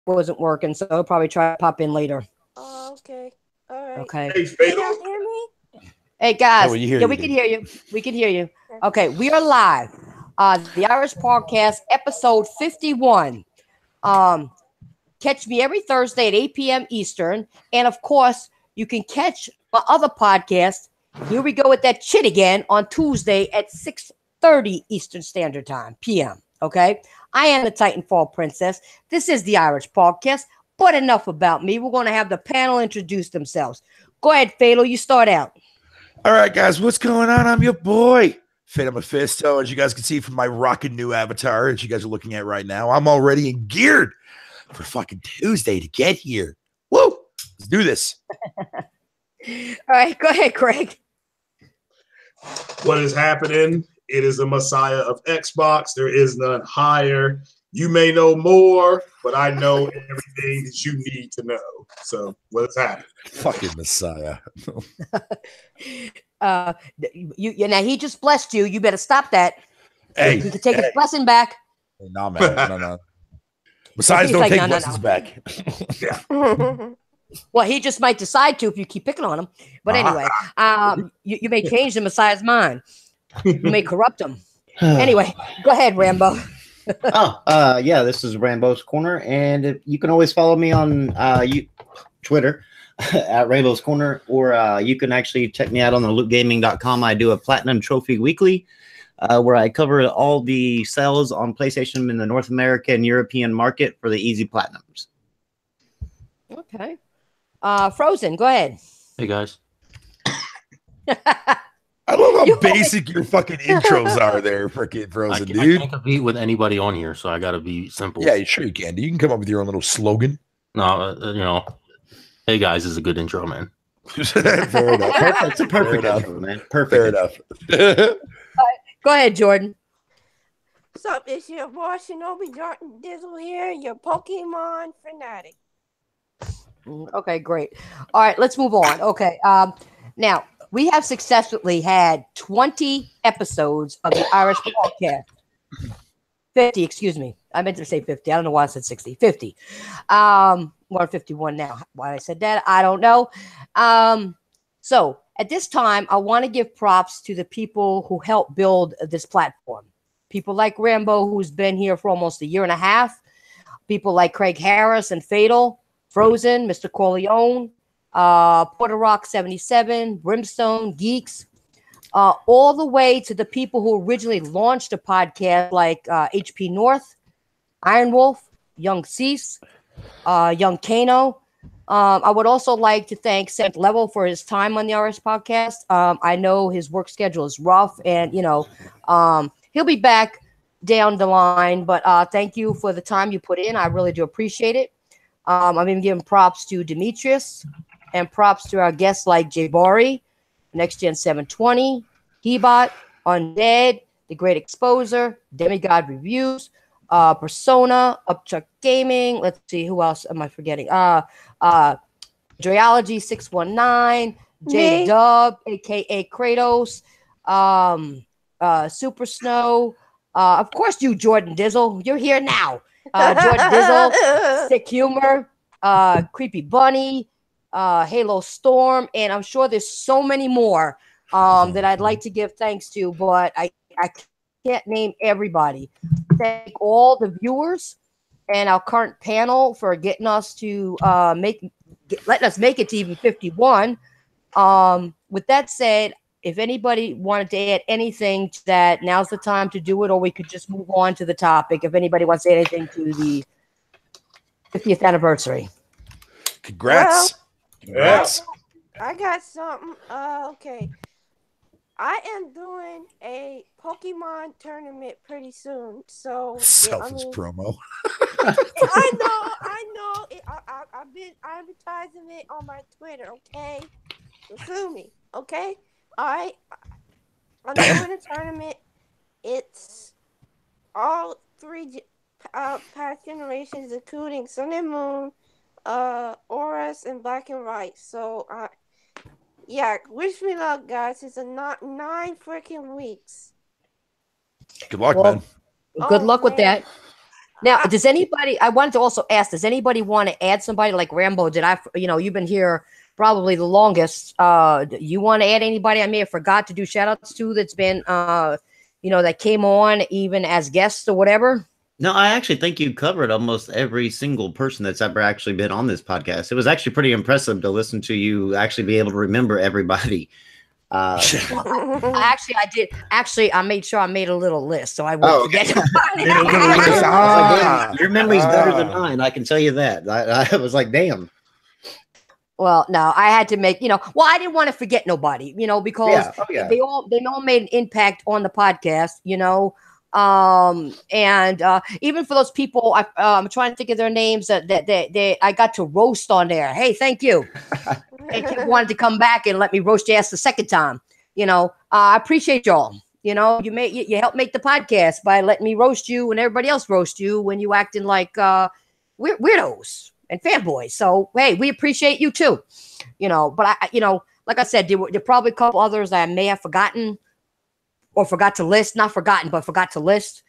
wasn't working, so I'll probably try to pop in later. Oh, okay. All right. Okay. Hey, Can Fatal. y'all hear me? Hey guys, we hear yeah, you, we can dude. hear you. We can hear you. Okay, we are live. The Irish Podcast, episode 51. Catch me every Thursday at 8 p.m. Eastern, and of course, you can catch my other podcast. Here we go with that shit again on Tuesday at 6:30 Eastern Standard Time p.m. Okay, I am the Titanfall Princess. This is the Irish Podcast. But enough about me. We're going to have the panel introduce themselves. Go ahead, Fatal. You start out. All right, guys, what's going on? I'm your boy, Phantom Mephisto. As you guys can see from my rocking new avatar that you guys are looking at right now, I'm already geared for fucking Tuesday to get here. Woo! Let's do this. All right, go ahead, Craig. What is happening? It is the Messiah of Xbox. There is none higher. You may know more, but I know everything that you need to know. So, what is happening? Fucking Messiah. Now he just blessed you. You better stop that. Hey, he can take his blessing back. No, man, no. Messiahs don't take blessings back. Yeah. Well, he just might decide to if you keep picking on him. But anyway, you may change the Messiah's mind. You may corrupt him. Anyway, go ahead, Rambo. Yeah, this is Rambo's Corner, and you can always follow me on Twitter at Rambo's Corner, or you can actually check me out on the lootgaming.com. I do a Platinum Trophy Weekly, where I cover all the sales on PlayStation in the North America and European market for the easy Platinums. Okay. Frozen, go ahead. Hey, guys. I love how basic your fucking intros are there, freaking Frozen, dude. I can't compete with anybody on here, so I got to be simple. Yeah, sure you can. You can come up with your own little slogan. No, hey, guys is a good intro, man. Fair enough. It's a perfect intro, man. Perfect. Fair enough. Go ahead, Jordan. What's up? It's your boy Shinobi Jordan Dizzle here, your Pokemon fanatic. Okay, great. All right, let's move on. Okay, now we have successfully had 20 episodes of the Irish Podcast. 50, excuse me. I meant to say 50. I don't know why I said 60. 50. We're 51 now. Why I said that, I don't know. So at this time, I want to give props to the people who helped build this platform. People like Rambo, who's been here for almost a year and a half. People like Craig Harris and Fatal, Frozen, Mr. Corleone, Porter Rock 77, Brimstone, Geeks, all the way to the people who originally launched the podcast, like HP North, Iron Wolf, Young Cease, Young Kano. I would also like to thank Seventh Level for his time on the RS podcast. I know his work schedule is rough, and he'll be back down the line. But thank you for the time you put in. I really do appreciate it. I'm even giving props to Demetrius and props to our guests like Jay Bori, nxtgen720, Hebot, Undead, The Great Exposer, Demigod Reviews, Persona, Upchuck Gaming. Let's see, who else am I forgetting? Dreology 619, J Dub, aka Kratos, Super Snow. Of course, you, Jordan Dizzle. You're here now. Jordan Dizzle, Sick Humor, Creepy Bunny, Halo Storm, and I'm sure there's so many more that I'd like to give thanks to, but I can't name everybody. Thank all the viewers and our current panel for getting us to letting us make it to even 51. With that said, if anybody wanted to add anything to that, now's the time to do it, or we could just move on to the topic. If anybody wants to add anything to the 50th anniversary. Congrats. Congrats. I got something. Okay. I am doing a Pokemon tournament pretty soon. So selfish promo. I know. I've been advertising it on my Twitter, okay? So sue me, okay? I'm doing a tournament. It's all three past generations, including Sun and Moon, Auras, and Black and White. So, yeah, wish me luck, guys. It's a 9 freaking weeks. Good luck, man. Good luck with that. Now, does anybody? I wanted to also ask: does anybody want to add somebody like Rambo? Did I? You've been here probably the longest. You want to add anybody I may have forgot to do shout outs to that's been that came on even as guests or whatever? No, I actually think you covered almost every single person that's ever actually been on this podcast. It was actually pretty impressive to listen to you actually be able to remember everybody. I did. Actually, I made sure I made a little list so I wouldn't forget. Your memory's better than mine. I can tell you that. I was like, damn. Well, no, I had to make, I didn't want to forget nobody, because they all made an impact on the podcast, and even for those people, I'm trying to think of their names that I got to roast on there. Hey, thank you. And you wanted to come back and let me roast your ass the second time. I appreciate y'all. You helped make the podcast by letting me roast you and everybody else roast you when you acting like weirdos and fanboys. So hey, we appreciate you too. But I like I said, there were probably a couple others that I may have forgotten or forgot to list. Not forgotten, but forgot to list.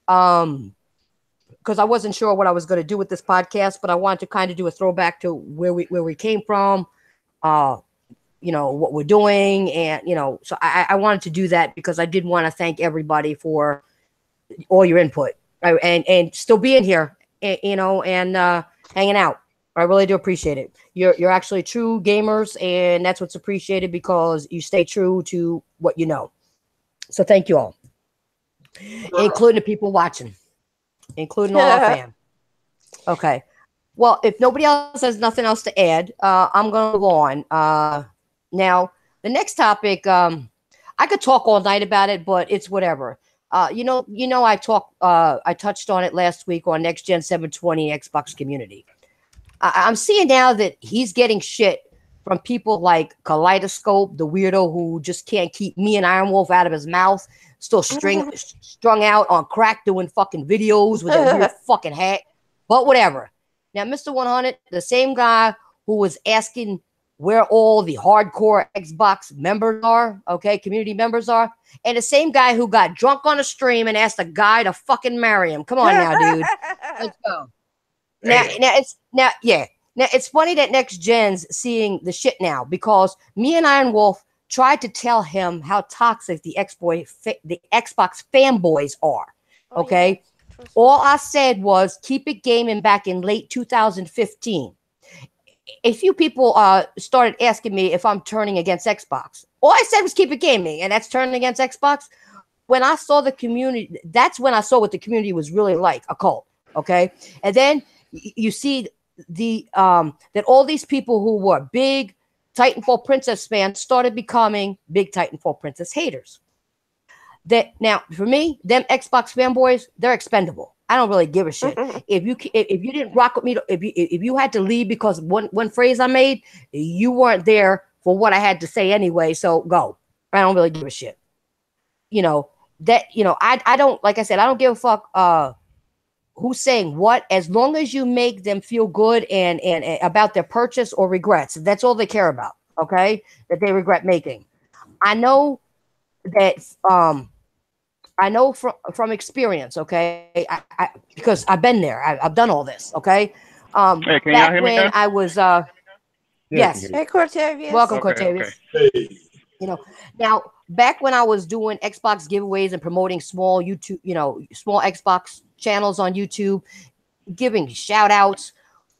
Because I wasn't sure what I was going to do with this podcast, but I wanted to kind of do a throwback to where we came from. What we're doing, and so I wanted to do that because I did want to thank everybody for all your input and still being here, and hanging out. I really do appreciate it. You're actually true gamers, and that's what's appreciated because you stay true to what you know. So thank you all, including the people watching, including all our fans. Okay. Well, if nobody else has nothing else to add, I'm going to move on. Now, the next topic, I could talk all night about it, but it's whatever. I touched on it last week on nxtgen720 Xbox community. I'm seeing now that he's getting shit from people like Kaleidoscope, the weirdo who just can't keep me and Iron Wolf out of his mouth, still strung out on crack doing fucking videos with a weird fucking hat, but whatever. Now, Mr. 100, the same guy who was asking where all the hardcore Xbox members are, community members are, and the same guy who got drunk on a stream and asked a guy to fucking marry him. Come on now, dude. Let's go. Now it's funny that Next Gen's seeing the shit now because me and Iron Wolf tried to tell him how toxic the Xbox fanboys are. Okay. All I said was keep it gaming back in late 2015. A few people started asking me if I'm turning against Xbox. All I said was keep it gaming, and that's turning against Xbox. When I saw the community, that's when I saw what the community was really like, a cult. Okay. And then you see that all these people who were big Titanfall Princess fans started becoming big Titanfall Princess haters. That now for me, them Xbox fanboys, they're expendable. I don't really give a shit. If you didn't rock with me, if you had to leave because one phrase I made, you weren't there for what I had to say anyway. So go. I don't really give a shit. I don't, like I said, I don't give a fuck who's saying what, as long as you make them feel good and about their purchase or regrets. That's all they care about. Okay, that they regret making. I know that I know from experience, okay, because I've been there. I've done all this, okay. Hey, can y'all hear me now? I was, yes. Hey, Cortavius. Welcome, Cortavius. Hey. Now back when I was doing Xbox giveaways and promoting small YouTube, small Xbox channels on YouTube, giving shout outs.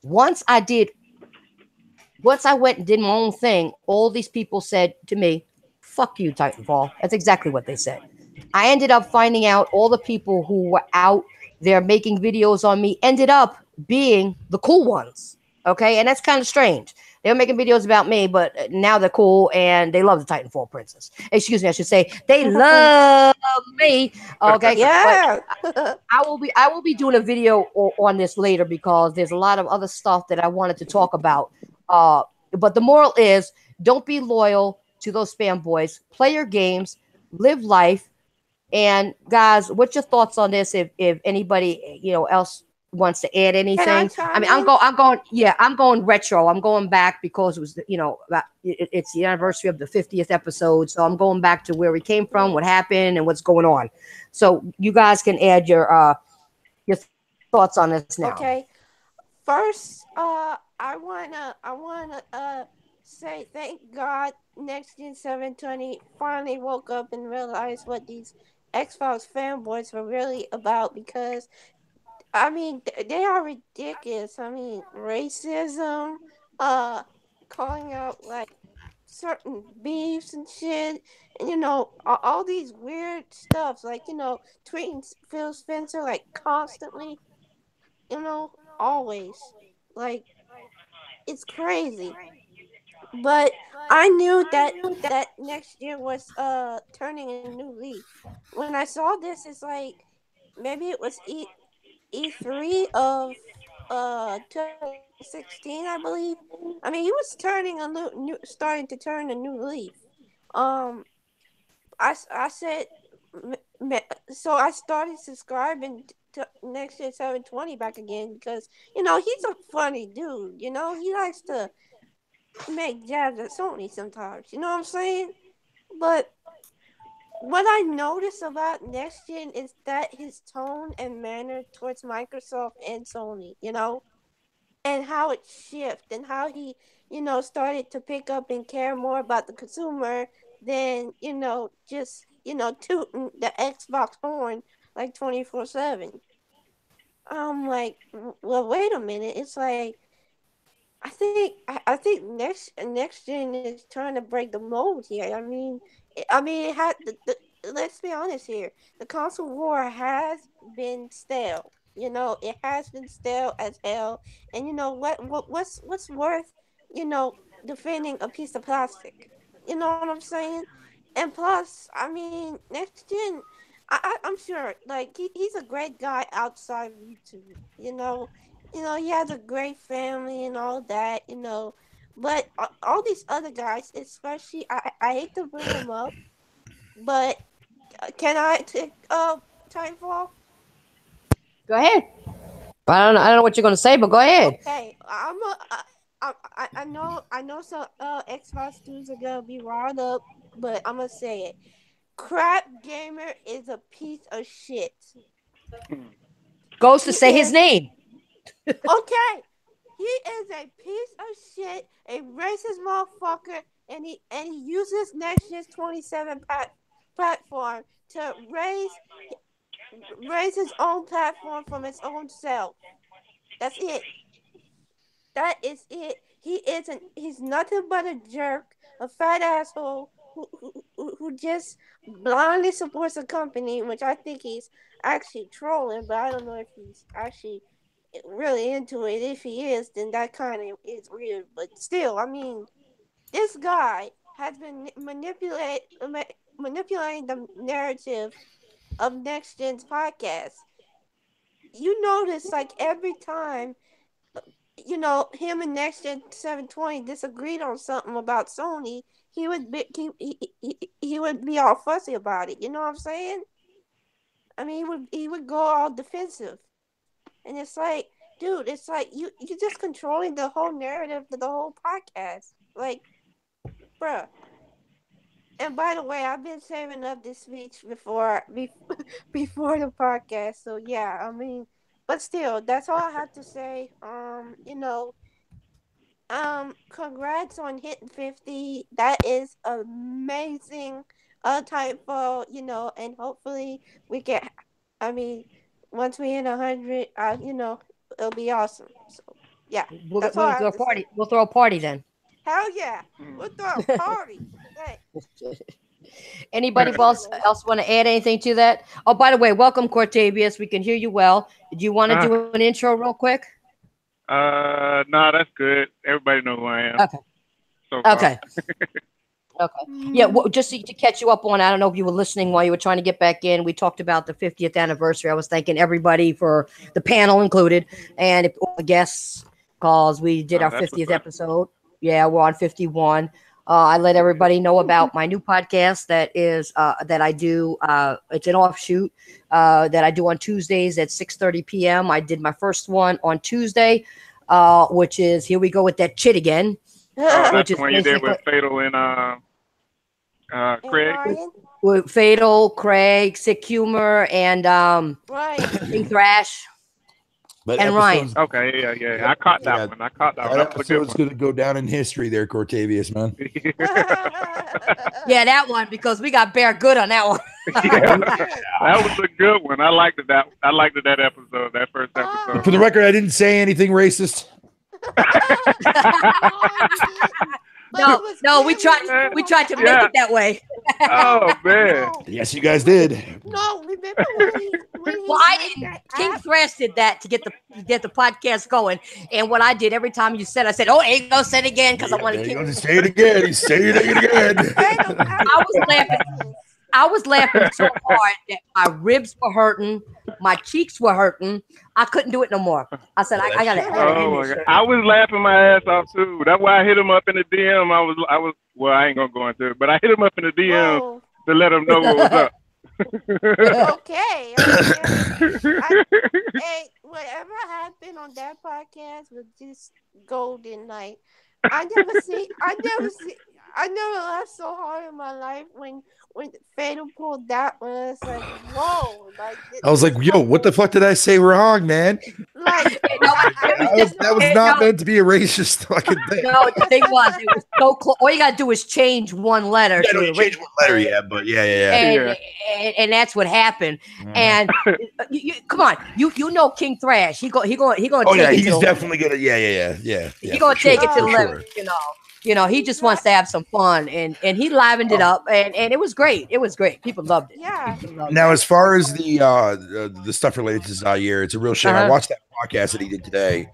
Once I went and did my own thing, all these people said to me, "Fuck you, Titanfall." That's exactly what they said. I ended up finding out all the people who were out there making videos on me ended up being the cool ones. Okay. And that's kind of strange. They were making videos about me, but now they're cool and they love the Titanfall Princess. Excuse me, I should say they love me. Okay. Yeah. I will be doing a video on this later because there's a lot of other stuff that I wanted to talk about. But the moral is don't be loyal to those fanboys. Play your games, live life. And guys, what's your thoughts on this? If anybody else wants to add anything, I'm going retro. I'm going back because it was it's the anniversary of the 50th episode, so I'm going back to where we came from, what happened, and what's going on. So you guys can add your thoughts on this now? Okay. First, I wanna say thank God nxtgen720 finally woke up and realized what these Xbox fanboys were really about, because I mean they are ridiculous. I mean racism, uh calling out like certain beefs and shit, and all these weird stuff, like tweeting Phil Spencer like constantly, always, like, it's crazy. But I knew that next year was turning a new leaf. When I saw this, it's like maybe it was E3 of 2016, I believe. I mean, he was turning starting to turn a new leaf. Um, I said, so I started subscribing to Next Year 720 back again, because he's a funny dude. He likes to make jabs at Sony sometimes. You know what I'm saying? But what I notice about Next Gen is that his tone and manner towards Microsoft and Sony, and how it shifted, and how he, started to pick up and care more about the consumer than, just, tooting the Xbox horn like 24/7. I'm like, well, wait a minute. It's like, I think next gen is trying to break the mold here. It had let's be honest here. The console war has been stale. It has been stale as hell. And what's worth defending a piece of plastic? You know what I'm saying? And plus, I mean, next gen. I'm sure, like, he's a great guy outside of YouTube. He has a great family and all that, But all these other guys, especially, I hate to bring them up, but can I take Titanfall? Go ahead. I don't know what you're going to say, but go ahead. Okay, I know some Xbox dudes are gonna be riled up, but I'm gonna say it. Crap Gamer is a piece of shit. Goes to say his name. Okay, he is a piece of shit, a racist motherfucker, and he uses Next Gen's 27 platform to raise his own platform from his own self. That's it. That is it. He's nothing but a jerk, a fat asshole who just blindly supports a company, which I think he's actually trolling, but I don't know if he's actually really into it. If he is, then that kind of is weird. But still, I mean, this guy has been manipulating the narrative of Next Gen's podcast. You notice, like, every time, him and Next Gen 720 disagreed on something about Sony, he would be all fussy about it. You know what I'm saying? I mean, he would go all defensive, and it's like, dude, it's like you're just controlling the whole narrative of the whole podcast, like, bruh. And by the way, I've been saving up this speech before the podcast, so yeah, I mean, but still, that's all I have to say. Congrats on hitting 50. That is amazing. Titanfall, and hopefully we get. I mean, once we hit 100, it'll be awesome. So yeah, that's all I have to say. We'll throw a party then. Hell yeah, we'll throw a party. Hey. Anybody else want to add anything to that? Oh, by the way, welcome, Cortavius. We can hear you well. Do you want to do an intro real quick? No, that's good. Everybody knows who I am. Okay. Okay. Okay. Yeah, well, just to catch you up on, I don't know if you were listening while you were trying to get back in. We talked about the 50th anniversary. I was thanking everybody for the panel included, and if all the guests, because we did our 50th episode. Yeah, we're on 51. I let everybody know about my new podcast that I do. It's an offshoot that I do on Tuesdays at 6:30 p.m. I did my first one on Tuesday, which is Here We Go With That Chit Again. That's the one you did with Fatal and Craig. With Fatal, Craig, Sick Humor, and King Thrash. But And Ryan. Okay, yeah. I caught that one. I caught that one. That That was a good episode's one. going to go down in history there, Cortavius, man. Yeah, that one, because we got Bear good on that one. That was a good one. I liked that. I liked that episode. That first episode. For the record, I didn't say anything racist. No, we tried to make it that way. Oh man. Yes, you guys did. No, remember when he Well, I made didn't. that King app? Thrash did that to get the podcast going. And what I did every time you said, I said, "Oh, ain't go say it again," because I wanted King. Say it again. He's saying it again. I was laughing so hard that my ribs were hurting, my cheeks were hurting. I couldn't do it no more. I said, I gotta. Oh my God. I was laughing my ass off too. That's why I hit him up in the DM. I was. Well, I ain't gonna go into it, but I hit him up in the DM Whoa. to let him know what was up. Okay. Hey, whatever happened on that podcast was just golden. Like I never laughed so hard in my life when Fatal pulled that one. It's like, whoa! Like I was like, yo, what the fuck did I say wrong, man? Like That was not meant to be a racist fucking thing. No, the thing was, it was so close. All you gotta do is change one letter. Yeah, no, you change one letter, yeah, but yeah. And that's what happened. And come on, you know King Thrash. He gonna Oh take yeah, it he's to definitely gonna yeah. he gonna take it to the sure. limit, You know, he just wants to have some fun, and he livened it up, and it was great. It was great. People loved it. Yeah. Now, as far as the stuff related to Zaire, it's a real shame. I watched that podcast that he did today,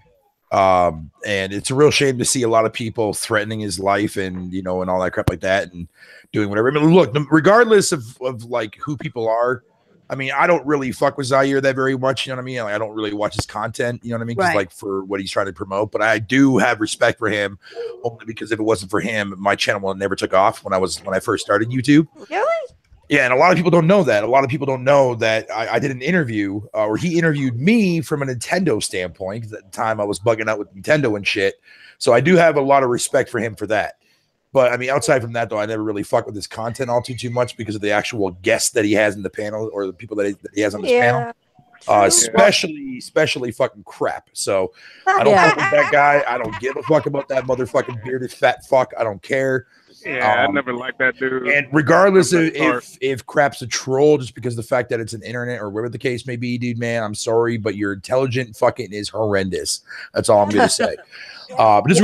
and it's a real shame to see a lot of people threatening his life and and all that crap like that, and doing whatever. I mean, look, regardless of like who people are. I mean, I don't really fuck with Zaire that very much. You know what I mean? Like, I don't really watch his content. You know what I mean? Just like for what he's trying to promote. But I do have respect for him, only because if it wasn't for him, my channel would never took off when I first started YouTube. Really? Yeah, and a lot of people don't know that. A lot of people don't know that I did an interview, or he interviewed me from a Nintendo standpoint. Because at the time I was bugging out with Nintendo and shit. So I do have a lot of respect for him for that. But I mean, outside from that, though, I never really fuck with his content all too much because of the actual guests that he has in the panel or the people that he has on his panel. Especially fucking crap. So I don't fuck with that guy. I don't give a fuck about that motherfucking bearded fat fuck. I don't care. Yeah, I never liked that dude. And regardless of if crap's a troll, just because of the fact that it's an internet or whatever the case may be, dude, man, I'm sorry, but your intelligent fucking is horrendous. That's all I'm gonna say. But at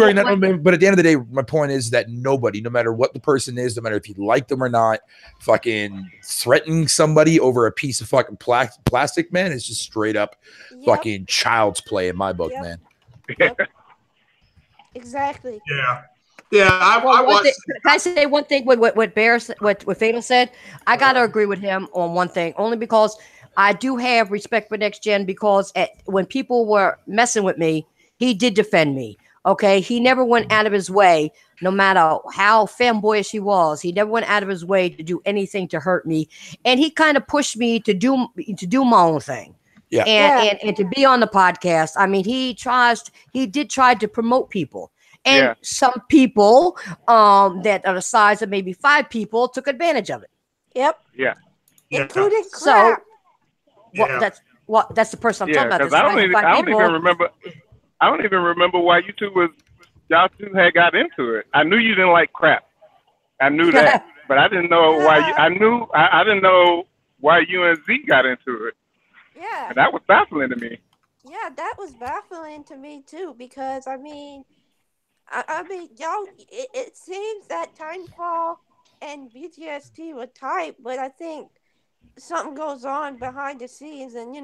the end of the day, my point is that nobody, no matter what the person is, no matter if you like them or not, fucking threatening somebody over a piece of fucking plastic, man, is just straight up fucking child's play in my book, man. Exactly. Yeah, I watched. Can I say one thing? What Bear, what Fatal said, I gotta agree with him on one thing. Only because I do have respect for Next Gen, because when people were messing with me, he did defend me. Okay, he never went out of his way, no matter how fanboyish he was. He never went out of his way to do anything to hurt me, and he kind of pushed me to do my own thing. Yeah, and to be on the podcast. I mean, he did try to promote people. And some people that are the size of maybe 5 people took advantage of it. Yep. Yeah. Including crap. So that's the person I'm talking about. I don't even remember why y'all two had got into it. I knew you didn't like crap. I knew that, but I didn't know why. I didn't know why you and Z got into it. Yeah. And that was baffling to me. Yeah, that was baffling to me too, because I mean, y'all. It seems that Titanfall and BTST were tight, but I think something goes on behind the scenes, and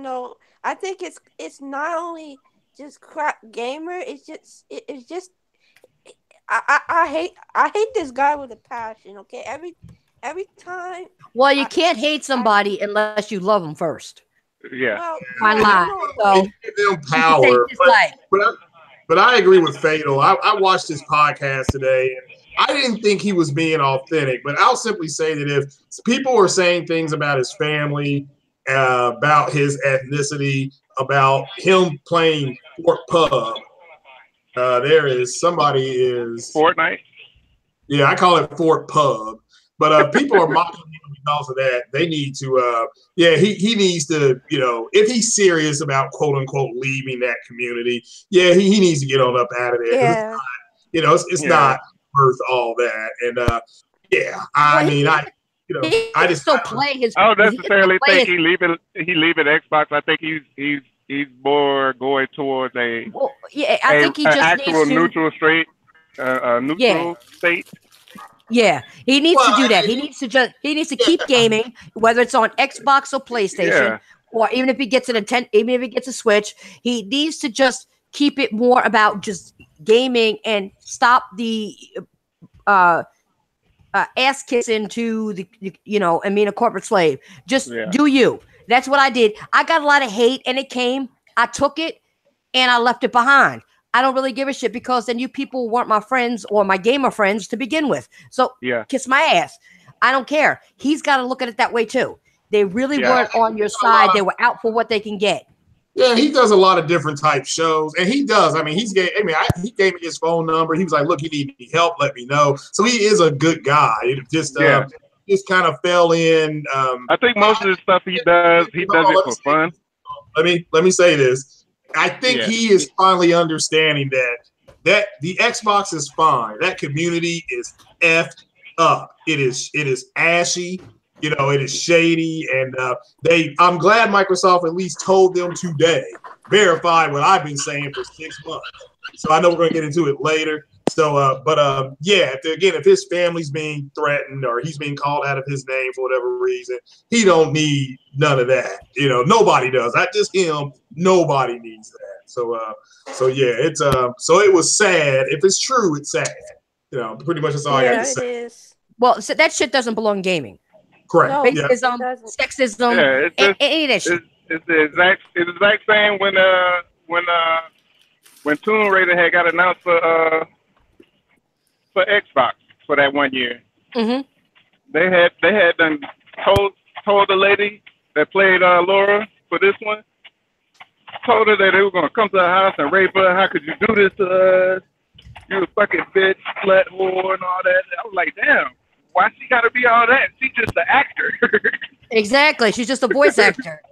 I think it's not only just crap gamer. It's just I hate this guy with a passion. Okay, every time. Well, you can't hate somebody unless you love them first. Yeah. Well, I lie. So give them power. But I agree with Fatal. I watched his podcast today, and I didn't think he was being authentic. But I'll simply say that if people were saying things about his family, about his ethnicity, about him playing Fort Pub, somebody is Fortnite. Yeah, I call it Fort Pub. But people are mocking him because of that, they need to. He needs to. If he's serious about quote unquote leaving that community, he needs to get on up out of there. Yeah. It's not worth all that. And I just still play his. I don't necessarily think he leaving Xbox. I think he's more going towards I think he just actual needs to, neutral state. Yeah, he needs to do that. He needs to keep gaming, whether it's on Xbox or PlayStation, or even if he gets even if he gets a Switch, he needs to just keep it more about just gaming and stop the ass kissing to the and being a corporate slave. Just do you. That's what I did. I got a lot of hate and it came. I took it and I left it behind. I don't really give a shit because then you people weren't my friends or my gamer friends to begin with. So kiss my ass. I don't care. He's got to look at it that way too. They really weren't on your side. They were out for what they can get. Yeah, he does a lot of different type shows, and he does. I mean, he gave me his phone number. He was like, "Look, you need any help? Let me know." So he is a good guy. It just kind of fell in. I think most of the stuff he does it for fun. Let me say this. I think he is finally understanding that the Xbox is fine. That community is effed up. It is ashy. It is shady, and I'm glad Microsoft at least told them today, verified what I've been saying for 6 months. So I know we're going to get into it later. So, if his family's being threatened or he's being called out of his name for whatever reason, he don't need none of that. Nobody does. Not just him. Nobody needs that. So it was sad. If it's true, it's sad. Pretty much that's all I got to say. It is. Well, so that shit doesn't belong in gaming. Correct. No, racism, sexism, any of that shit. It's the exact same when Tomb Raider had got announced for Xbox for that 1 year. Mm-hmm. They had done told the lady that played Laura for this one, told her that they were gonna come to her house and rape her. How could you do this to us? You a fucking bitch, slut, whore, and all that. I was like, damn. Why she gotta be all that? She's just an actor. Exactly. She's just a voice actor.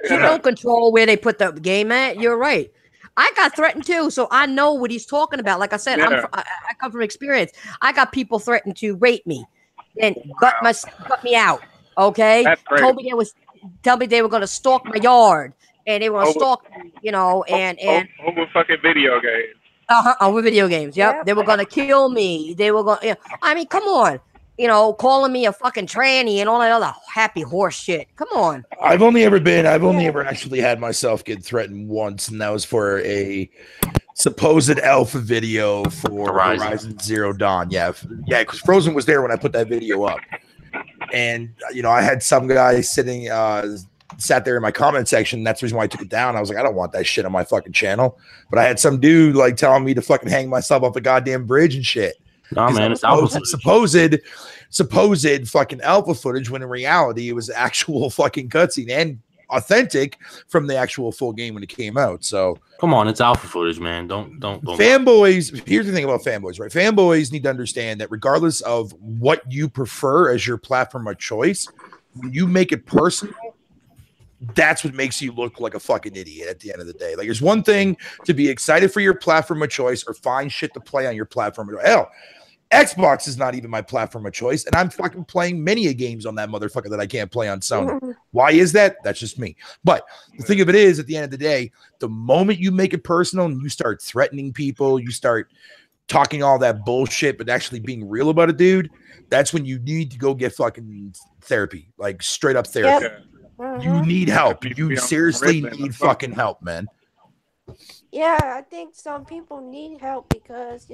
She don't control where they put the game at. You're right. I got threatened too, so I know what he's talking about. Like I said, I come from experience. I got people threatened to rape me and cut me out. Okay, told me they were going to stalk my yard and they were going to stalk me, and over fucking video games. Over video games. Yep. They were going to kill me. They were going. I mean, come on. Calling me a fucking tranny and all that other happy horse shit. Come on. I've only ever actually had myself get threatened once, and that was for a supposed alpha video for Horizon Zero Dawn. Yeah, because Frozen was there when I put that video up. And, I had some guy sat there in my comment section. That's the reason why I took it down. I was like, I don't want that shit on my fucking channel. But I had some dude telling me to fucking hang myself off a goddamn bridge and shit. Nah, man, it's supposed fucking alpha footage when in reality it was actual fucking cutscene and authentic from the actual full game when it came out. So come on, it's alpha footage, man. Don't. Fanboys. Here's the thing about fanboys, right? Fanboys need to understand that regardless of what you prefer as your platform of choice, when you make it personal, that's what makes you look like a fucking idiot at the end of the day. Like, there's one thing to be excited for your platform of choice or find shit to play on your platform of choice. Hell, Xbox is not even my platform of choice, and I'm fucking playing many a games on that motherfucker that I can't play on Sony. Why is that? That's just me. But the thing of it is, at the end of the day, the moment you make it personal and you start threatening people, you start talking all that bullshit, but actually being real about it, dude, that's when you need to go get fucking therapy, like straight up therapy. Yep. You need help. You seriously need fucking help, man. Yeah, I think some people need help because,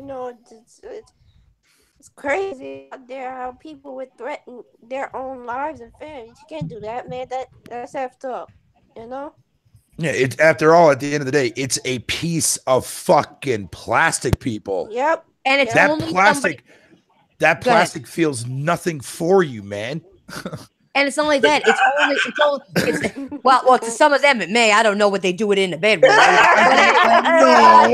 it's crazy out there how people would threaten their own lives and families. You can't do that, man. That's effed up, Yeah, it's after all, at the end of the day, it's a piece of fucking plastic, people. Yep. And it's that plastic feels nothing for you, man. And it's not like that. It's well, to some of them it may. I don't know what they do it in the bedroom.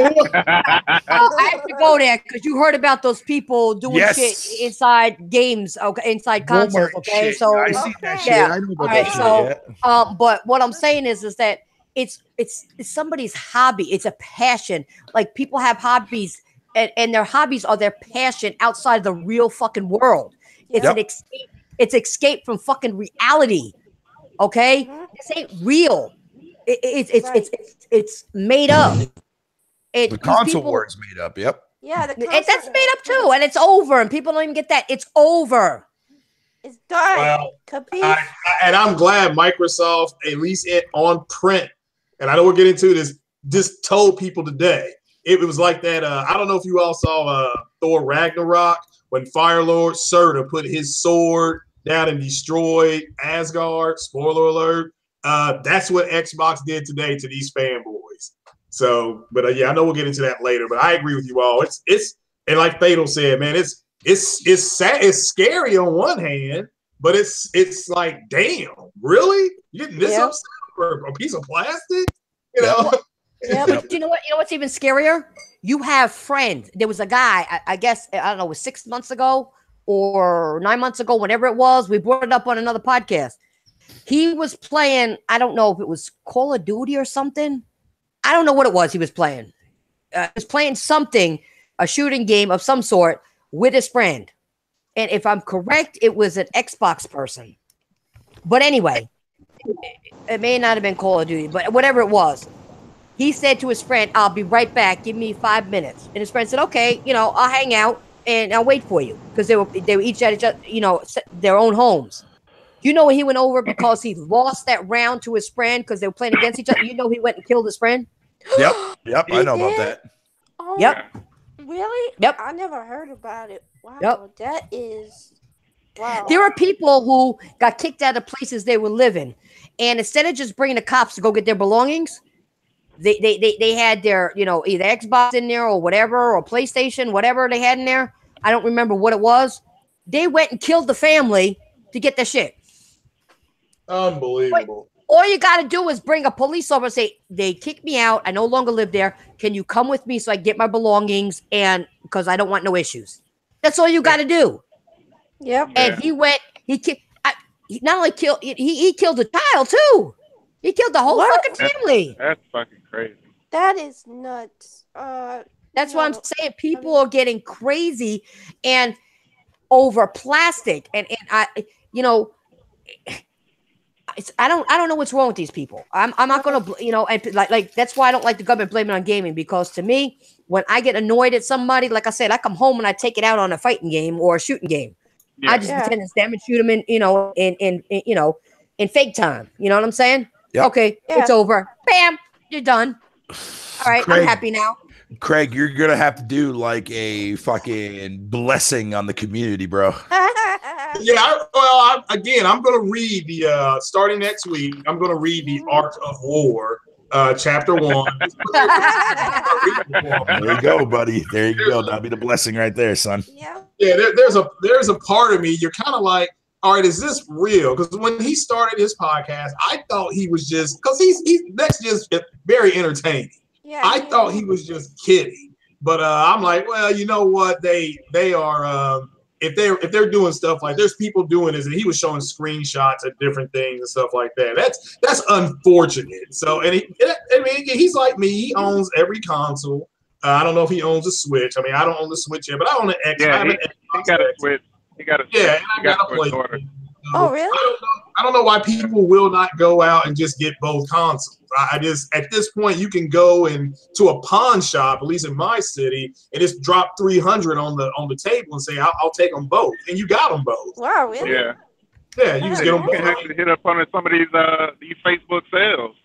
I have to go there because you heard about those people doing shit inside games, okay, inside consoles, okay? Shit. So I see that shit. yeah. I know about All right, that so shit. Yeah. but what I'm saying is that it's somebody's hobby. It's a passion. Like people have hobbies, and their hobbies are their passion outside of the real fucking world. It's an escape. It's escape from fucking reality. Okay, this ain't real. It's made up. The console word's made up. Yep. Yeah, that's made up too, and it's over. And people don't even get that. It's over. It's done. Well, and I'm glad Microsoft, at least on print, and I know we'll get into this, just told people today. It was like that. I don't know if you all saw Thor Ragnarok when Firelord Surtur put his sword down and destroyed Asgard. Spoiler alert. That's what Xbox did today to these fanboys. So, but yeah, I know we'll get into that later. But I agree with you all. It's and like Fatal said, man, it's sad. It's scary on one hand, but it's like, damn, really? You getting this upset for a piece of plastic? You know? Yeah, but you know what? You know what's even scarier? You have friends. There was a guy, I guess, I don't know, it was 6 months ago or 9 months ago, whenever it was. We brought it up on another podcast. He was playing, I don't know if it was Call of Duty or something. I don't know what it was he was playing. He was playing something, a shooting game of some sort with his friend. And if I'm correct, it was an Xbox person. But anyway, it may not have been Call of Duty, but whatever it was. He said to his friend, I'll be right back. Give me 5 minutes. And his friend said, okay, I'll hang out and I'll wait for you. Because they were each at each other, their own homes. You know when he went over because he lost that round to his friend because they were playing against each other? You know he went and killed his friend? Yep. I know about that. Oh, yep. Really? Yep. I never heard about it. Wow. Yep. That is... Wow. There are people who got kicked out of places they were living. And instead of just bringing the cops to go get their belongings, they had their, either Xbox in there or whatever, or PlayStation, whatever they had in there. I don't remember what it was. They went and killed the family to get their shit. Unbelievable. All you got to do is bring a police over and say, they kicked me out. I no longer live there. Can you come with me so I get my belongings? And because I don't want no issues. That's all you got to do. Yep. And he went, he not only killed, he killed a child too. He killed the whole fucking family. That's fucking crazy. That is nuts. That's what I'm saying. People are getting crazy and over plastic. And I, I don't know what's wrong with these people. I'm not gonna, and like that's why I don't like the government blaming on gaming, because to me, when I get annoyed at somebody, like I said, I come home and I take it out on a fighting game or a shooting game. Yeah. I just pretend it's them and shoot them in in fake time. You know what I'm saying? Yep. Okay, it's over. Bam, you're done. All right, Craig, I'm happy now. Craig, you're gonna have to do like a fucking blessing on the community, bro. Yeah, I'm going to read the starting next week. I'm going to read the Art of War, chapter 1. There you go, buddy. There you go. That'll be the blessing right there, son. Yeah. There's a part of me. You're kind of like, all right, is this real? Because when he started his podcast, I thought he was just that's just very entertaining. Yeah, I thought he was just kidding, but I'm like, well, you know what? They are. If they're doing stuff like, there's people doing this, and he was showing screenshots of different things and stuff like that. That's unfortunate. So, and he's like me. He owns every console. I don't know if he owns a Switch. I mean, I don't own the Switch yet, but I own an Xbox. Yeah, he got a Switch. He got a Switch. Yeah, and I got a PlayStation. Oh, really? I don't know why people will not go out and just get both consoles. I just, at this point, you can go to a pawn shop, at least in my city, and just drop $300 on the table and say, I'll take them both, and you got them both. Wow, really? Yeah. Yeah, you just get them both. You can actually hit up on some of these Facebook sales.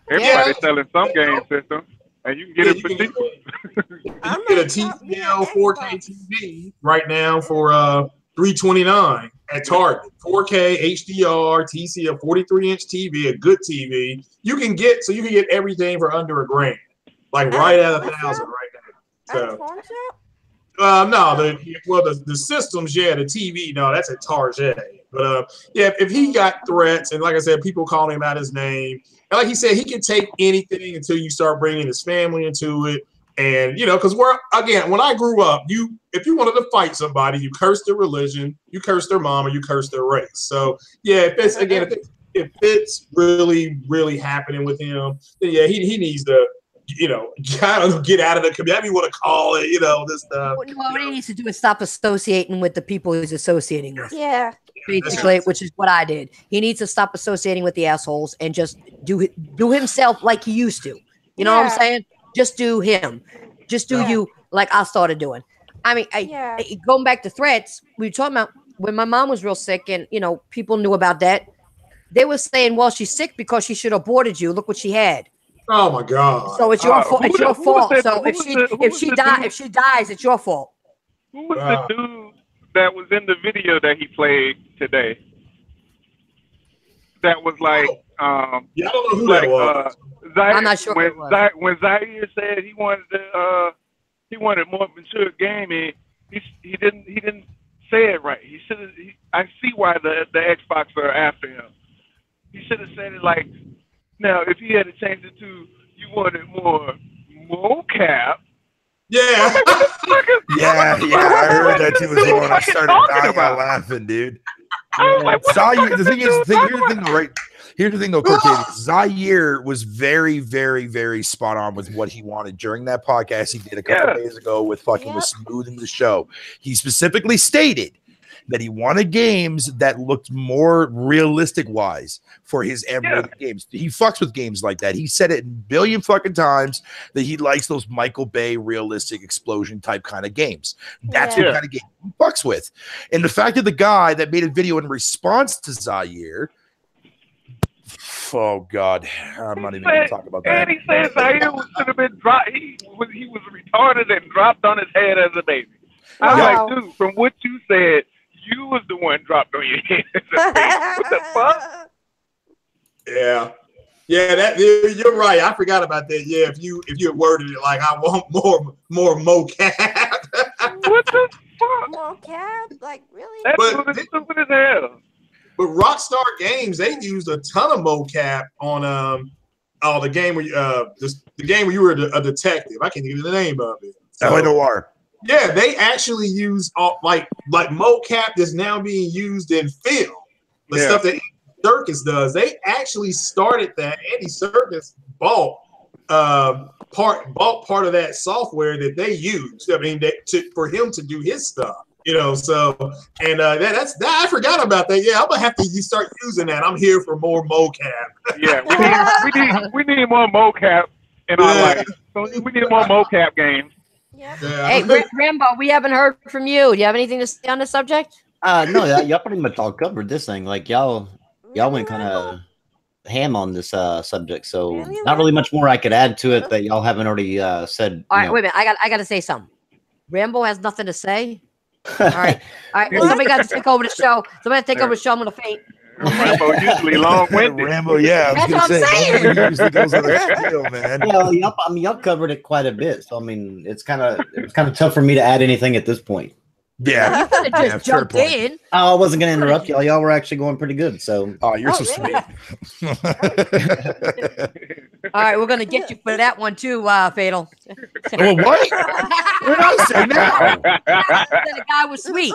Everybody's selling some game systems, and you can get it for cheaper. You can get a TCL 4K TV right now for $329 at Target. 4K HDR TCL 43-inch TV, a good TV. You can get everything for under $1,000, like right at $1,000 right now. So, no, the systems, the TV, no, that's at Target. But if he got threats, and like I said, people calling him out his name, and like he said, he can take anything until you start bringing his family into it, And because when I grew up, if you wanted to fight somebody, you cursed their religion, you cursed their mom, or you cursed their race. So yeah, if it's really, really happening with him, then yeah, he needs to, kind of get out of the community. You want to call it, this stuff. What he needs to do is stop associating with the people he's associating with. Yeah. Basically, which is what I did. He needs to stop associating with the assholes and just do himself like he used to. You know what I'm saying? Just do him. Just do you like I started doing. I mean, going back to threats, we were talking about when my mom was real sick and, people knew about that. They were saying, well, she's sick because she should have aborted you. Look what she had. Oh my God! So it's your fault. It's your fault. So if she dies, it's your fault. Who was the dude that was in the video that he played today? That was like, I don't know who that was. Zaire, I'm not sure. When Zaire said he wanted more mature gaming, he didn't say it right. He should have. I see why the Xbox are after him. He should have said it like. Now, if he had to change it to, you wanted more mocap. Yeah. Yeah, I heard that too as well. I started dying out laughing, dude. Zaire, here's the thing though, Cortez. Zaire was very, very, very spot on with what he wanted during that podcast he did a couple days ago with fucking with smoothing the show. He specifically stated that he wanted games that looked more realistic wise for his emulated games. He fucks with games like that. He said it a billion fucking times that he likes those Michael Bay realistic explosion type kind of games. That's what kind of game he fucks with. And the fact that the guy that made a video in response to Zaire, oh God, I'm not even going to talk about that. And he said Zaire should have been dropped. He was retarded and dropped on his head as a baby. I was like, dude, from what you said, you was the one dropped on your head. What the fuck? Yeah, you're right. I forgot about that. Yeah, if you had worded it like I want more mocap. What the fuck? Mocap? Like really? That's stupid as hell. But Rockstar Games, they used a ton of mocap on the game where the game where you were a detective. I can't think of the name of it. LA Noire. Yeah, they actually use like mocap that's now being used in film. The stuff that Andy Serkis does. They actually started that. Andy Serkis bought part of that software that they used. I mean, for him to do his stuff. So and that's I forgot about that. Yeah, I'm gonna have to start using that. I'm here for more mocap. Yeah, we need more mocap in our life. So we need more mocap games. Yep. Yeah. Hey, Rambo, we haven't heard from you. Do you have anything to say on the subject? No, y'all pretty much all covered this thing. Like y'all went kind of ham on this subject, so not really much more I could add to it that y'all haven't already said. All right, wait a minute. I got to say something. Rambo has nothing to say. All right. Somebody got to take over the show. Somebody take over the show. I'm gonna faint. Rambo usually long-winded. Rambo, yeah. That's what I'm saying. Usually goes on a spiel, man. Y'all covered it quite a bit. So I mean, it's kind of tough for me to add anything at this point. Yeah, you could have just jumped in. I wasn't going to interrupt y'all. Y'all were actually going pretty good. So, you're so sweet. All right, we're gonna get you for that one too, Fatal. What? What did I say now? The guy was sweet.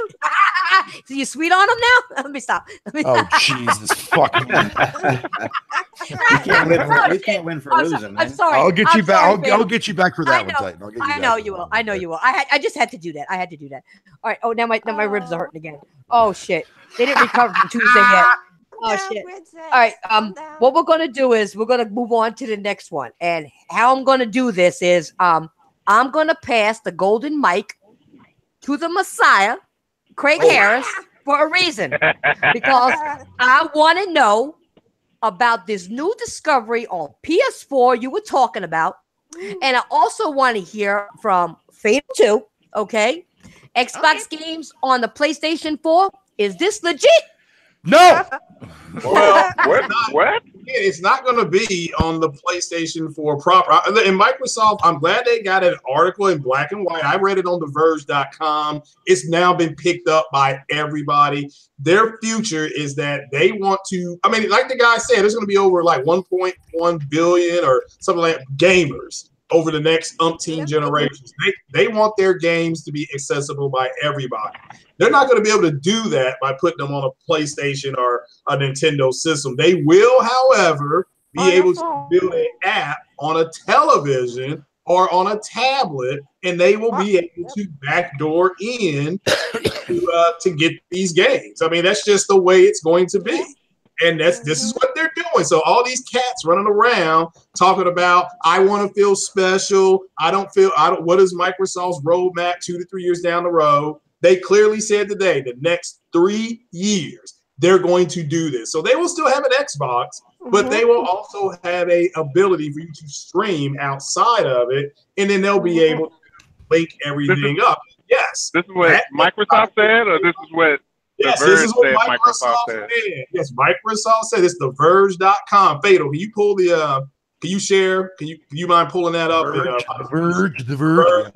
So you sweet on him now? Let me stop. Oh Jesus, fuck me. We can't win for losing. I'm sorry. I'll get you back. I'll get you back for that one, Titan. I know you will. I know you will. I just had to do that. I had to do that. All right. Oh, now my ribs are hurting again. Oh shit. They didn't recover from Tuesday yet. Oh shit. All right. What we're gonna do is we're gonna move on to the next one. And how I'm gonna do this is I'm gonna pass the golden mic to the Messiah, Craig Harris, for a reason. Because I want to know about this new discovery on PS4 you were talking about. And I also want to hear from Fatal 2, okay? Xbox games on the PlayStation 4. Is this legit? No. Well, what? It's not going to be on the PlayStation 4 proper. And Microsoft, I'm glad they got an article in black and white. I read it on TheVerge.com. It's now been picked up by everybody. Their future is that they want to, I mean, like the guy said, there's going to be over like 1.1 billion or something like that, gamers. over the next umpteen generations. They want their games to be accessible by everybody. They're not going to be able to do that by putting them on a PlayStation or a Nintendo system. They will, however, be able to build an app on a television or on a tablet, and they will be able to backdoor in to get these games. I mean, that's just the way it's going to be. And this is what they're doing. So all these cats running around talking about, I want to feel special. What is Microsoft's roadmap 2 to 3 years down the road? They clearly said today, the next 3 years, they're going to do this. So they will still have an Xbox, but they will also have a ability for you to stream outside of it. And then they'll be able to link everything up. Yes. This is what Microsoft said, or this is what Yes, this is what Microsoft said. Yes, Microsoft said. It's TheVerge.com. Fatal, can you pull the? Can you share? Can you mind pulling that up? The Verge.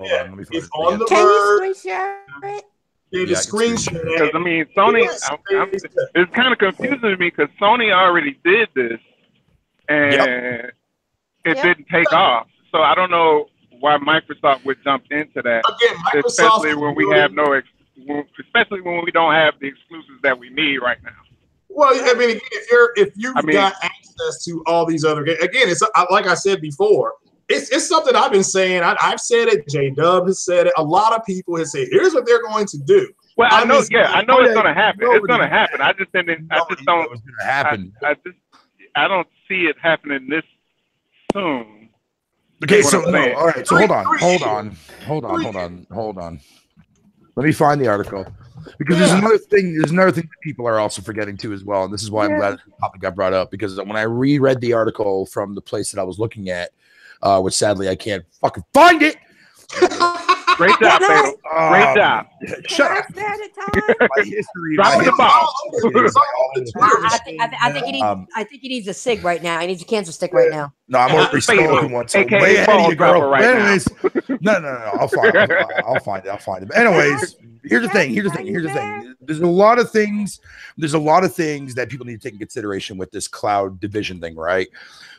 Yeah, it's on the Verge. Can you screen share it? Yeah, the screen share. Because I mean, Sony. It's kind of confusing to me because Sony already did this, and it didn't take off. So I don't know why Microsoft would jump into that, again, especially when we have especially when we don't have the exclusives that we need right now. Well, I mean, if you've got access to all these other games, again, it's like I said before, it's something I've been saying. I've said it. J-Dub has said it. A lot of people have said, here's what they're going to do. Well, I know it's going to happen. It's going to happen. I just don't. It's going to happen. I don't see it happening this soon. Okay, so no, all right. So hold on. Let me find the article, because there's another thing. There's another thing that people are also forgetting too, as well. And this is why I'm glad the topic got brought up, because when I reread the article from the place that I was looking at, which sadly I can't fucking find it. Great job, Fatal. Great job. Shut up. My history. Drop the ball. I think he needs a cig right now. He needs a cancer stick right now. No, I'm already smoking one. So way ahead of you, girl. Right anyways, no. I'll find it. But anyways, here's the thing. There's a lot of things that people need to take in consideration with this cloud division thing, right?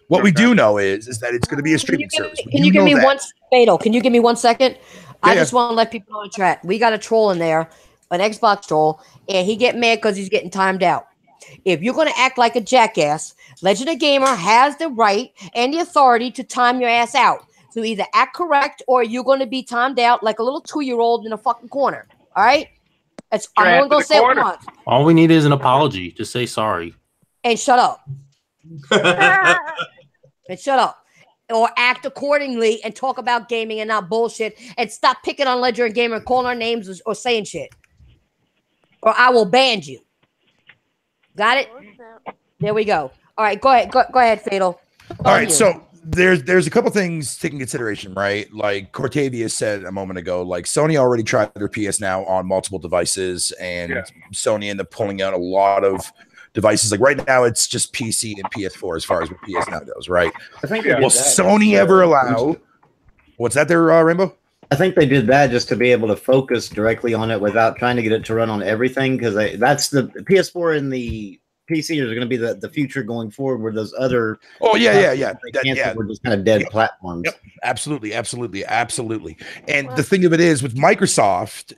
What we do know is that it's going to be a streaming service. Can you give me Fatal? Can you give me 1 second? I just want to let people know in chat. We got a troll in there, an Xbox troll, and he get mad because he's getting timed out. If you're going to act like a jackass, Legend of Gamer has the right and the authority to time your ass out. So either act correct or you're going to be timed out like a little 2-year-old in a fucking corner. All right? I'm only going to say it once. All we need is an apology. Just say sorry. And shut up. And shut up. Or act accordingly and talk about gaming and not bullshit, and stop picking on Ledger and Gamer, calling our names or saying shit. Or I will ban you. Got it? There we go. All right, go ahead, Fatal. All right, so there's a couple things taking consideration, right? Like Cortavia said a moment ago, like Sony already tried their PS Now on multiple devices, and Sony ended up pulling out a lot of devices. Like right now, it's just PC and PS4 as far as what PS Now goes, right? I think will Sony ever allow? What's that there, Rainbow? I think they did that just to be able to focus directly on it without trying to get it to run on everything, because that's the PS4 and the PC are going to be the future going forward, where those other were just kind of dead platforms. Yep, absolutely. And the thing of it is, with Microsoft,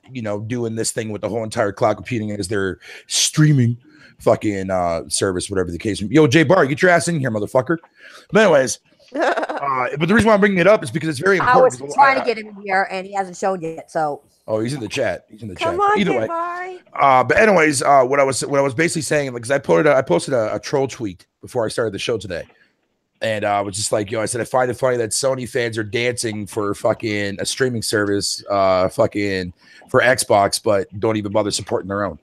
doing this thing with the whole entire cloud computing as their streaming fucking service, whatever the case. Yo, Jay Bar, get your ass in here, motherfucker. But anyways, but the reason why I'm bringing it up is because it's very important. I was trying to get him in here, and he hasn't shown yet. So. Oh, he's in the chat. Come on, either way. But anyways, what I was basically saying, because I posted a troll tweet before I started the show today, and I was just like, I said I find it funny that Sony fans are dancing for fucking a streaming service, fucking for Xbox, but don't even bother supporting their own.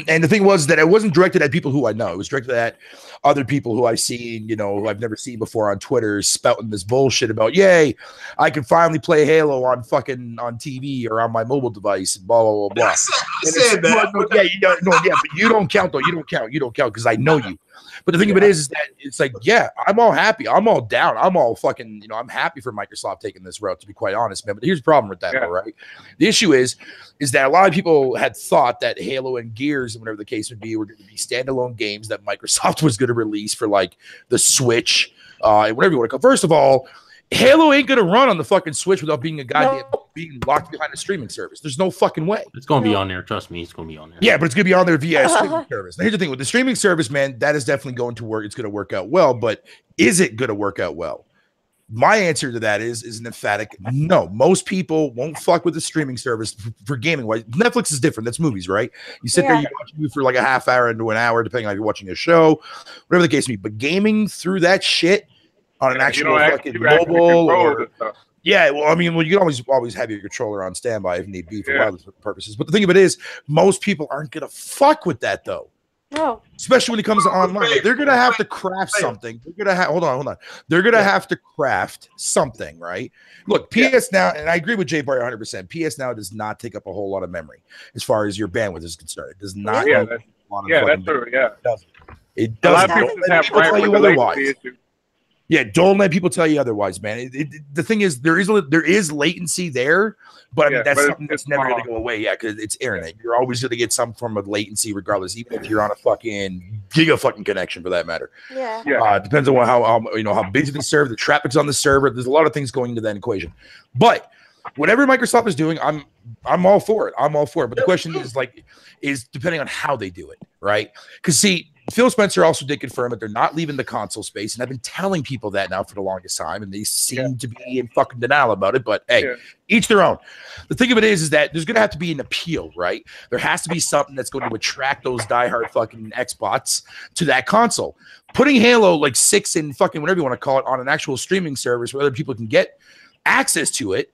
And the thing was that it wasn't directed at people who I know. It was directed at other people who I've seen, who I've never seen before on Twitter, spouting this bullshit about, yay, I can finally play Halo on TV or on my mobile device, and blah, blah, blah, blah. I said that. But you don't count, though. You don't count because I know you. But the thing of it is that it's like, I'm all happy. I'm all down. I'm all fucking, I'm happy for Microsoft taking this route, to be quite honest, man. But here's the problem with that, though, right? The issue is that a lot of people had thought that Halo and Gears and whatever the case would be were going to be standalone games that Microsoft was going to release for like the Switch whatever you want to call. First of all, Halo ain't gonna run on the fucking Switch without being being locked behind a streaming service. There's no fucking way. It's gonna be on there. Trust me, it's gonna be on there. Yeah, but it's gonna be on there via a streaming service. Now, here's the thing with the streaming service, man. That is definitely going to work. It's gonna work out well, but is it gonna work out well? My answer to that is an emphatic no. Most people won't fuck with the streaming service for gaming. Wise, Netflix is different. That's movies, right? You sit there, you watch a movie for like a half hour into an hour, depending on if you're watching a show, whatever the case may be. But gaming through that shit on an actual fucking mobile or yeah, well, I mean, you can always have your controller on standby if need be for wireless purposes. But the thing of it is, most people aren't gonna fuck with that though. No. Especially when it comes to online. They're gonna have to craft something. They're gonna have hold on. They're gonna have to craft something, right? Look, PS Now, and I agree with Jay Barry 100%. PS Now does not take up a whole lot of memory as far as your bandwidth is concerned. It does not. That's true. Yeah, it doesn't. A lot of people have right with the latency issue. Yeah, don't let people tell you otherwise, man. The thing is, there is latency there, but I mean, that's something that's never going to go away. Yeah, because it's internet. You're always going to get some form of latency, regardless, even if you're on a fucking giga connection, for that matter. Yeah. Depends on how busy the server, the traffic's on the server. There's a lot of things going into that equation. But whatever Microsoft is doing, I'm all for it. I'm all for it. But the question is depending on how they do it, right? Because see, Phil Spencer also did confirm that they're not leaving the console space, and I've been telling people that now for the longest time, and they seem to be in fucking denial about it. But hey, each their own. The thing of it is that there's gonna have to be an appeal, right? There has to be something that's going to attract those diehard fucking Xbots to that console. Putting Halo like 6 and fucking whatever you want to call it on an actual streaming service where other people can get access to it.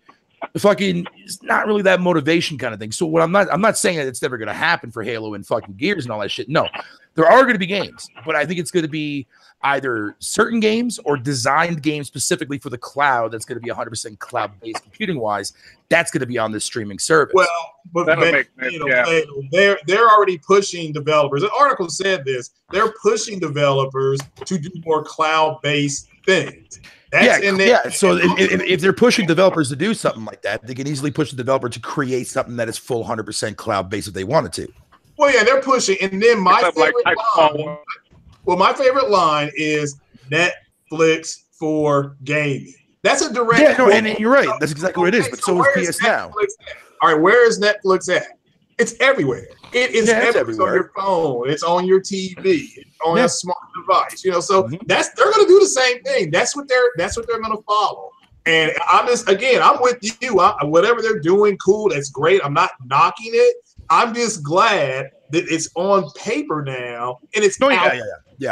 Fucking it's not really that motivation kind of thing. So what I'm not saying that it's never going to happen for Halo and fucking Gears and all that shit. No, there are going to be games, but I think it's going to be either certain games or designed games specifically for the cloud. That's going to be 100% cloud-based computing wise. That's going to be on this streaming service. Well, but they're already pushing developers. The article said this. They're pushing developers to do more cloud-based things. So if they're pushing developers to do something like that, they can easily push the developer to create something that is full 100% cloud-based if they wanted to. Well, yeah, they're pushing. And then my favorite line is Netflix for gaming. That's a direct. Yeah, no, and you're right. That's exactly what it is. But so is PS Now. All right, where is Netflix at? It's everywhere. It is everywhere. It's on your phone. It's on your TV. It's on a smart device. So they're going to do the same thing. That's what they're going to follow. And I'm with you. Whatever they're doing, cool. That's great. I'm not knocking it. I'm just glad that it's on paper now, and it's I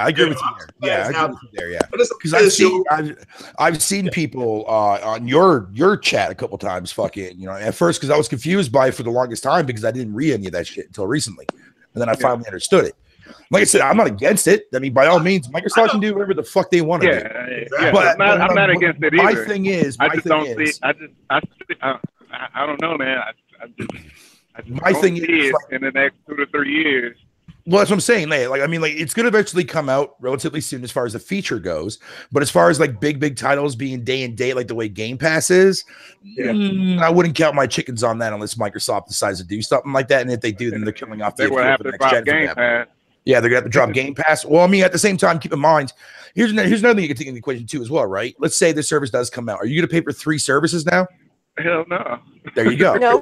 agree with you there. I agree with you there. Yeah, because I've seen people on your chat a couple times. Fucking, at first because I was confused by it for the longest time because I didn't read any of that shit until recently, and then I finally understood it. Like I said, I'm not against it. I mean, by all means, Microsoft can do whatever the fuck they want to do. But I'm not against it either. My thing is, I don't know, man. My thing is in the next 2 to 3 years. Well, that's what I'm saying. It's going to eventually come out relatively soon as far as the feature goes. But as far as like big titles being day and date, like the way Game Pass is, I wouldn't count my chickens on that unless Microsoft decides to do something like that. And if they do, then they're killing off the have to drop Game Pass. Yeah, they're going to have to drop Game Pass. Well, I mean, at the same time, keep in mind, here's another thing you can take into the equation too as well, right? Let's say the service does come out. Are you going to pay for 3 services now? Hell no. There you go. No.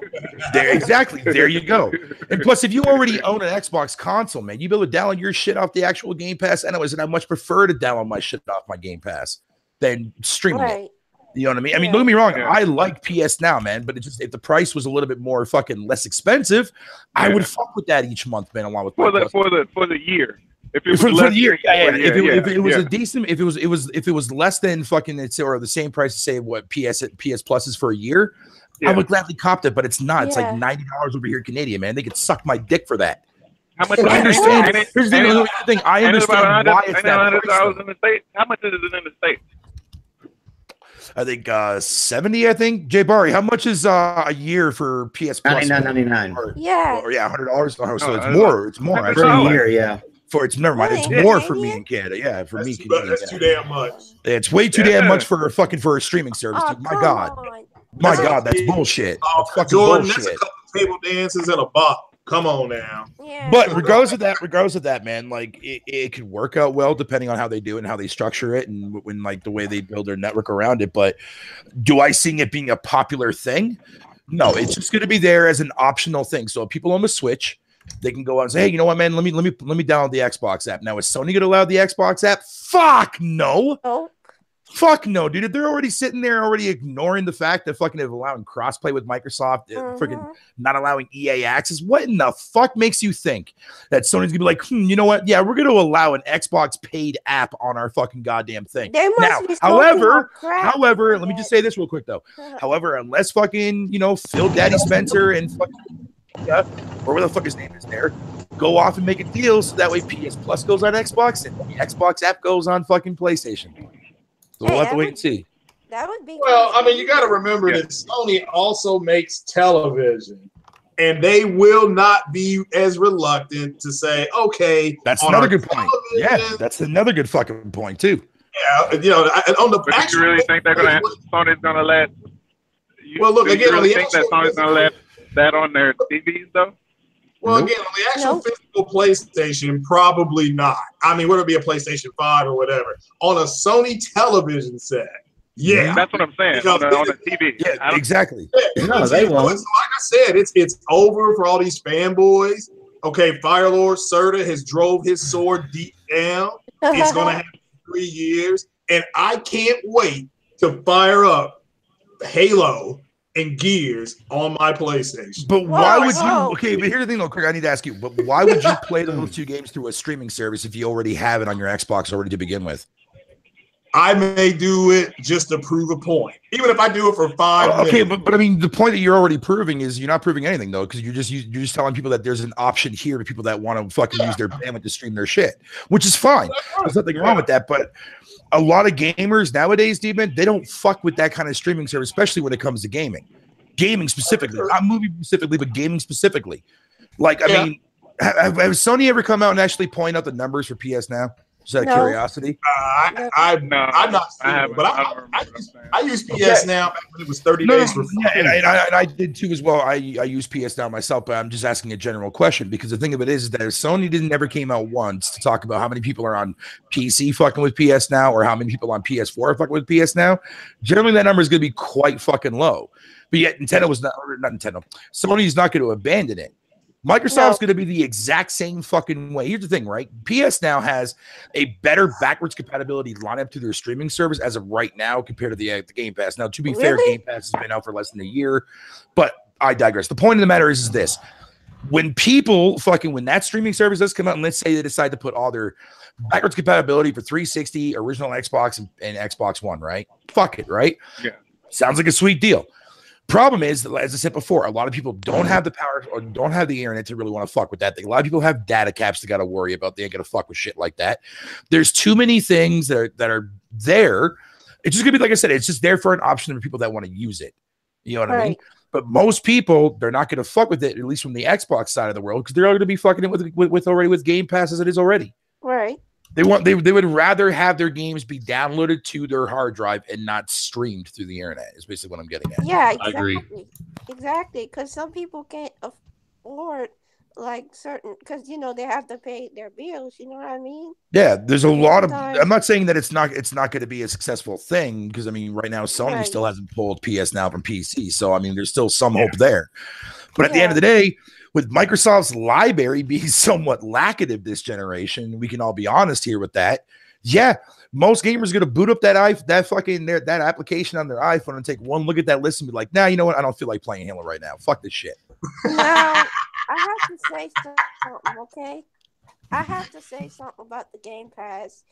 There you go. And plus, if you already own an Xbox console, man, you be able to download your shit off the actual Game Pass anyways, and I much prefer to download my shit off my Game Pass than streaming it. You know what I mean? I mean, don't get me wrong. I like PS Now, man, but if the price was a little bit more fucking less expensive, I would fuck with that each month, man, along with for the year. If it was for the year, if it was a decent, if it was less than fucking or the same price to say what PS Plus is for a year, I would gladly cop it, but it's not. It's like $90 over here Canadian, man. They could suck my dick for that. How much? I understand. Here's the thing. I understand why it's that price. In the States. How much is it in the States? I think 70. I think Jay Barry. How much is a year for PS Plus? $99.99. Yeah. $100. Oh, so it's more. It's more for a year. Yeah. Never mind. It's more for me in Canada. Yeah, for me. That's too damn much. It's way too damn much for a streaming service. Dude. My God, that's bullshit. That's fucking Jordan, bullshit. that's a couple table dances and a bop. Come on now. Yeah. But regardless of that, man, like it could work out well depending on how they do it and how they structure it and when like the way they build their network around it. But do I see it being a popular thing? No, it's just going to be there as an optional thing. So if people on the Switch, they can go out and say, hey, you know what, man? Let me download the Xbox app. Now, is Sony going to allow the Xbox app? Fuck no. Oh. Fuck no, dude. If they're already sitting there already ignoring the fact that fucking allowing crossplay with Microsoft, freaking not allowing EA access, what in the fuck makes you think that Sony's gonna be like, you know what? Yeah, we're gonna allow an Xbox paid app on our fucking goddamn thing. Now, however, let me just say this real quick though. However, unless fucking, Phil Daddy Spencer and fucking or whatever the fuck his name is there, go off and make a deal so that way PS Plus goes on Xbox and the Xbox app goes on fucking PlayStation. So we'll have to wait and see. That would be well. I mean, you got to remember that Sony also makes television, and they will not be as reluctant to say, "Okay." That's another good point. Yeah, that's another good fucking point too. Yeah, on the. But you really think Sony's gonna let? Well, look again. You really think that Sony's gonna let that on their TVs though? Well, again, on the actual physical PlayStation, probably not. I mean, whether it be a PlayStation 5 or whatever. On a Sony television set, yeah. That's what I'm saying. On the TV. Yeah, exactly. Yeah, no, they won't. Like I said, it's over for all these fanboys. Okay, Firelord Serta has drove his sword deep down. It's going to happen in 3 years. And I can't wait to fire up Halo and Gears on my PlayStation. But why would you? Okay, but here's the thing, though, Craig. I need to ask you. But why would you play those two games through a streaming service if you already have it on your Xbox already to begin with? I may do it just to prove a point, even if I do it for 5 minutes. Okay, but I mean, the point that you're already proving is you're not proving anything though, because you're just telling people that there's an option here to people that want to fucking use their bandwidth to stream their shit, which is fine. There's nothing wrong with that, but a lot of gamers nowadays, Demon, they don't fuck with that kind of streaming service, especially when it comes to gaming. Gaming specifically, not movie specifically, but gaming specifically. Like, I mean, have Sony ever come out and actually point out the numbers for PS Now? Just out of curiosity. I'm not sure, but I use PS Now back when it was 30 days for free. And I did too as well. I use PS Now myself, but I'm just asking a general question because the thing of it is that if Sony never came out once to talk about how many people are on PC fucking with PS Now or how many people on PS4 are fucking with PS Now, generally that number is going to be quite fucking low. But yet not Nintendo. Sony's not going to abandon it. Microsoft's going to be the exact same fucking way. Here's the thing, right? PS Now has a better backwards compatibility lineup to their streaming service as of right now compared to the Game Pass. Now, to be fair, Game Pass has been out for less than a year, but I digress. The point of the matter is this. When that streaming service does come out, and let's say they decide to put all their backwards compatibility for 360, original Xbox, and Xbox One, right? Fuck it, right? Yeah. Sounds like a sweet deal. Problem is, as I said before, a lot of people don't have the power or don't have the internet to really want to fuck with that thing. A lot of people have data caps they got to worry about. They ain't gonna fuck with shit like that. There's too many things that are there. It's just gonna be like I said. It's just there for an option for people that want to use it. You know what I mean? But most people, they're not gonna fuck with it, at least from the Xbox side of the world, because they're all gonna be fucking it with Game Pass as it is already. Right. They would rather have their games be downloaded to their hard drive and not streamed through the internet. Is basically what I'm getting at. Yeah, exactly. I agree. Exactly, because some people can't afford like certain, because they have to pay their bills. You know what I mean? Yeah, there's a lot of. I'm not saying that it's not going to be a successful thing because I mean, right now Sony still hasn't pulled PS Now from PC, so I mean, there's still some hope there. But at the end of the day, with Microsoft's library being somewhat lackative this generation, we can all be honest here with that. Yeah, most gamers are going to boot up that application on their iPhone and take one look at that list and be like, nah, you know what? I don't feel like playing Halo right now. Fuck this shit. Now, I have to say something, okay? I have to say something about the Game Pass.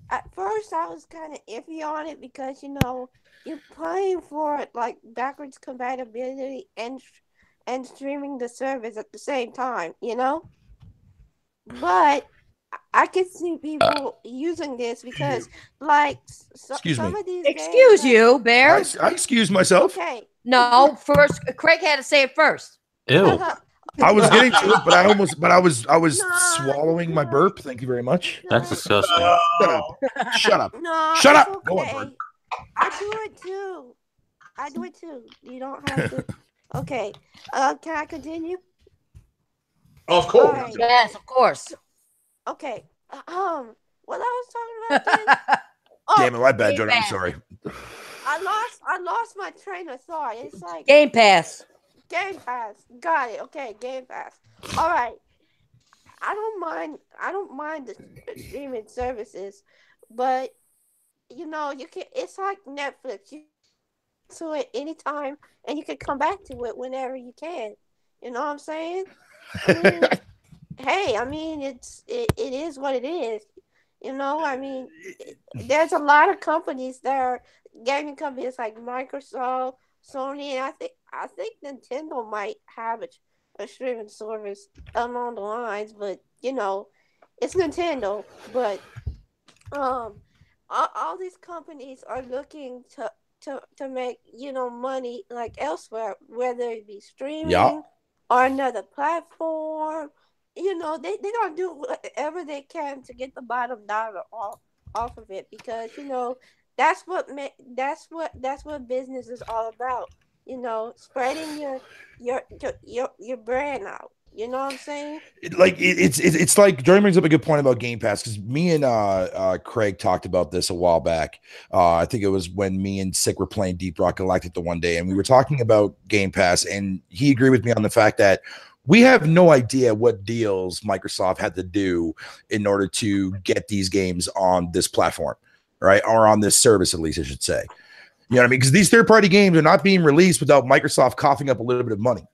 At first, I was kind of iffy on it because, you're paying for it like backwards compatibility and streaming the service at the same time, But I could see people using this because, like, some of these Excuse you, Bear. I excuse myself. Okay. No, first, Craig had to say it first. Ew. I was getting to it, but I was swallowing my burp. Thank you very much. That's disgusting. Shut up. No, Shut up. Okay. Go on, Bert. I do it too. You don't have to. Okay. Can I continue? Of course. Alright. Yes, of course. Okay. What I was talking about then? Oh, Damn it, my bad, Game Jordan. I'm Pass. sorry. I lost my train of thought. It's like Game Pass. Game Pass. Got it. Okay, Game Pass. All right. I don't mind the streaming services, but you know, you can. It's like Netflix. You can to it anytime, and you can come back to it whenever you can. You know what I'm saying? I mean, hey, I mean, it is what it is. You know, I mean, there's a lot of companies that are gaming companies like Microsoft, Sony, and I think Nintendo might have a streaming service along the lines, but you know, it's Nintendo. But all these companies are looking to make money like elsewhere, whether it be streaming Yeah. or another platform. You know, they're gonna do whatever they can to get the bottom dollar off of it, because you know that's what business is all about. You know, spreading your brand out. You know what I'm saying? It's like Jordan brings up a good point about Game Pass, because me and Craig talked about this a while back. I think it was when me and Sick were playing Deep Rock Galactic the one day, and we were talking about Game Pass, and he agreed with me on the fact that we have no idea what deals Microsoft had to do in order to get these games on this platform, right? Or on this service, at least I should say. You know what I mean? Because these third-party games are not being released without Microsoft coughing up a little bit of money.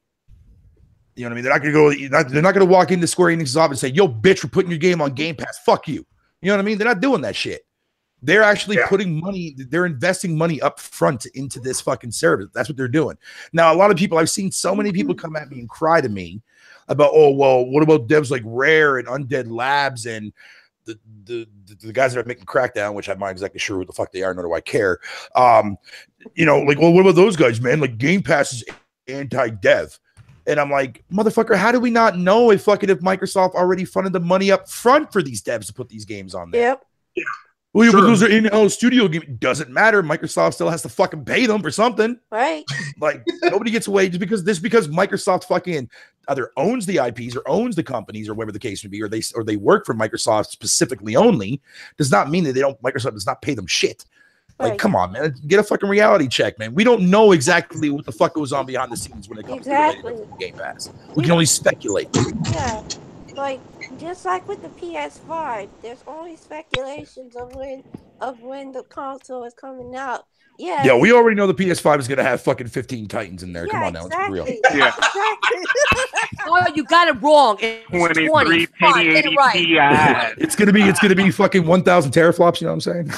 You know what I mean? They're not going to go. They're not going to walk into Square Enix's office and say, "Yo, bitch, we're putting your game on Game Pass. Fuck you." You know what I mean? They're not doing that shit. They're actually putting money. They're investing money up front into this fucking service. That's what they're doing. Now, a lot of people, I've seen so many people come at me and cry to me about, "Oh, well, what about devs like Rare and Undead Labs and the guys that are making Crackdown," which I'm not exactly sure what the fuck they are, nor do I care. You know, like, well, what about those guys, man? Like, Game Pass is anti-dev. And I'm like, motherfucker, how do we not know if Microsoft already funded the money up front for these devs to put these games on there? Yep. Yeah. Well, yeah, Sure. but those are in-house studio games. Doesn't matter. Microsoft still has to fucking pay them for something. Right. Like, nobody gets away because Microsoft fucking either owns the IPs or owns the companies or whatever the case may be, or they work for Microsoft specifically only, does not mean that Microsoft does not pay them shit. Like, come on, man. Get a fucking reality check, man. We don't know exactly what the fuck goes on behind the scenes when it comes to Game Pass. We can only speculate. Yeah. Like, just like with the PS5, there's only speculations of when the console is coming out. Yeah. Yeah, we already know the PS5 is going to have fucking 15 Titans in there. Yeah, Come on now, it's real. Yeah. Exactly. Oh, you got it wrong. It's 23 20. Fine, get it 1080 right. Ti. It's gonna be fucking 1,000 teraflops. You know what I'm saying?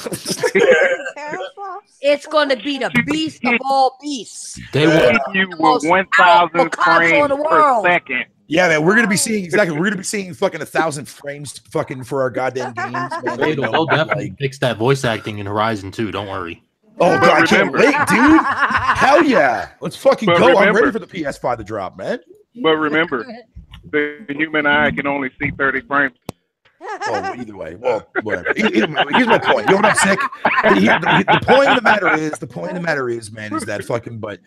It's going to be the beast of all beasts. They Hit will. you Most with 1,000 console in frames the per world. second. Yeah, man, we're gonna be seeing fucking 1,000 frames fucking for our goddamn games. Man. They'll definitely fix that voice acting in Horizon 2. Don't worry. Oh god, I can't wait, dude. Hell yeah, let's fucking But go. I'm remember- ready for the PS5 to drop, man. But remember, the human eye can only see 30 frames. Oh, either way, well, whatever. Here's my point. You know what I'm sick. The point of the matter is, man, is that fucking. But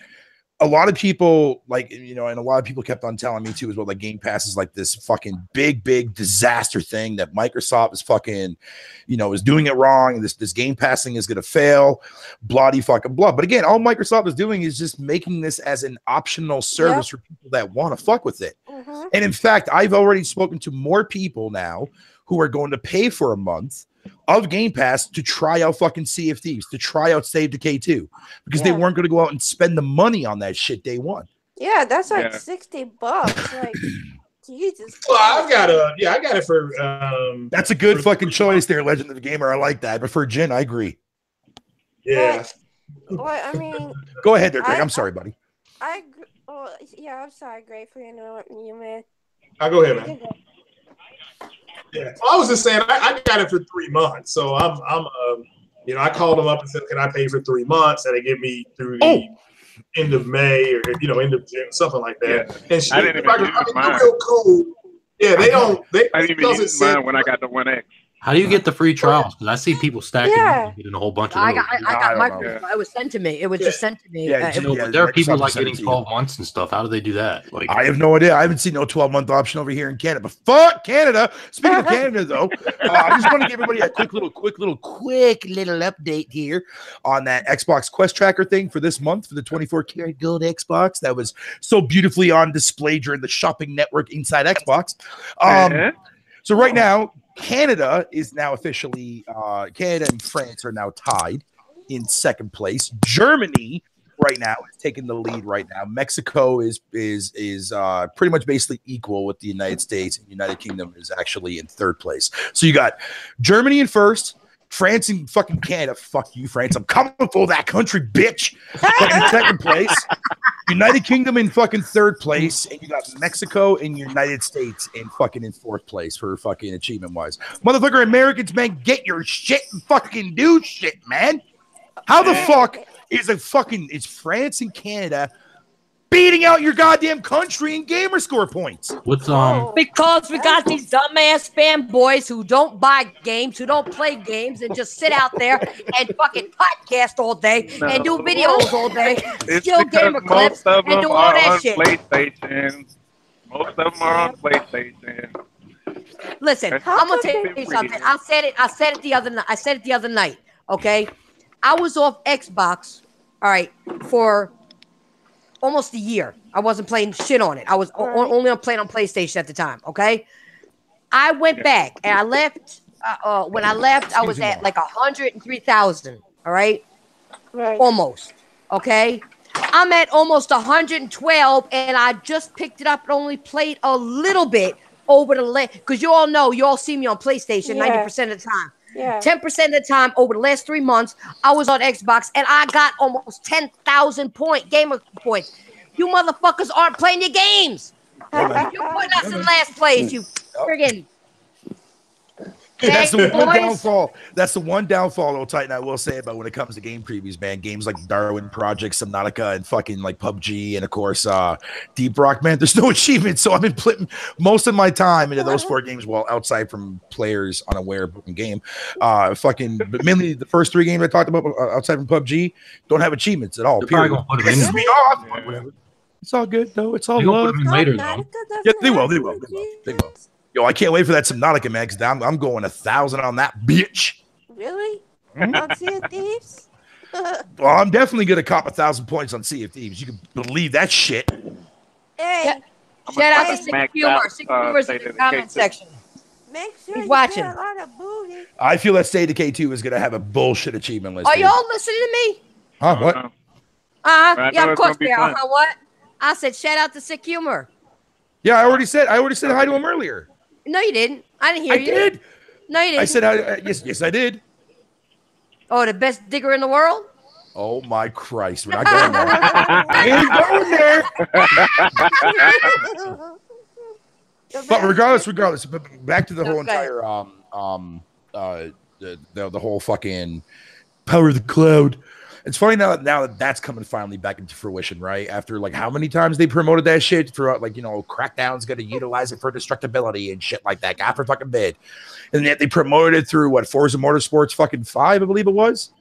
a lot of people, like, you know, and a lot of people kept on telling me too as well, like Game Pass is like this fucking big disaster thing that Microsoft is fucking, you know, is doing it wrong. This Game Pass thing is gonna fail, bloody fucking blah. But again, all Microsoft is doing is just making this as an optional service for people that want to fuck with it. Mm-hmm. And in fact, I've already spoken to more people now who are going to pay for a month of Game Pass to try out fucking Sea of Thieves, to try out Save Decay 2, because they weren't going to go out and spend the money on that shit day one. Yeah, that's like Yeah. $60. Like, Jesus. Well, I got it for. That's a good fucking choice there, Legend of the Gamer. I like that. But for Jin, I agree. Yeah. Well, I mean, Go ahead there, Greg. I'm sorry, buddy. I agree. Oh, yeah, I'm sorry, Gray, for interrupting you, man. I'll go ahead, man. Yeah. Well, I was just saying, I got it for 3 months, so I'm you know, I called them up and said, "Can I pay for 3 months?" And they give me through the end of May or end of June, something like that. Yeah. And she, I didn't even use mine. they're real cool. Yeah, they don't. They I didn't even because use it said- mine when I got the 1X. How do you get the free trials? Because I see people stacking Yeah. and getting a whole bunch of I those. got I don't know. Microsoft. It was sent to me. It was just sent to me. Yeah, It You know, was- but there are people Microsoft like sent it getting to you. 12 months and stuff. How do they do that? Like, I have no idea. I haven't seen no 12-month option over here in Canada. But fuck Canada. Speaking of Canada, though, I just want to give everybody a quick little update here on that Xbox Quest Tracker thing for this month for the 24-karat gold Xbox that was so beautifully on display during the shopping network inside Xbox. So right now, Canada is now officially Canada and France are now tied in second place. Germany right now is taking the lead right now. Mexico is pretty much basically equal with the United States, and United Kingdom is actually in third place. So you got Germany in first, France and fucking Canada. Fuck you, France. I'm coming for that country, bitch. Fucking in second place. United Kingdom in fucking third place, and you got Mexico and United States in fourth place for fucking achievement wise. Motherfucker, Americans, man, get your shit and fucking do shit, man. How the fuck is it's France and Canada beating out your goddamn country in gamer score points? what's Because we got these dumbass fanboys who don't buy games, who don't play games, and just sit out there and fucking podcast all day and do videos all day, It's steal because gamer clips, most of and them do all are that on shit. PlayStation. Most of them are on PlayStation. Listen, That's I'm gonna how tell they you something. read. I said it the other night. I said it the other night. Okay, I was off Xbox. All right, for almost a year. I wasn't playing shit on it. I was only on playing on PlayStation at the time. Okay, I went back and I left. When I left, I was at like 103,000. All right, Right. almost. Okay, I'm at almost 112, and I just picked it up and only played a little bit over the last. Because you all see me on PlayStation Yeah. 90% of the time. Yeah. 10% of the time over the last 3 months, I was on Xbox and I got almost 10,000 gamer points. You motherfuckers aren't playing your games. You put us in last place, you friggin'. That's the one boys. downfall. That's the one downfall, though, Titan, I will say about when it comes to game previews, man. Games like Darwin Project, Subnautica, and fucking like PUBG, and of course, Deep Rock, man. There's no achievements, so I've been putting most of my time into those 4 games while outside from players unaware of the game. But mainly the first 3 games I talked about outside from PUBG don't have achievements at all. They're probably Period. gonna put them in Pisses there. me off. Yeah. Whatever. It's all good, though. It's all They're gonna love. put them in later, though. Yeah, they will. They will. They will. Yo, I can't wait for that Subnautica, man, because I'm going 1,000 on that bitch. Really? Mhm. On Sea of Thieves? Well, I'm definitely going to cop 1,000 points on Sea of Thieves. You can believe that shit. Hey, Yeah. Shout out to Hey. Sick Maxed Humor. out, Sick Humor's in State the of comment Decay section. make sure He's you watching. get a lot of booty. I feel that State of K2 is going to have a bullshit achievement list. Are dude. y'all listening to me? Huh? What? I Yeah, know of it's course gonna be they are. fun. What? I said shout out to Sick Humor. Yeah, I already said hi to him earlier. No, you didn't. I didn't hear I you. did. No, you didn't. I said yes, I did. Oh, the best digger in the world? Oh my Christ, we're not going there. I ain't going there. But regardless, back to the whole Okay. entire the whole fucking power of the cloud. It's funny now that that's coming finally back into fruition, right? After like how many times they promoted that shit throughout, like, you know, Crackdown's going to utilize it for destructibility and shit like that. God for fucking bid. And yet they promoted it through what, Forza Motorsports fucking 5, I believe it was,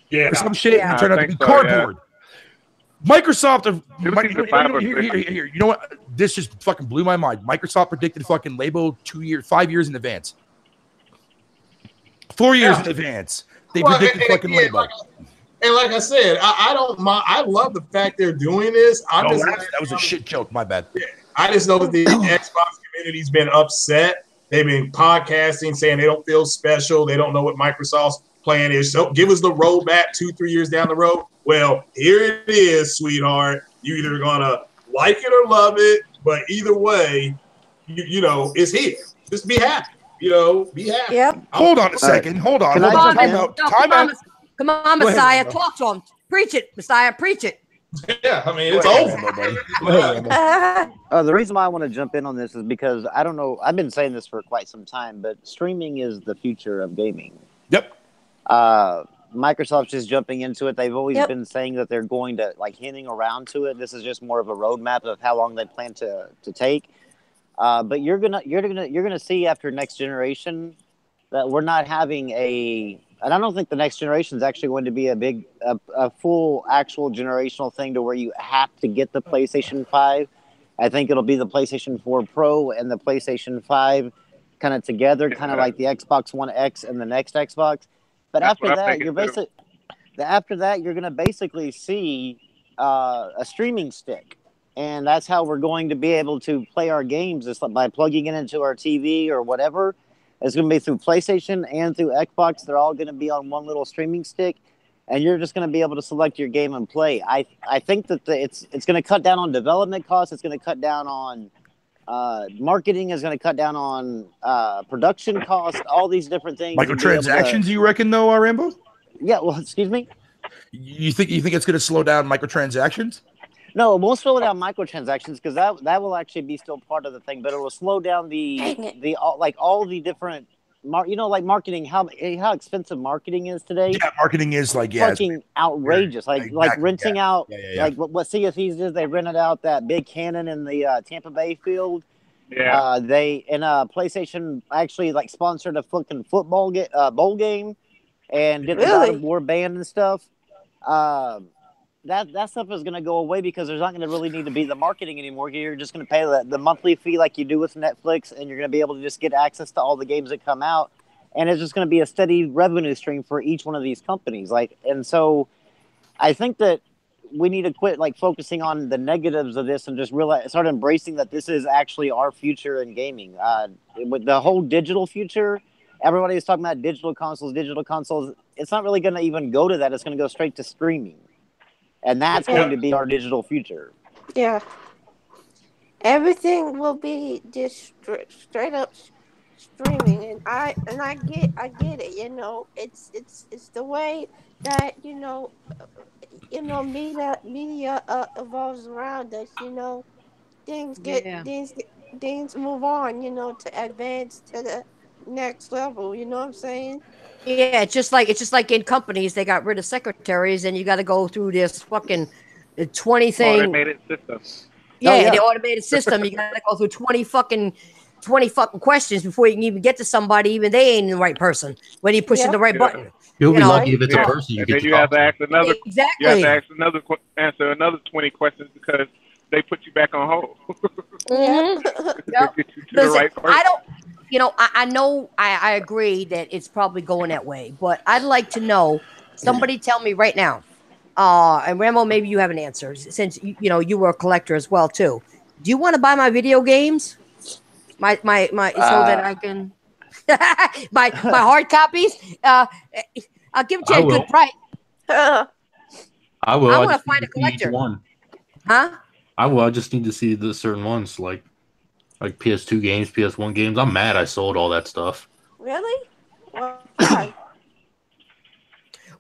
Yeah. or some shit. Yeah. And it turned out to I be think so, yeah. cardboard. Microsoft, It was either 5 or 6. here, you know what? This just fucking blew my mind. Microsoft predicted fucking label 5 years in advance. 4 years Yeah. in advance. They Well, predicted and fucking again, label. And like I said, I don't mind. I love the fact they're doing this. Oh, that was a shit joke. My bad. I just know that the Xbox community's been upset. They've been podcasting, saying they don't feel special. They don't know what Microsoft's plan is. So give us the roadmap 2-3 years down the road. Well, here it is, sweetheart. You either gonna like it or love it, but either way, you know, it's here. Just be happy. You know, be happy. Yep. Hold on a second. Hold on. Can Hold I on. jump in? Time out. No, Time out. Come on, Go ahead, Messiah. Rambo. Talk to him. Preach it, Messiah. Preach it. Yeah, I mean, it's Go ahead, over. Rambo, buddy. Go ahead, Rambo. The reason why I want to jump in on this is because I don't know. I've been saying this for quite some time, but streaming is the future of gaming. Yep. Microsoft's just jumping into it. They've always Yep. been saying that they're going to like hinting around to it. This is just more of a roadmap of how long they plan to take. But you're gonna see after next generation, that we're not having and I don't think the next generation is actually going to be a full actual generational thing to where you have to get the PlayStation 5. I think it'll be the PlayStation 4 Pro and the PlayStation 5 kind of together, kind of like the Xbox One X and the next Xbox. But after that, you're going to basically see a streaming stick. And that's how we're going to be able to play our games, is by plugging it into our TV or whatever. It's going to be through PlayStation and through Xbox. They're all going to be on one little streaming stick, and you're just going to be able to select your game and play. I think that it's going to cut down on development costs. It's going to cut down on marketing. Is going to cut down on production costs. All these different things. Microtransactions, you reckon, though, Rambo? Yeah. Well, excuse me. You think it's going to slow down microtransactions? No, it won't slow down microtransactions, because that will actually be still part of the thing, but it will slow down all the different like marketing, how expensive marketing is today. Yeah, marketing is fucking outrageous. Like renting out like what CFEs is, they rented out that big cannon in the Tampa Bay field. Yeah. They PlayStation actually sponsored a fucking football bowl game and did the God of War band and stuff. That stuff is going to go away, because there's not going to really need to be the marketing anymore. You're just going to pay the monthly fee like you do with Netflix, and you're going to be able to just get access to all the games that come out. And it's just going to be a steady revenue stream for each one of these companies. And so I think that we need to quit focusing on the negatives of this and just start embracing that this is actually our future in gaming. With the whole digital future, everybody is talking about digital consoles. It's not really going to even go to that. It's going to go straight to streaming. And that's going to be our digital future. Yeah. Everything will be just straight up streaming, and I get it. It's the way that media evolves around us. Things move on. To advance to the next level. You know what I'm saying? Yeah, it's just like in companies, they got rid of secretaries, and you got to go through this fucking 20 thing. Automated system. Yeah, the automated system. You got to go through 20 fucking questions before you can even get to somebody. Even they ain't the right person when you pushing the right button. You'll be lucky if it's a person. You have to ask another. Exactly. You have to answer another 20 questions because they put you back on hold. Mm-hmm. Get you to the right person. I don't. I know I agree that it's probably going that way, but I'd like to know, somebody tell me right now, and Rambo, maybe you have an answer, since you were a collector as well too. Do you want to buy my video games? My so that I can my hard copies? I'll give it to you at a good price. I will. I want to find a collector. Huh? I will. I just need to see the certain ones, like PS2 games, PS1 games. I'm mad I sold all that stuff. Really? Why?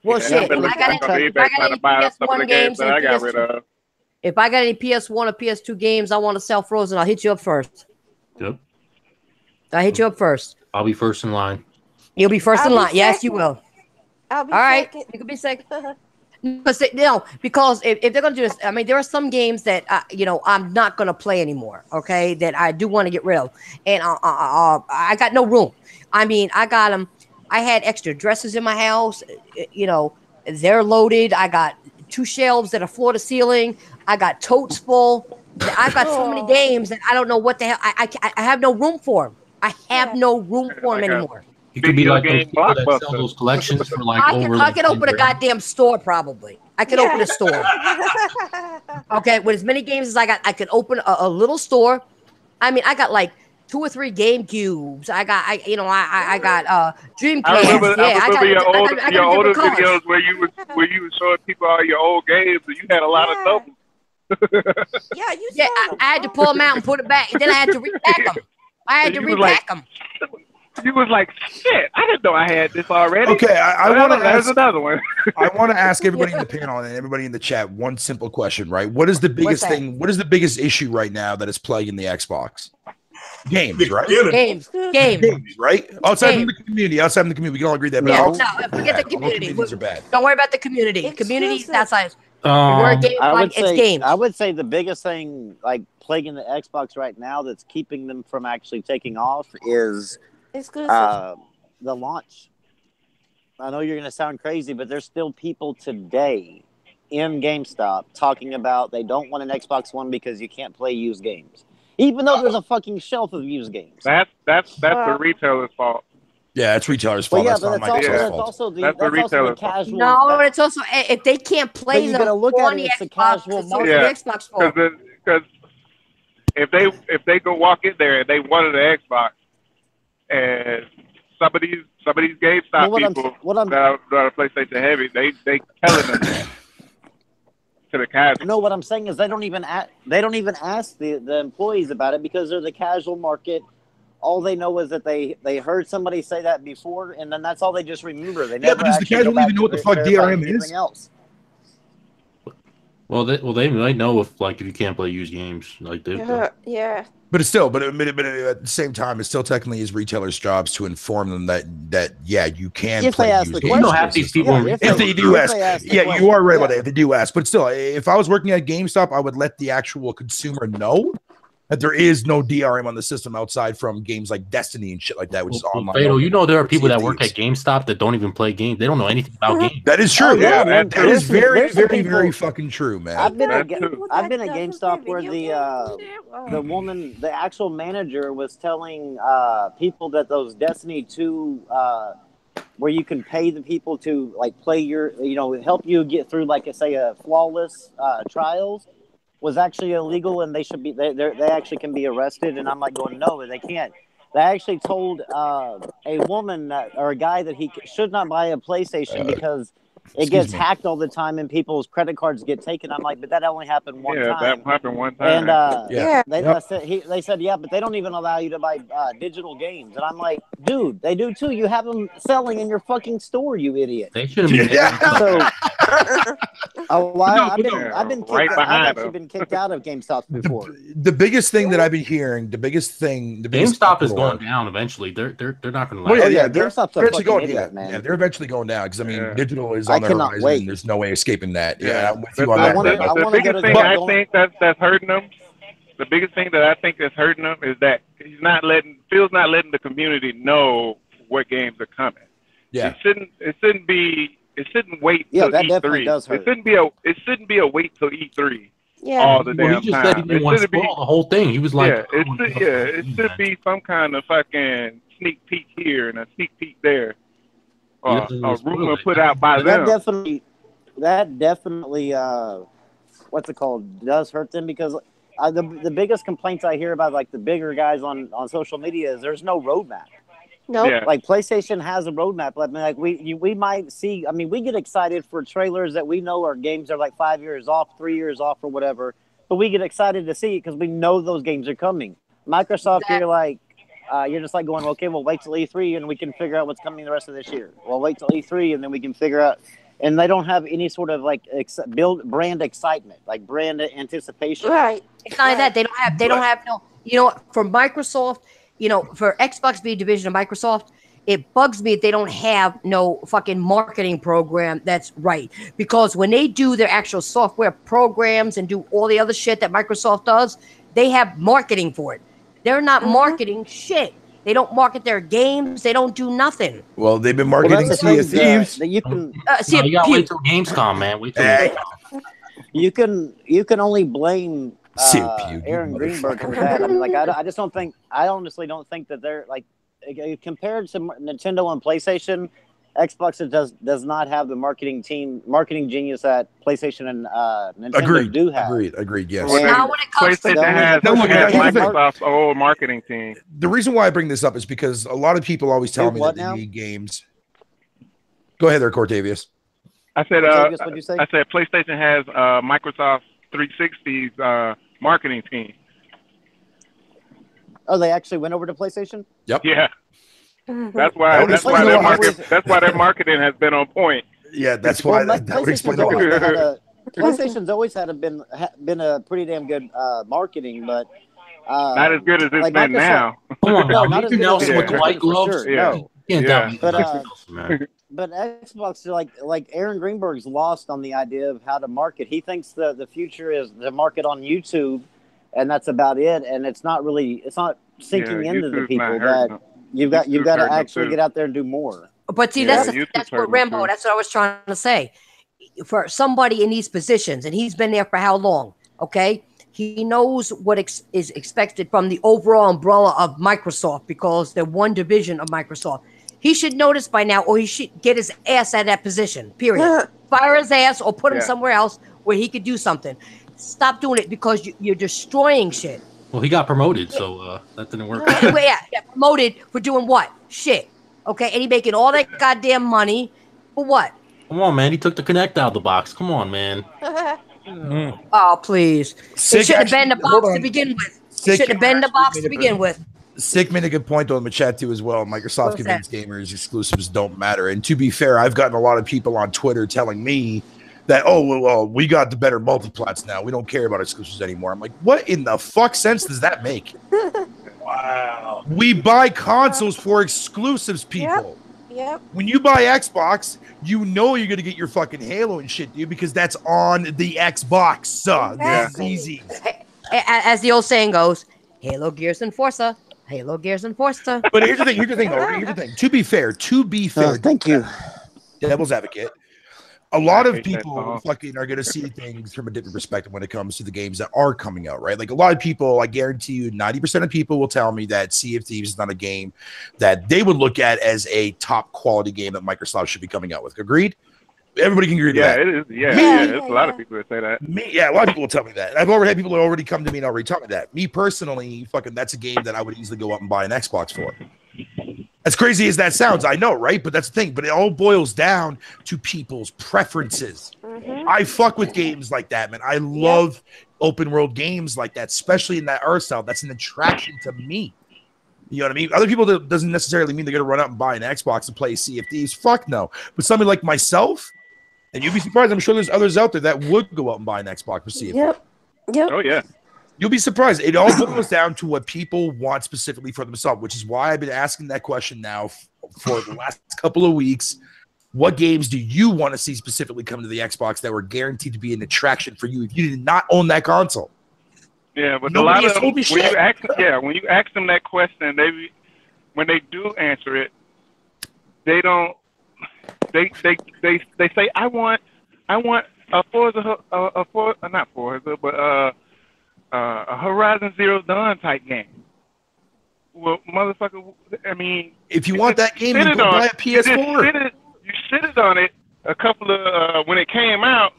Well, shit. If I got any PS1 games and if I got any PS1 or PS2 games I want to sell frozen, I'll hit you up first. Yep. I'll hit you up first. I'll be first in line. You'll be first in line. Yes, you will. I'll be all right. second. You can be second. Because if they're gonna do this, I mean, there are some games that I'm not gonna play anymore. Okay, that I do want to get rid of, and I got no room. I mean, I got them. I had extra dressers in my house. They're loaded. I got 2 shelves that are floor to ceiling. I got totes full. I've got so many games that I don't know what the hell. I have no room for them. I have no room for them anymore. You could be like those people that sell those collections for I could open a goddamn store probably. I could open a store. Okay, with as many games as I got, I could open a little store. I mean, I got 2 or 3 GameCubes. I got Dreamcast. I remember your older videos where you were showing people all your old games, and you had a lot of doubles. I had to pull them out and put it back, and then I had to repack them. I had to repack them. You was like, shit, I didn't know I had this already. Okay, I want to ask another one. I want to ask everybody in the panel and everybody in the chat one simple question, right? What is the biggest thing? What is the biggest issue right now that is plaguing the Xbox? Games, right? Games, right? Outside from the community, we can all agree that. Forget the community. Games are bad. Don't worry about the community. Community outside. Games. I would say the biggest thing plaguing the Xbox right now that's keeping them from actually taking off is the launch. I know you're going to sound crazy, but there's still people today in GameStop talking about they don't want an Xbox One because you can't play used games, even though there's a fucking shelf of used games. That's the retailer's fault. Yeah, it's retailer's Well, fault. yeah, That's but not Microsoft's that's fault. also the That's the retailer's fault. casual. No, it's also if they can't But play you them gotta look on at it, the it's the Xbox, casual it's also market. the Xbox fault. Because if they go walk in there and they wanted an Xbox, and some of these GameStop people that are PlayStation heavy, they telling them that to the casual. No, what I'm saying is they don't even ask the employees about it because they're the casual market. All they know is that they heard somebody say that before, and then that's all they just remember. They never but does the actually go casual back even know what the to fuck verify DRM is? anything else. Well, they might know if you can't play used games, like they. Yeah. But it's still, but at the same time, it still technically is retailers' jobs to inform them that you can If play they ask used the games. question. half these people. Yeah, If they do ask, the question. you are right about that. If they do ask, but still, if I was working at GameStop, I would let the actual consumer know that there is no DRM on the system outside from games like Destiny and shit like that, which is online. Fatal, you know there are people that CFDs. work at GameStop that don't even play games. They don't know anything about games. That is true. Oh, yeah, man. That is very, There's some very, people- very fucking true, man. I've been at That GameStop where the woman, the actual manager, was telling people that those Destiny 2, where you can pay the people to like play your, help you get through like say a flawless trials, was actually illegal, and they should be they actually can be arrested. And I'm like going, no, they can't. They actually told a woman or a guy that he should not buy a PlayStation because it gets hacked all the time and people's credit cards get taken. I'm like, but that only happened one time. Yeah, that happened one time. And they said, yeah, but they don't even allow you to buy digital games. And I'm like, dude, they do too. You have them selling in your fucking store, you idiot. They shouldn't be. So, I've Right actually been kicked out of GameStop before. The biggest thing that I've been hearing, the biggest GameStop is going down eventually. They're not going to. Well, yeah, GameStop's a eventually fucking going. idiot, man. Yeah, they're eventually going down because I mean, digital is I on the cannot horizon. wait. There's no way escaping that. Yeah. Yeah, I'm with you on I that. wanna- The go biggest to thing the- I think that's hurting them. The biggest thing that I think that's hurting them is that Phil's not letting the community know what games are coming. Yeah. It shouldn't wait Yeah, till that E3. definitely does hurt. It shouldn't be a wait till E3 Yeah. all the Well, damn he just time. said he didn't want to spoil the whole thing. He was like, it should be some kind of fucking sneak peek here and a sneak peek there, or a rumor put out by them. That definitely what's it called, does hurt them because the biggest complaints I hear about like the bigger guys on social media is there's no roadmap. No. Yeah. Like PlayStation has a roadmap. Like we might see. I mean, we get excited for trailers that we know our games are like 5 years off, 3 years off, or whatever. But we get excited to see it because we know those games are coming. Microsoft, you're just like going, okay, we'll wait till E3 and we can figure out what's coming the rest of this year. We'll wait till E3 and then we can figure out. And they don't have any sort of like build brand excitement, like brand anticipation. Right. It's not that they don't have no. For Microsoft, for Xbox being a division of Microsoft, it bugs me if they don't have no fucking marketing program that's right. Because when they do their actual software programs and do all the other shit that Microsoft does, they have marketing for it. They're not marketing shit. They don't market their games. They don't do nothing. Well, they've been marketing Sea of Thieves. That you can. You gotta wait till Gamescom, man. Wait till Gamescom. You can only blame Aaron Greenberg for that. I mean, like I just don't think. I honestly don't think that they're like compared to Nintendo and PlayStation. Xbox does not have the marketing genius that PlayStation and Nintendo do have. Agreed. Yes. Well, Now when it comes to PlayStation has Microsoft's old marketing team. The reason why I bring this up is because a lot of people always tell me that they need games. Go ahead there, Cortavius. I said, Cortavius, what'd you say? I said PlayStation has Microsoft 360's marketing team. Oh, they actually went over to PlayStation? Yep. Yeah. That's why their marketing has been on point. Yeah, that's why that would explain a lot. PlayStation's always been a pretty damn good marketing, but not as good as it's been now. Come on, No, now. not as Even good Nelson as with the it's white been, for gloves. sure. Yeah. No. Can't Yeah. doubt me. But Xbox, like Aaron Greenberg's lost on the idea of how to market. He thinks the future is to market on YouTube, and that's about it. And it's not sinking into the people you've got to hurting them actually too. get out there and do more. But see, Yeah, that's YouTube's what hurting Rambo. too. That's what I was trying to say. For somebody in these positions, and he's been there for how long? Okay, he knows what is expected from the overall umbrella of Microsoft because they're one division of Microsoft. He should know this by now, or he should get his ass out of that position. Period. Fire his ass, or put him Yeah. somewhere else where he could do something. Stop doing it because you're destroying shit. Well, he got promoted, so that didn't work. Well, yeah, promoted for doing what? Shit. Okay, and he making all that goddamn money for what? Come on, man. He took the Connect out of the box. Come on, man. Oh, please. It Sick shouldn't have been the actually- hold box to on. begin with. It Sick shouldn't have been the actually box made to a begin good- with. Sick made a good point though in the chat too as well. Microsoft What's that? convinced gamers exclusives don't matter. And to be fair, I've gotten a lot of people on Twitter telling me that, oh, well, we got the better multiplats now. We don't care about exclusives anymore. I'm like, what in the fuck sense does that make? Wow. We buy consoles for exclusives, people. Yep. When you buy Xbox, you know you're gonna get your fucking Halo and shit, dude, because that's on the Xbox. This is easy. As the old saying goes, Halo, Gears, and Forza. Halo, Gears, and Forza. But here's the thing. Here's the thing. To be fair, Thank you. devil's advocate. A lot I of hate that people song. fucking are going to see things from a different perspective when it comes to the games that are coming out, right? Like a lot of people, I guarantee you, 90% of people will tell me that Sea of Thieves is not a game that they would look at as a top quality game that Microsoft should be coming out with. Agreed? Everybody can agree to Yeah, that. it is. Yeah, Me- yeah. There's a lot of people that say that. A lot of people will tell me that. I've already had people that already come to me and already tell me that. Me personally, fucking, that's a game that I would easily go out and buy an Xbox for. As crazy as that sounds, I know, right? But that's the thing. But it all boils down to people's preferences. I fuck with games like that, man. I love open world games like that, especially in that art style. That's an attraction to me. You know what I mean? Other people, that doesn't necessarily mean they're going to run out and buy an Xbox and play Sea of Thieves. Fuck no. But somebody like myself, and you'd be surprised, I'm sure there's others out there that would go out and buy an Xbox for Sea of Thieves. Yep. Oh yeah. You'll be surprised. It all boils down to what people want specifically for themselves, which is why I've been asking that question now for the last couple of weeks. What games do you want to see specifically come to the Xbox that were guaranteed to be an attraction for you if you did not own that console? Yeah, but Nobody a lot has of them, told me shit. when you ask them that question, when they do answer it, they don't. They say I want a Forza, not Forza, but a Horizon Zero Dawn type game. Well, motherfucker, I mean, If you want that game, sit you it go on- buy a PS4. You shitted on it a couple of when it came out.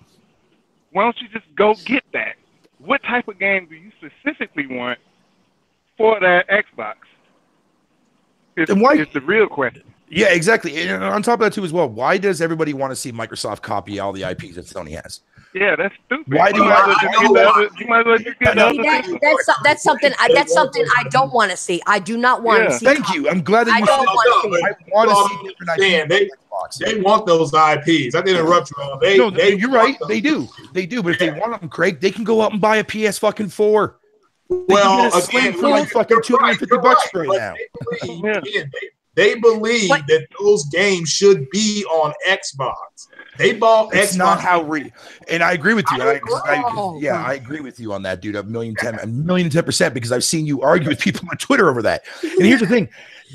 Why don't you just go get that? What type of game do you specifically want for that Xbox? It's the real question. Yeah, exactly. And on top of that too as well, why does everybody want to see Microsoft copy all the IPs that Sony has? Yeah, that's stupid. Why do you you- might as well just get the other- you might as well just get the other thing. That's something I don't want to see. I do not want to see. Thank you. I'm glad that I you don't said want to that. see it. I want to see different Understand, IPs on Xbox. They want those IPs. I didn't interrupt you. No, They you're right. They do. They do. But if they want them, Craig, they can go out and buy a PS4. Well, get a Slim again, for like fucking you're $250 right but now. They believe that those games should be on Xbox. They bought It's Xbox. not how and I agree with you. Oh, I agree with you on that, dude. A million and 10%, because I've seen you argue with people on Twitter over that. And here's the thing.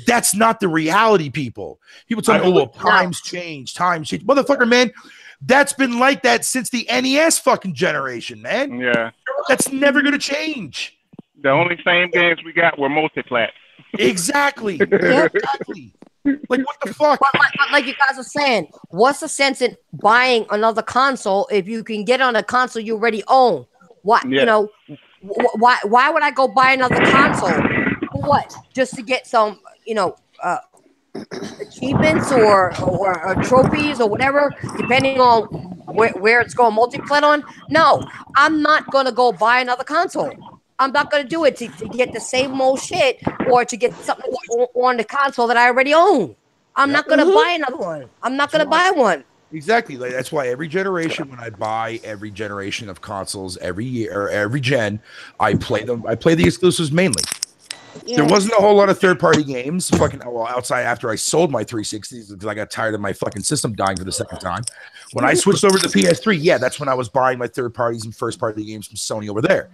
That's not the reality, people. People tell me, oh, well, times change. Motherfucker, man, that's been like that since the NES fucking generation, man. Yeah. That's never going to change. The only same games we got were multi-plat. Exactly. Exactly. Like, what the fuck? But like you guys are saying, what's the sense in buying another console if you can get on a console you already own? Why, Yeah. you know, why would I go buy another console? For what? Just to get some, achievements or trophies or whatever, depending on where it's going multi-plat on? No, I'm not going to go buy another console. I'm not going to do it to get the same old shit or to get something on the console that I already own. I'm not going to buy another one. I'm not going to buy one. Exactly. Like, that's why every generation, when I buy every generation of consoles every year or every gen, I play them. I play the exclusives mainly. Yeah. There wasn't a whole lot of third-party games outside after I sold my 360s because I got tired of my fucking system dying for the second time. When I switched over to the PS3, that's when I was buying my third parties and first-party games from Sony over there.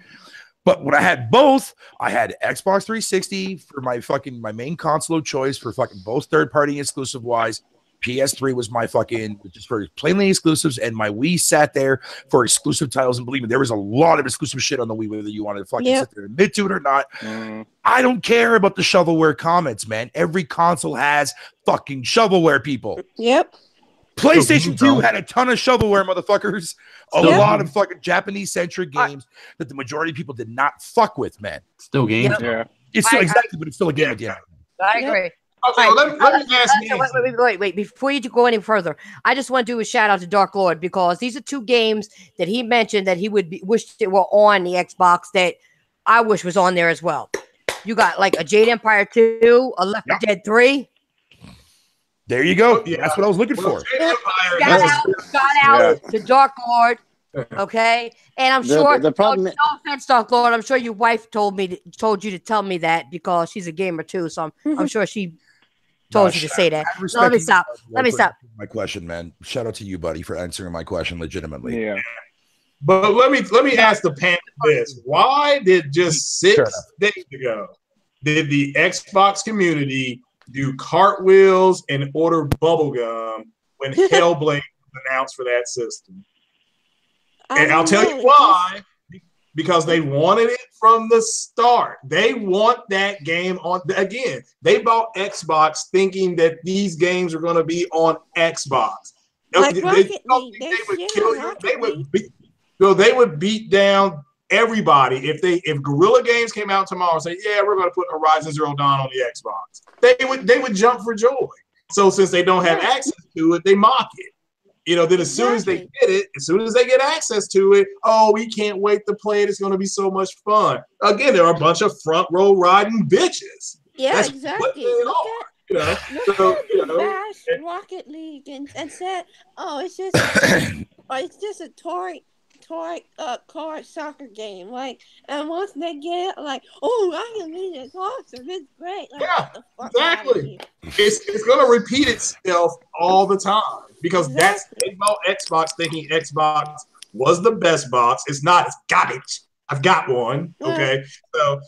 But when I had both, I had Xbox 360 for my main console of choice for fucking both third-party exclusive wise. PS3 was my fucking just for plainly exclusives, and my Wii sat there for exclusive titles. And believe me, there was a lot of exclusive shit on the Wii, whether you wanted to fucking sit there and admit to it or not. I don't care about the shovelware comments, man. Every console has fucking shovelware, people. Yep. PlayStation 2 had a ton of shovelware, motherfuckers. A lot of fucking Japanese-centric games that the majority of people did not fuck with, man. Still games. Yeah. It's still exactly, but it's still a game at the end. I agree. Okay, let me ask you. Wait. Before you go any further, I just want to do a shout out to Dark Lord because these are two games that he mentioned that he would wish that were on the Xbox that I wish was on there as well. You got like a Jade Empire 2, a Left 4 Dead 3. There you go. Yeah. That's what I was looking for. Shout out to Dark Lord. Okay, and I'm sure the problem. No offense, Dark Lord. I'm sure your wife told you to tell me that because she's a gamer too. So I'm sure she told you to say that. No, let me stop. Let me stop. My question, man. Shout out to you, buddy, for answering my question legitimately. Yeah. But let me ask the panel this: why did just 6 days ago did the Xbox community do cartwheels and order bubblegum when Hellblade was announced for that system? And I'll tell you why. Because they wanted it from the start. They want that game on. Again, they bought Xbox thinking that these games are going to be on Xbox. Like they would beat down everybody if Guerrilla Games came out tomorrow and say, "Yeah, we're going to put Horizon Zero Dawn on the Xbox." They would jump for joy. So since they don't have access to it, they mock it. Then as soon as they get it, as soon as they get access to it, oh, we can't wait to play it. It's going to be so much fun. Again, there are a bunch of front row riding bitches. Yeah, That's exactly. Bash Rocket League and said, "Oh, it's just a toy card soccer game." Like, and once they get it, like, "Oh, I can read it's awesome. It's great." Like, yeah, exactly. It's going to repeat itself all the time because that's they bought Xbox thinking Xbox was the best box. It's not. It's garbage. I've got one. Okay. So,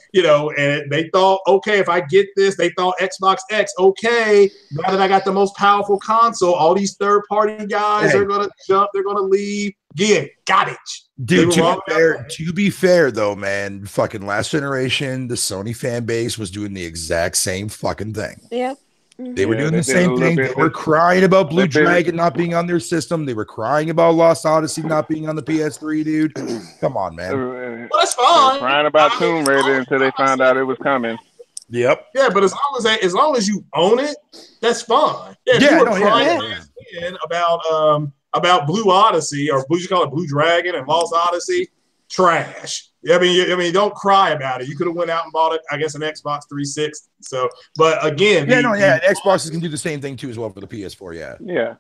and they thought, okay, if I get this, they thought Xbox X, okay, now that I got the most powerful console, all these third-party guys are going to jump, they're going to leave. Again, garbage. Dude, to be fair, though, man, fucking last generation, the Sony fan base was doing the exact same fucking thing. Yep. They were doing the same thing. They were crying about Blue Dragon not being on their system. They were crying about Lost Odyssey not being on the PS3, dude. Come on, man. Well, that's fine. Crying about Tomb Raider until they found out it was coming. Yep. Yeah, but as long as you own it, that's fine. Yeah, you were crying about Blue Odyssey or you call it Blue Dragon and Lost Odyssey. Trash. I mean, don't cry about it. You could have went out and bought it, I guess, an Xbox 360. So, but again, Xboxes can do the same thing too as well for the PS4. Yeah.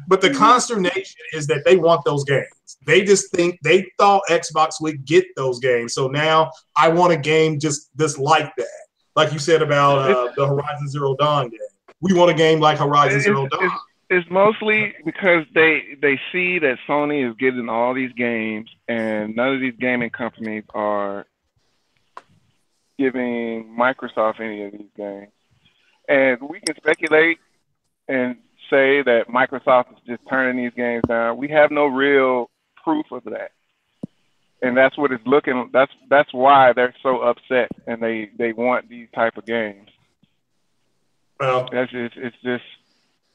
But the consternation is that they want those games. They just think they thought Xbox would get those games. So now I want a game just like that. Like you said about the Horizon Zero Dawn game. We want a game like Horizon Zero Dawn. It's mostly because they see that Sony is getting all these games and none of these gaming companies are giving Microsoft any of these games. And we can speculate and say that Microsoft is just turning these games down. We have no real proof of that. And that's what it's looking, that's why they're so upset and they want these type of games. Well, it's just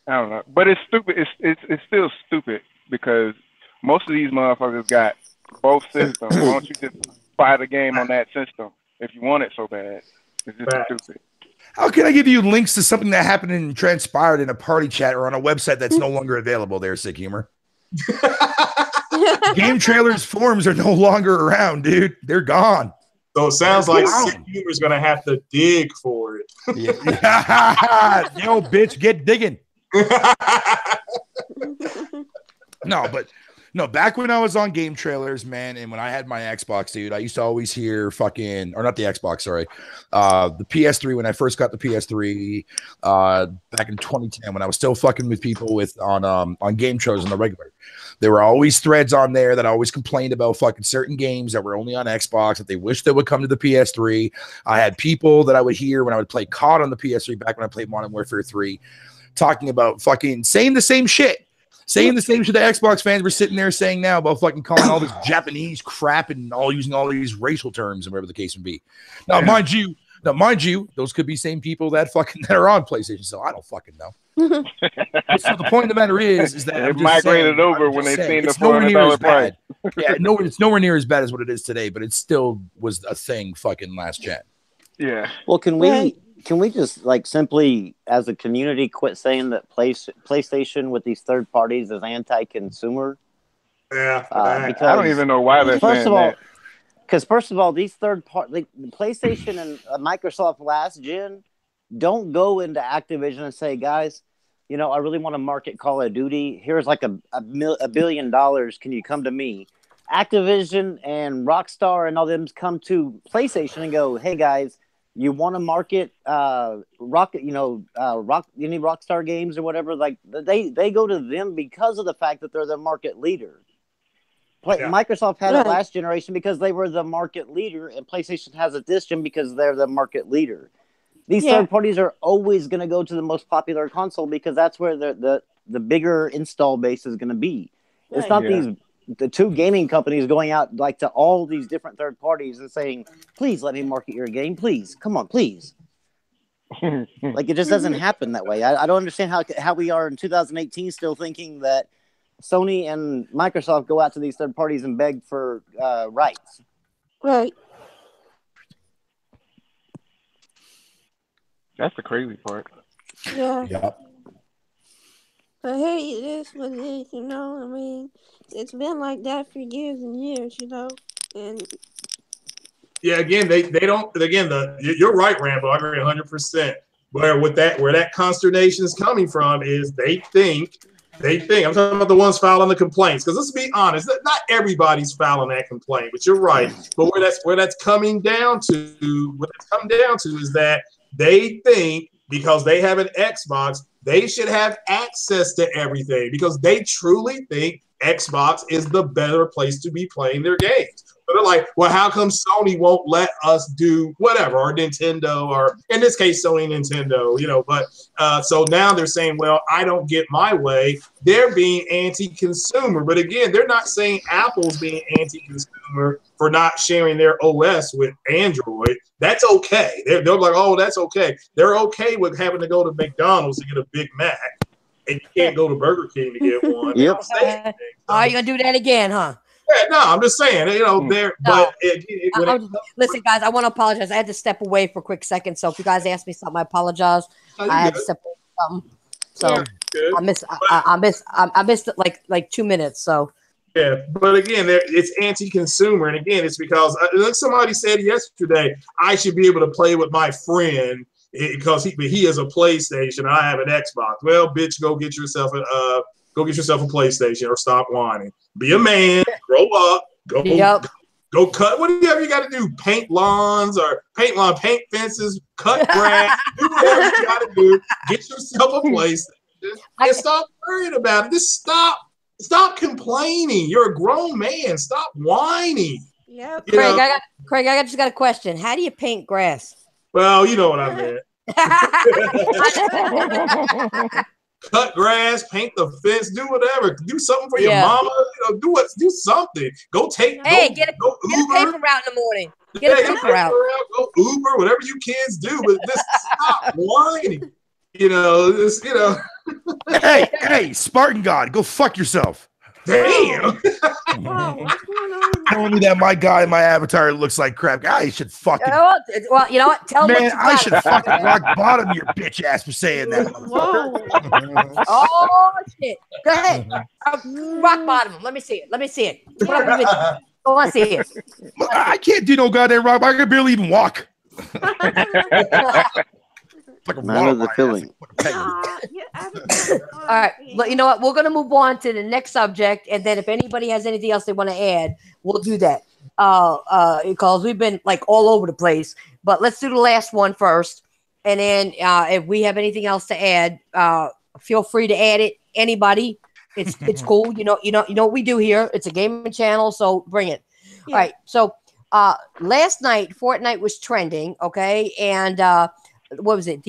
I don't know, but it's stupid. It's still stupid because most of these motherfuckers got both systems. Why don't you just buy the game on that system if you want it so bad? It's just stupid. How can I give you links to something that happened and transpired in a party chat or on a website that's no longer available there, Sick Humor? Game trailers forums are no longer around, dude. They're gone. So it sounds like Sick Humor's going to have to dig for it. Yo, bitch, get digging. No, but No, back when I was on game trailers, man, and when I had my Xbox, dude, I used to always hear fucking, or not the Xbox, sorry, the PS3. When I first got the PS3, back in 2010, when I was still fucking with people on game trailers on the regular, there were always threads on there that always complained about fucking certain games that were only on Xbox that they wish they would come to the PS3. I had people that I would hear when I would play COD on the PS3 back when I played Modern Warfare 3, talking about fucking saying the same shit. Saying the same shit that Xbox fans were sitting there saying now about fucking calling all this Japanese crap and all using all these racial terms and whatever the case would be. Now, mind you, those could be same people that are on PlayStation. So I don't fucking know. So the point of the matter is that it migrated over when they seen the $400 price. Yeah, it's nowhere near as bad as what it is today, but it still was a thing fucking last gen. Yeah. Well, can we just like simply as a community quit saying that PlayStation with these third parties is anti-consumer? Yeah. I don't even know why they're saying that. Because first of all, these third party PlayStation and Microsoft last gen don't go into Activision and say, guys, you know, I really want to market Call of Duty. Here's like $1 billion. Can you come to me? Activision and Rockstar and all them come to PlayStation and go, hey guys, you want to market any Rockstar games or whatever? Like they go to them because of the fact that they're the market leader. Microsoft had it last generation because they were the market leader, and PlayStation has it this gen because they're the market leader. These third parties are always going to go to the most popular console because that's where the bigger install base is going to be. It's not the two gaming companies going out like to all these different third parties and saying, please let me market your game. Please. Come on, please. Like, it just doesn't happen that way. I don't understand how we are in 2018 still thinking that Sony and Microsoft go out to these third parties and beg for rights. Right. That's the crazy part. Yeah. Yep. But hey, it is what it is, you know? I mean, it's been like that for years and years, you know? And yeah, again, they don't. Again, you're right, Rambo. I agree 100%. Where that consternation is coming from is they think. I'm talking about the ones filing the complaints, because let's be honest, not everybody's filing that complaint. But you're right. But where that's coming down to, is that they think because they have an Xbox, they should have access to everything because they truly think Xbox is the better place to be playing their games. But they're like, well, how come Sony won't let us do whatever, or Nintendo, or in this case, Sony, Nintendo, you know? But so now they're saying, well, I don't get my way. They're being anti-consumer. But again, they're not saying Apple's being anti-consumer for not sharing their OS with Android. That's okay. They're like, oh, that's okay. They're okay with having to go to McDonald's to get a Big Mac, and you can't go to Burger King to get one. Yep. Are you gonna do that again, huh? Yeah, no, I'm just saying, you know, listen, guys, I want to apologize. I had to step away for a quick second. So if you guys ask me something, I apologize. I had to step away from something. So I missed it like 2 minutes. So yeah, but again, it's anti-consumer, and again, it's because like somebody said yesterday, I should be able to play with my friend because he has a PlayStation and I have an Xbox. Well, bitch, go get yourself a PlayStation or stop whining. Be a man, grow up, go cut whatever you got to do. Paint lawns or paint fences, cut grass, do whatever you got to do. Get yourself a PlayStation and stop worrying about it. Just stop complaining. You're a grown man. Stop whining. yeah, Craig, I just got a question. How do you paint grass? Well, you know what I meant. Cut grass, paint the fence, do whatever. Do something for your mama. You know, do something. Go get a paper route in the morning. Get a paper route. Go Uber, whatever you kids do, but just stop whining. You know, Hey, Spartan God, go fuck yourself. Damn. Telling me that my guy, my avatar looks like crap. I should fucking. Well, you know what? Tell man, me. I should fucking rock bottom your bitch ass for saying that. Oh shit! Go ahead. Rock bottom. Let me see it. I want to see it. I can't do no goddamn rock. I can barely even walk. Fucking I know the Walmart feeling. All right, but you know what? We're gonna move on to the next subject, and then if anybody has anything else they want to add, we'll do that. Because we've been like all over the place. But let's do the last one first, and then if we have anything else to add, feel free to add it. Anybody, it's cool. You know what we do here. It's a gaming channel, so bring it. Yeah. All right, so last night Fortnite was trending, okay, and what was it?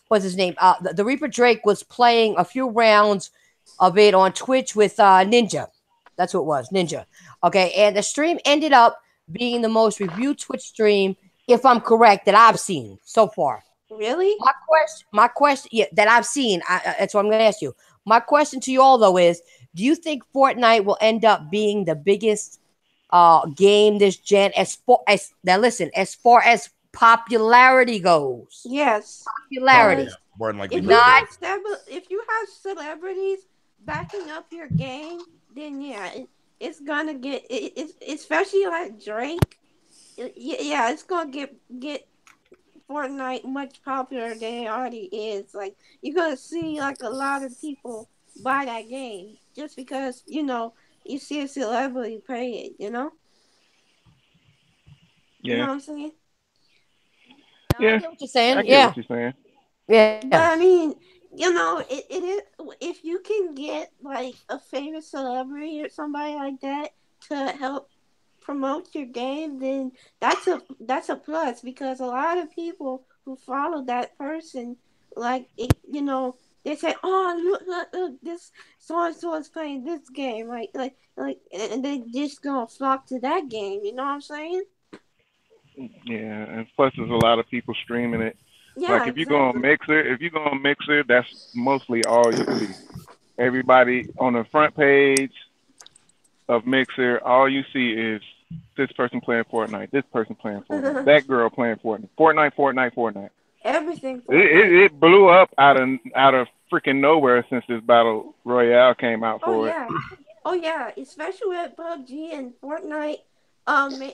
What's his name? The Reaper Drake was playing a few rounds of it on Twitch with Ninja. That's what it was, Ninja. Okay, and the stream ended up being the most reviewed Twitch stream, if I'm correct, that I've seen so far. Really? My question, yeah, that I've seen. That's what I'm going to ask you. My question to you all though is: do you think Fortnite will end up being the biggest game this gen? As far as popularity goes, Yes. popularity. More than likely. If you have celebrities backing up your game, then yeah, it's gonna get it, especially like Drake. Yeah, it's gonna get Fortnite much popular than it already is. Like you're gonna see like a lot of people buy that game just because you see a celebrity play it. You know what I'm saying? Yeah. I get what you're saying. I get Yeah. what you're saying. Yeah. But I mean, it is if you can get like a famous celebrity or somebody like that to help promote your game, then that's a plus because a lot of people who follow that person, like they say, oh look, this so and so is playing this game, and they just gonna flock to that game. You know what I'm saying? Yeah, and plus there's a lot of people streaming it. Yeah, Like if you go on Mixer, that's mostly all you see. Everybody on the front page of Mixer, all you see is this person playing Fortnite, this person playing Fortnite, that girl playing Fortnite, Fortnite. Everything. It blew up out of freaking nowhere since this battle royale came out for it. Oh yeah, especially with PUBG and Fortnite.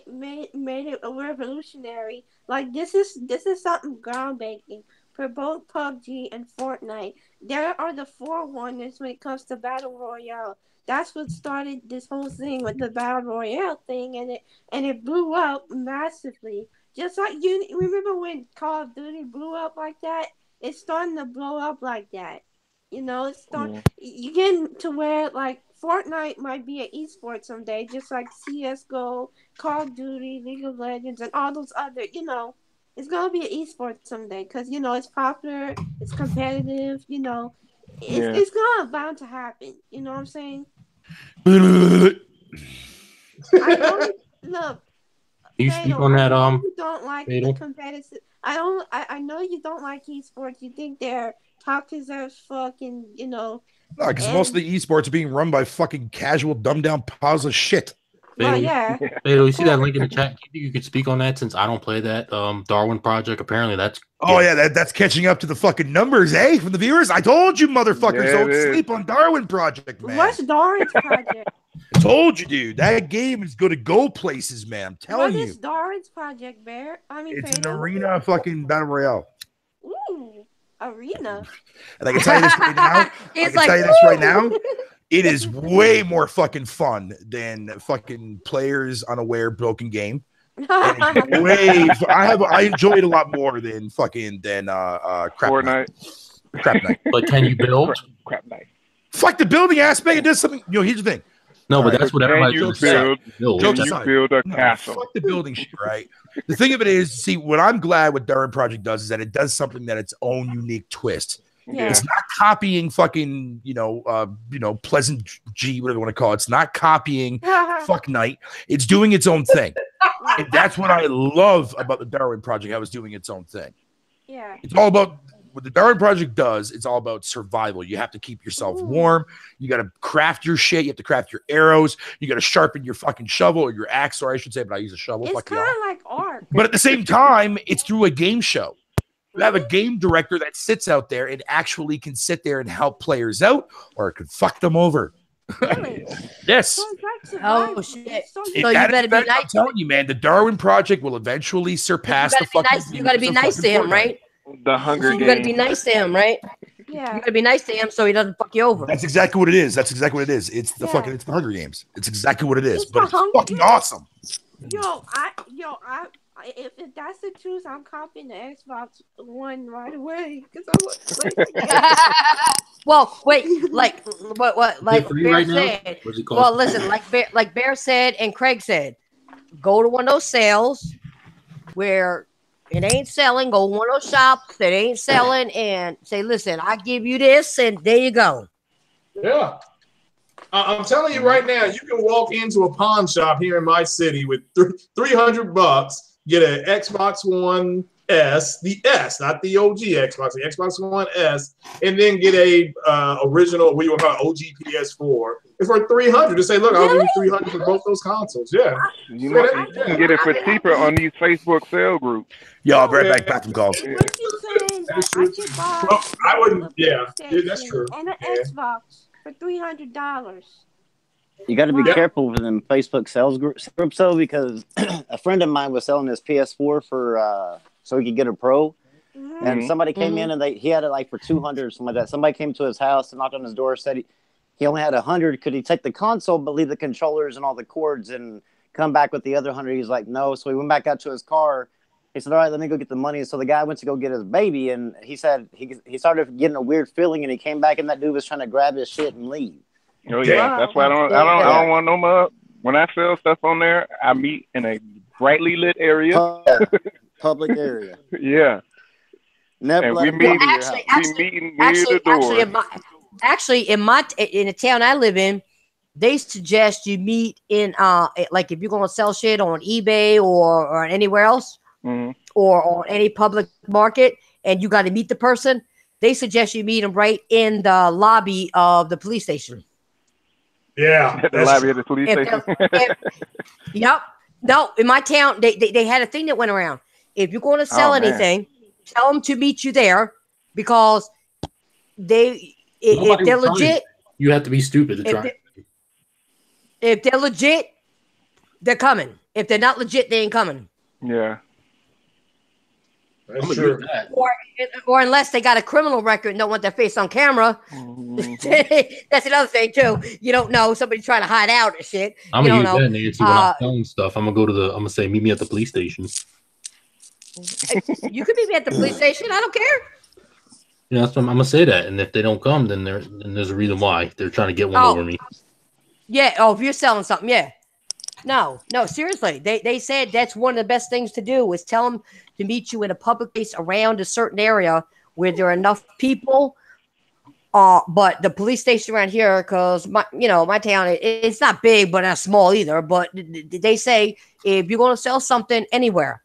Made it a revolutionary. Like this is something groundbreaking for both PUBG and Fortnite. There are the forerunners when it comes to battle royale. That's what started this whole thing with the battle royale thing, and it blew up massively. Just like you remember when Call of Duty blew up like that, it's starting to blow up like that. It's starting. You getting to where like Fortnite might be an esport someday, just like CS:GO, Call of Duty, League of Legends, and all those other. It's gonna be an esport someday because it's popular, it's competitive. It's gonna bound to happen. You know what I'm saying? I know. Look, you speak on that? You don't like the competitive. I know you don't like esports. You think they're toxic as fuck, and because most of the esports are being run by fucking casual, dumbed down piles of shit. Well, yeah. Beto, you see that link in the chat? You could speak on that since I don't play that. Darwin Project. Apparently, that's. Oh yeah, that's catching up to the fucking numbers, eh? From the viewers. I told you, motherfuckers, don't sleep on Darwin Project, man. What's Darwin's Project? I told you, dude. That game is going to go places, man. I'm telling you. What is Darwin's Project, Bear? It's an arena fucking battle royale. Ooh, arena. And I can tell you this right now. It is way more fucking fun than fucking players unaware broken game. I enjoy it a lot more than crap Fortnite. Crap night. But can you build? Crap night. Fuck the building aspect. It does something. Here's the thing. No, but that's what everybody You build a castle. Fuck the building shit, right? The thing of it is, see, what I'm glad what Darwin Project does is that it does something that its own unique twist. Yeah. It's not copying fucking, Pleasant G, whatever you want to call it. It's not copying Fuck Night. It's doing its own thing. And that's what I love about the Darwin Project. How it's doing its own thing. Yeah. It's all about what the Darwin Project does. It's all about survival. You have to keep yourself warm. You got to craft your shit. You have to craft your arrows. You got to sharpen your fucking shovel or your axe, or I should say, but I use a shovel. It's kind of like art. But at the same time, it's through a game show. You have a game director that sits out there and actually can sit there and help players out, or it could fuck them over. Really? Yes. So it's like Oh shit! So you That better is be I'm nice. telling you, man. The Darwin Project will eventually surpass the fucking. You gotta be nice to him, right? The Hunger So you got to be Games. nice to him, right? Yeah. You got to be nice to him so he doesn't fuck you over. That's exactly what it is. That's exactly what it is. It's the Yeah. it's the Hunger Games. It's exactly what it is. It's But the it's Hunger fucking Games? awesome. If that's the truth, I'm copying the Xbox One right away. Well, wait, like what like free Bear right now? said. What's it cost? Well, listen, like Bear said and Craig said, go to one of those sales where it ain't selling. Go to one of those shops that ain't selling and say, listen, I give you this, and there you go. Yeah. I'm telling you right now, you can walk into a pawn shop here in my city with $300, get an Xbox One S, the S, not the OG Xbox, the Xbox One S, and then get a original, what you want to call OG PS4. It's for $300. To say, look, I'll give you $300 for both those consoles. Yeah. You can get it for cheaper on these Facebook sale groups. Yo, I'll be right back from calls. What you saying? That is I true. could buy Well, I wouldn't. a Yeah, PlayStation that's true. and an Yeah. Xbox for $300. You got to be Wow. careful with them Facebook sales groups, though, because a friend of mine was selling his PS4 for so he could get a Pro, Mhm. and somebody came in and he had it like for 200 or something like that. Somebody came to his house and knocked on his door, said he only had 100. Could he take the console but leave the controllers and all the cords and come back with the other 100? He's like, no. So he went back out to his car. He said, all right, let me go get the money. So the guy went to go get his baby, and he said he started getting a weird feeling, and he came back, and that dude was trying to grab his shit and leave. Oh yeah, that's why I don't want no more. When I sell stuff on there, I meet in a brightly lit area. Public area. Yeah. Never And let we him come meet. to your Actually, house. We meeting near the door. in the town I live in, they suggest you meet in like if you're going to sell shit on eBay or anywhere else Mhm. or on any public market, and you got to meet the person. They suggest you meet them right in the lobby of the police station. Yeah. At the that's lobby true. of the police If station. Yep. No, in my town, they had a thing that went around. If you're going to sell Oh, man. anything, tell them to meet you there because if Nobody they're will try legit, You have to be stupid to if, try. if they're legit, they're coming. If they're not legit, they ain't coming. Yeah. I'm That's gonna true. do that. Or unless they got a criminal record and don't want their face on camera. Mhm. That's another thing too. You don't know somebody trying to hide out and shit. I'm You gonna don't use know. that, Nancy. When I'm selling stuff, I'm gonna say, meet me at the police station. You could meet me at the police station. I don't care. Yeah, that's what I'm gonna say that. And if they don't come, then there's a reason why they're trying to get one over me. Yeah. Oh, if you're selling something, yeah. No, seriously. They said that's one of the best things to do is tell them to meet you in a public place around a certain area where there are enough people. But the police station around here, because my town, it's not big, but not small either. But they say if you're going to sell something anywhere,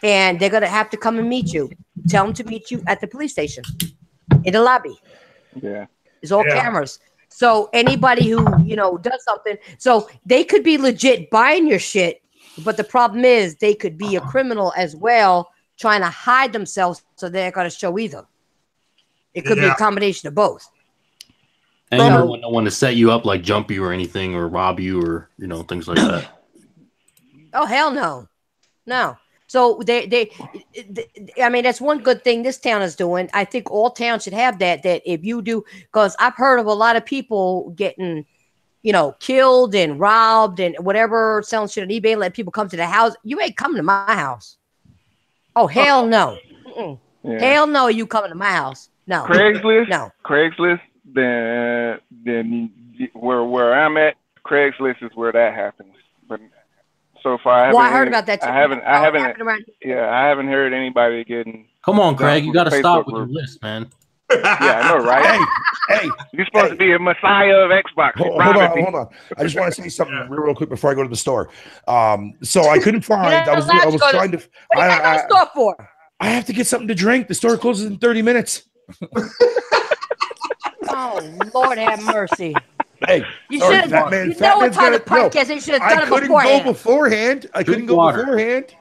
and they're going to have to come and meet you, tell them to meet you at the police station in the lobby. Yeah. It's all cameras. So anybody who, does something, so they could be legit buying your shit, but the problem is they could be a criminal as well, trying to hide themselves so they're not going to show either. It could be a combination of both. And you don't want no one to set you up, like jump you or anything, or rob you, or things like that. Oh hell no, no. So I mean, that's one good thing this town is doing. I think all towns should have that. That if you do, because I've heard of a lot of people getting, killed and robbed and whatever, selling shit on eBay, and let people come to the house. You ain't coming to my house. Oh hell no. Yeah. Hell no, you coming to my house? No. Craigslist. No. Craigslist. Then where I'm at, Craigslist is where that happens. But so far, I heard about that too. I haven't heard anybody getting. Come on, Craig, you got to Facebook stop with group. your list, man. Yeah, I know, right? Hey, You're supposed to be a messiah of Xbox. hold on. I just want to say something real quick before I go to the store. So I couldn't find. I was trying to. What are you going to the store for? I have to get something to drink. The store closes in 30 minutes. Oh Lord, have mercy. Hey, you should have. Fat Man, It's on the podcast. You should have done it beforehand. I couldn't go beforehand.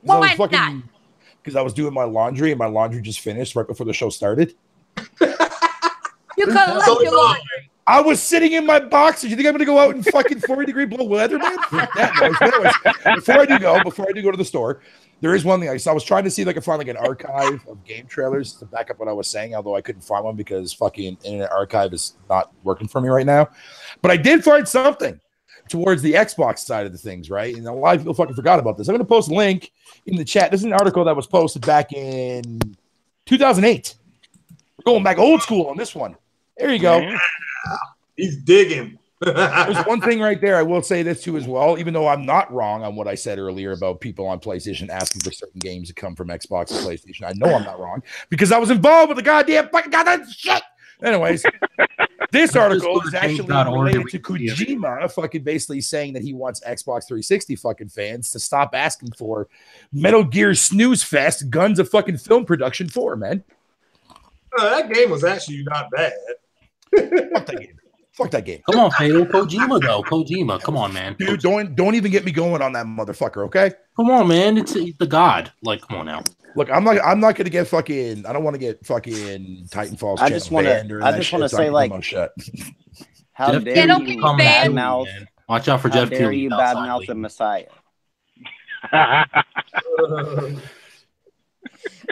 Why not? Because I was doing my laundry, and my laundry just finished right before the show started. You could have left your laundry. I was sitting in my boxers. You think I'm going to go out in fucking 40-degree below weather, man? Fuck that noise. But anyways, before I do go to the store, there is one thing. I was trying to see if I could find like an archive of game trailers to back up what I was saying, although I couldn't find one because fucking Internet Archive is not working for me right now. But I did find something towards the Xbox side of the things, right? And a lot of people fucking forgot about this. I'm going to post a link in the chat. This is an article that was posted back in 2008. We're going back old school on this one. There you go. Yeah. He's digging. There's one thing right there. I will say this too as well, even though I'm not wrong on what I said earlier about people on PlayStation asking for certain games to come from Xbox and PlayStation. I know I'm not wrong because I was involved with the goddamn shit. Anyways, this article is actually related to Kojima fucking basically saying that he wants Xbox 360 fucking fans to stop asking for Metal Gear Snooze Fest Guns of fucking Film Production 4, man. That game was actually not bad. Fuck that game. Fuck that game. Come on, Fatal. Kojima, though. Kojima. Come on, man. Dude, don't even get me going on that motherfucker, okay? Come on, man. It's the god. Like, come on now. Look, I'm not gonna get fucking. I don't want to get fucking Titanfall's. I just want to say, like, how dare you badmouth? Watch out for Jeff Keighley. How dare you badmouth the Messiah?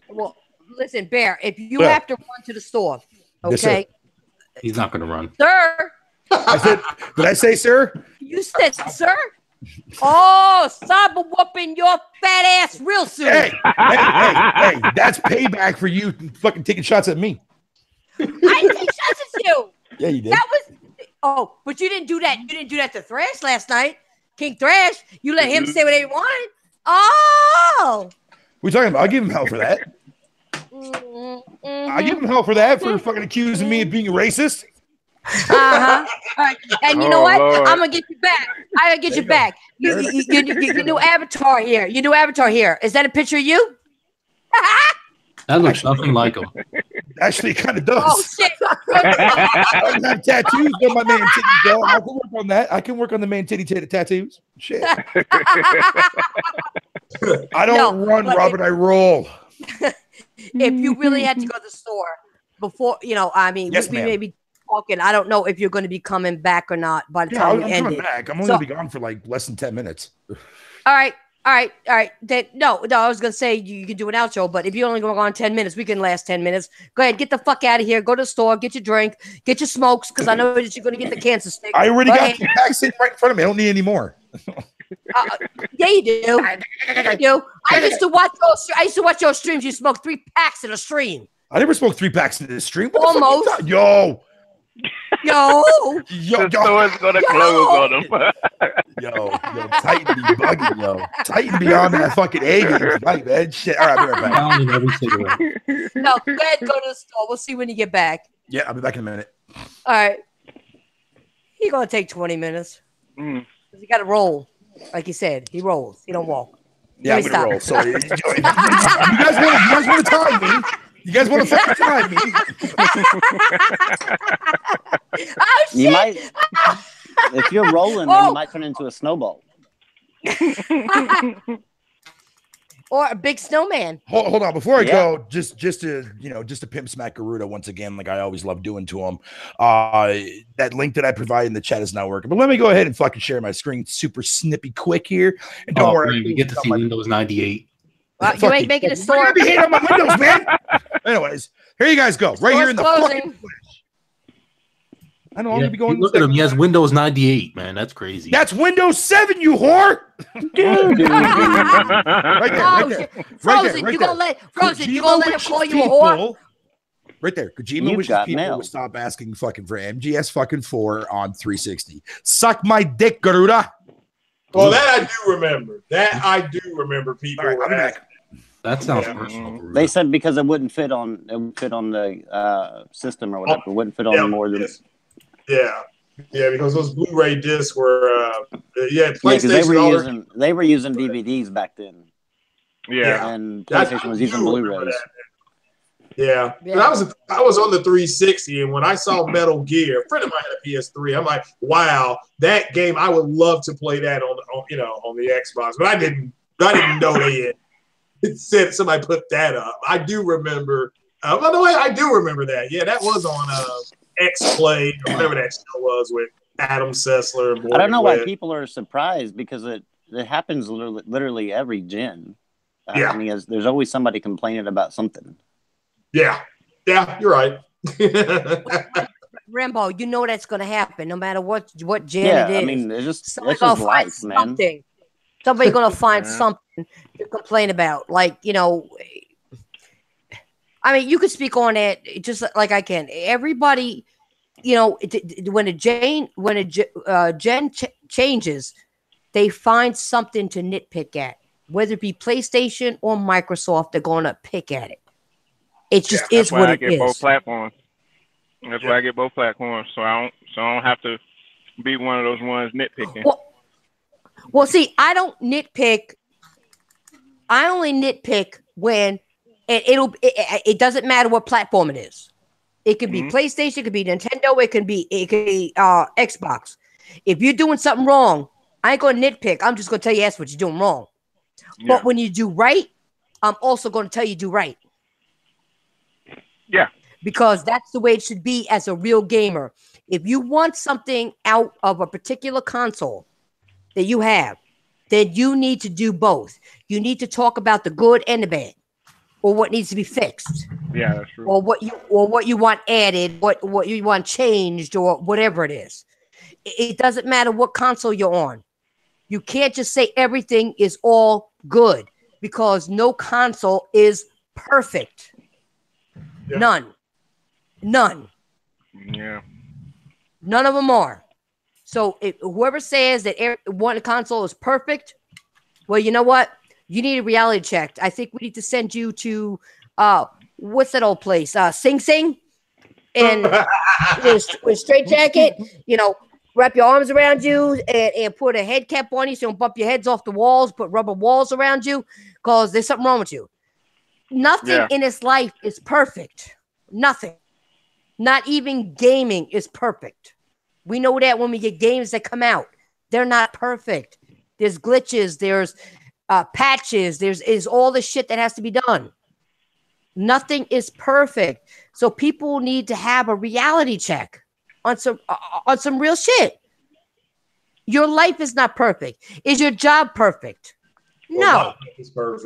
Well, listen, Bear. If you have to run to the store, okay. Yes, he's not gonna run, sir. I said, did I say, sir? You said, sir. Oh, cyber whooping your fat ass real soon. Hey, that's payback for you fucking taking shots at me. I didn't take shots at you. Yeah, you did. That was but you didn't do that. You didn't do that to Thrash last night. King Thrash. You let him say what he wanted. Oh. What are you talking about? I'll give him hell for that. I give him hell for that for fucking accusing me of being a racist. All right. And you know what? Lord. I'm gonna get you back. I gotta get you back. Your new avatar here. Your new avatar here. Is that a picture of you? that looks nothing like him. Actually, it kind of does. Oh shit! I don't have tattoos on my man titty, though. I can work on that. I can work on the man titty tattoos. Shit. I don't run, Robert. I roll. If you really had to go to the store before, I mean, yes, we may be talking. I don't know if you're going to be coming back or not by the time we end it. Back. I'm only going to be gone for like less than 10 minutes. All right. No, I was going to say you can do an outro, but if you only go on 10 minutes, we can last 10 minutes. Go ahead, get the fuck out of here. Go to the store, get your drink, get your smokes, because I know that you're going to get the cancer stick. I already got the pack sitting right in front of me. I don't need any more. Yeah, you do. I used to watch your streams. You smoke 3 packs in a stream. I never smoked 3 packs in this stream. Almost. Yo. The store's gonna close on him. Yo, Titan be bugging, yo. Titan be on that fucking A game tonight, man. Shit. All right, I'll be right back. No, go ahead, go to the store. We'll see when you get back. Yeah, I'll be back in a minute. All right. He's gonna take 20 minutes. You got to roll, like he said. He rolls. He don't walk. Yeah, I'm gonna roll. So, you guys want to time me? You guys want to fucking time me? Oh shit! You might, if you're rolling, then you might turn into a snowball. Or a big snowman. Hold on, before I go, just to pimp smack Garuda once again, like I always love doing to him. That link that I provided in the chat is not working. But let me go ahead and fucking share my screen super snippy quick here. And don't worry, we get to see Windows 98. Well, you ain't making a store. You're hating on my windows, man. Anyways, here you guys go. Right here in the fucking flash. I know I'm gonna be going. Look at him. He has Windows 98, man. That's crazy. That's Windows 7, you whore. Right there. Frozen, you gonna let him call you a whore? Right there. Kojima wishes people would stop asking fucking for MGS fucking 4 on 360. Suck my dick, Garuda. Well, that I do remember. People. All right, I'll be back. That sounds personal. They said because it wouldn't fit on the system or whatever. It wouldn't fit on more than. Yeah, because those Blu-ray discs were PlayStation. They were using DVDs back then. Yeah, and PlayStation was using Blu-rays. Yeah. I was on the 360, and when I saw Metal Gear, a friend of mine had a PS3. I'm like, wow, that game! I would love to play that on the Xbox, but I didn't know it said somebody put that up. I do remember. By the way, I do remember that. Yeah, that was on X-Play, or whatever that show was with Adam Sessler. And I don't know why Webb. people are surprised because it happens literally every gen. Yeah. I mean, there's always somebody complaining about something. Yeah, you're right. Rambo, you know that's going to happen no matter what gen Yeah, it is. I mean, it's just Somebody's that's gonna just find life, man. something. Somebody's going to find something to complain about. Like, you know, I mean, you could speak on it just like I can. Everybody, you know, when a gen changes, they find something to nitpick at. Whether it be PlayStation or Microsoft, they're going to pick at it. It just is what it is. That's why I get both platforms. That's why I get both platforms. So I don't have to be one of those ones nitpicking. Well, see, I don't nitpick. I only nitpick when it doesn't matter what platform it is. It could be PlayStation, it could be Nintendo, it could be Xbox. If you're doing something wrong, I ain't gonna nitpick. I'm just gonna tell you that's what you're doing wrong. Yeah. But when you do right, I'm also gonna tell you do right. Yeah. Because that's the way it should be as a real gamer. If you want something out of a particular console that you have, then you need to do both. You need to talk about the good and the bad, or what needs to be fixed. Yeah, that's true. Or what you want added, what you want changed, or whatever it is. It doesn't matter what console you're on. You can't just say everything is all good because no console is perfect. Yeah. None. Yeah. None of them are. So whoever says that one console is perfect, well, you know what? You need a reality check. I think we need to send you to what's that old place? Sing Sing, and with straight jacket. You know, wrap your arms around you and put a head cap on you so you don't bump your heads off the walls. Put rubber walls around you because there's something wrong with you. Nothing in this life is perfect. Nothing. Not even gaming is perfect. We know that when we get games that come out, they're not perfect. There's glitches. There's patches. There's all the shit that has to be done. Nothing is perfect. So people need to have a reality check on some real shit. Your life is not perfect. Is your job perfect? No.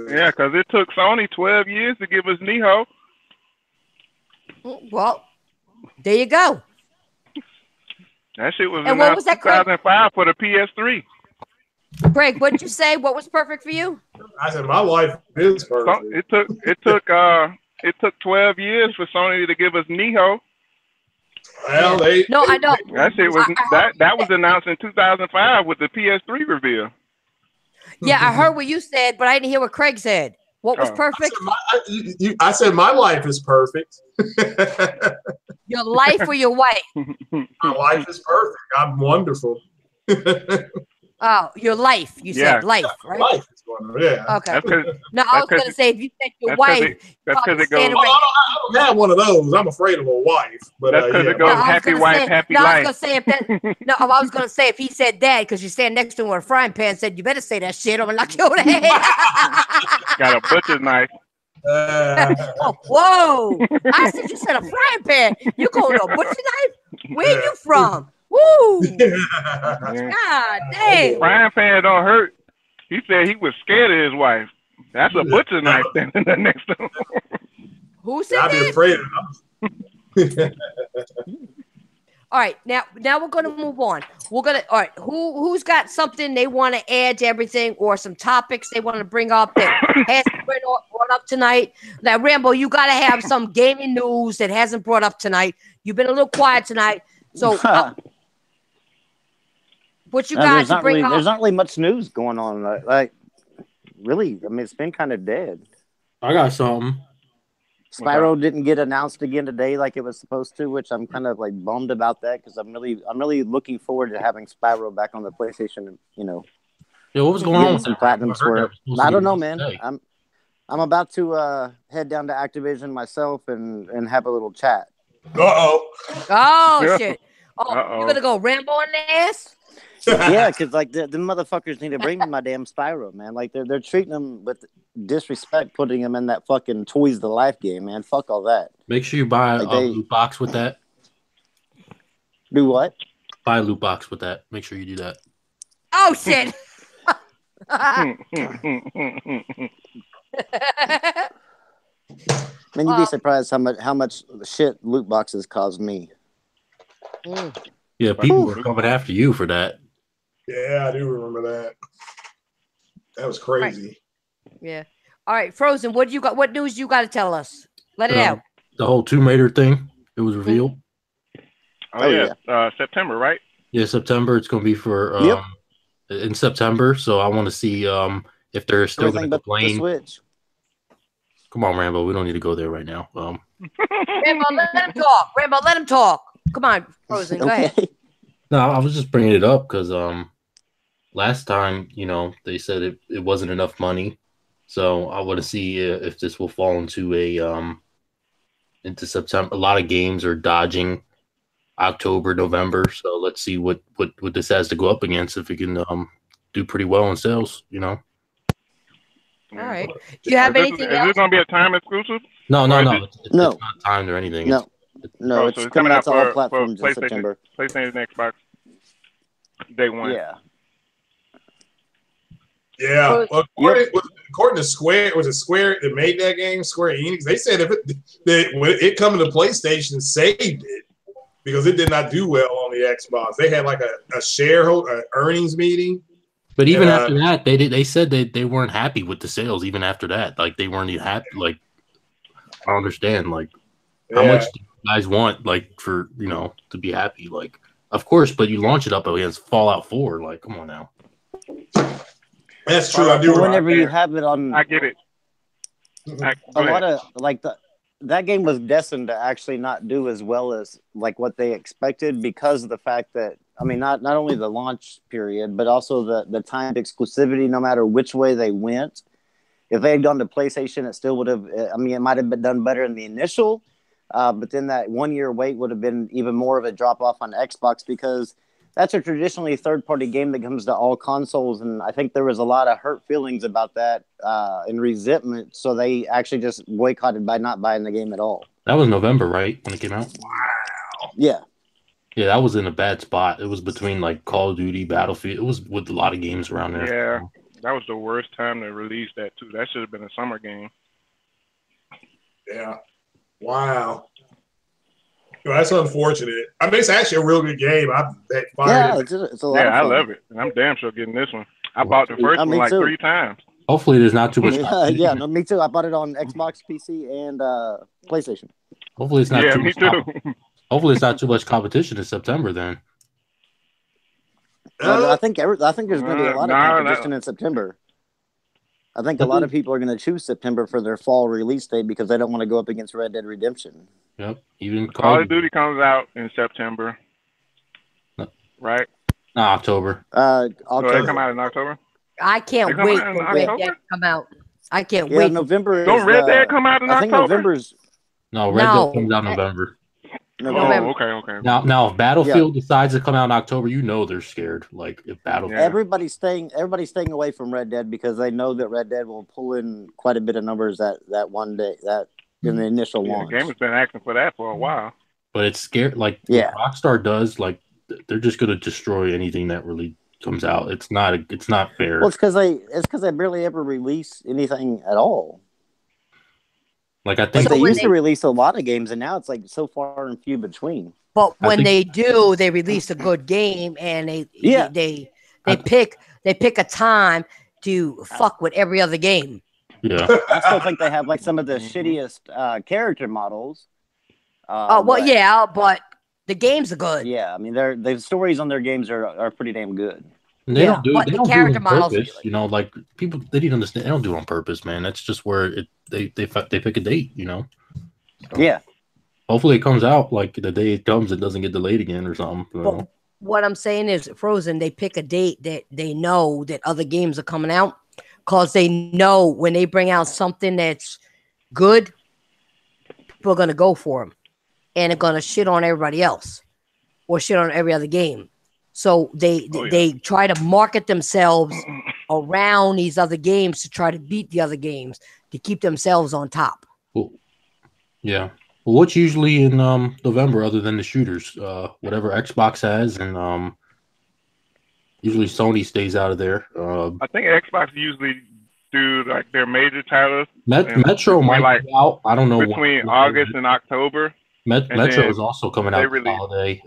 Yeah, because it took Sony 12 years to give us Neo. Well, there you go. That shit was and what was that, 2005 for the PS3. Greg, what did you say? What was perfect for you? I said my life is perfect. It took 12 years for Sony to give us Neo. Well, no, I know. That shit was that was announced in 2005 with the PS3 reveal. Yeah, I heard what you said, but I didn't hear what Craig said. What was perfect? I said my life is perfect. Your life or your wife? My life is perfect. I'm wonderful. Oh, your life. You said life, right? Life is wonderful, yeah. Okay. No, I was going to say, if you said your wife, that's because it goes. I don't have one of those. I'm afraid of a wife. But that's because it goes happy wife, happy life. I was going to say, if he said that, because you stand next to him with a frying pan, said, you better say that shit, I'm going to knock you over the head. Got a butcher's knife. Whoa! I said you said a frying pan. You going to a butcher knife? Where you from? Woo! God damn! Frying pan don't hurt. He said he was scared of his wife. That's a butcher knife standing there next to him. Who said I'd be afraid of him. All right, now we're gonna move on. All right, who's got something they want to add to everything, or some topics they want to bring up that hasn't been brought up tonight? Now, Rambo, you gotta have some gaming news that hasn't brought up tonight. You've been a little quiet tonight, so what you got to bring up? There's not really much news going on. Like, really, I mean, it's been kind of dead. I got something. Spyro didn't get announced again today like it was supposed to, which I'm kind of like bummed about that because I'm really looking forward to having Spyro back on the PlayStation. You know, yeah, what was going on? Some platinums for it. I don't know, man. I'm about to head down to Activision myself and have a little chat. Oh shit! Oh, you're gonna go Rambo on the ass? Yeah, because like the motherfuckers need to bring me my damn Spyro, man. Like they're treating them with disrespect, putting them in that fucking Toys to Life game, man. Fuck all that. Make sure you buy a loot box with that. Do what? Buy a loot box with that. Make sure you do that. Oh shit! Man, you'd be surprised how much shit loot boxes caused me. Yeah, people were coming after you for that. Yeah, I do remember that. That was crazy. Yeah. All right, Frozen. What you got? What news you got to tell us? Let it out. The whole Tomb Raider thing. It was revealed. Oh yeah. September, right? Yeah, September. It's going to be for in September. So I want to see if they're still going to complain. Switch. Come on, Rambo. We don't need to go there right now. Rambo, let him talk. Rambo, let him talk. Come on, Frozen. Go ahead. No, I was just bringing it up because last time, they said it wasn't enough money. So I want to see if this will fall into into September. A lot of games are dodging October, November. So let's see what this has to go up against if it can do pretty well in sales. All right. Do you have anything else? Is this going to be a time exclusive? No. It's not timed or anything. No. No, it's coming out to all platforms in September. PlayStation and Xbox. Day one. Yeah. Yeah. Well, according to Square, was it Square that made that game? Square Enix. They said if it coming to PlayStation, saved it because it did not do well on the Xbox. They had like a shareholder earnings meeting. But even after that, they said they weren't happy with the sales. Even after that, like they weren't even happy. Like I don't understand. Like how much do you guys want? Like for to be happy? Like of course, but you launch it up against Fallout 4. Like come on now. That's true. I do. Whenever you have it on, I get it. A lot of that game was destined to actually not do as well as like what they expected because of the fact that not only the launch period but also the timed exclusivity. No matter which way they went, if they had gone to PlayStation, it still would have. It might have been done better in the initial, but then that 1 year wait would have been even more of a drop off on Xbox because that's a traditionally third-party game that comes to all consoles, and I think there was a lot of hurt feelings about that and resentment, so they actually just boycotted by not buying the game at all. That was November, right, when it came out? Wow. Yeah. Yeah, that was in a bad spot. It was between, like, Call of Duty, Battlefield. It was with a lot of games around there. Yeah, that was the worst time to release that, too. That should have been a summer game. Yeah. Wow. Well, that's unfortunate. It's actually a real good game. It's a lot of fun. I love it. And I'm damn sure getting this one. I bought the first one like 3 times. Hopefully there's not too much competition. Me too. I bought it on Xbox, PC, and PlayStation. Hopefully it's not Hopefully it's not too much competition in September then. I think there's going to be a lot of competition in September. I think a lot of people are going to choose September for their fall release date because they don't want to go up against Red Dead Redemption. Yep. Even Call of Duty comes out in September. Right? No, October. October. So they come out in October? I can't wait for Red Dead to come out. I can't wait. November. Don't Red Dead come out in October? I think November's. No, Red Dead comes out in November. Oh, okay. Now, if Battlefield decides to come out in October, they're scared. Like if Battlefield, everybody's staying away from Red Dead because they know that Red Dead will pull in quite a bit of numbers that one day in the initial launch. The game has been asking for that for a while. But it's scared. Like Rockstar does. Like they're just going to destroy anything that really comes out. It's not fair. Well, it's because they barely ever release anything at all. Like I think they used to release a lot of games, and now it's like so far and few between. But when they do, they release a good game, and they pick a time to fuck with every other game. Yeah, I still think they have like some of the shittiest character models. But the games are good. Yeah, the stories on their games are pretty damn good. And they don't do it on purpose. Like people, they didn't understand. They don't do it on purpose, man. That's just where they pick a date. So, yeah. Hopefully, it comes out like the day it comes. It doesn't get delayed again or something. But what I'm saying is, Frozen. They pick a date that they know that other games are coming out, because they know when they bring out something that's good, people are gonna go for them, and they're gonna shit on everybody else, or shit on every other game. So they try to market themselves around these other games to try to beat the other games to keep themselves on top. Cool. Yeah. Well, what's usually in November other than the shooters? Whatever Xbox has, and usually Sony stays out of there. I think Xbox usually do like their major titles. Metro might be out. I don't know between August and October. Metro is also coming out this release. holiday.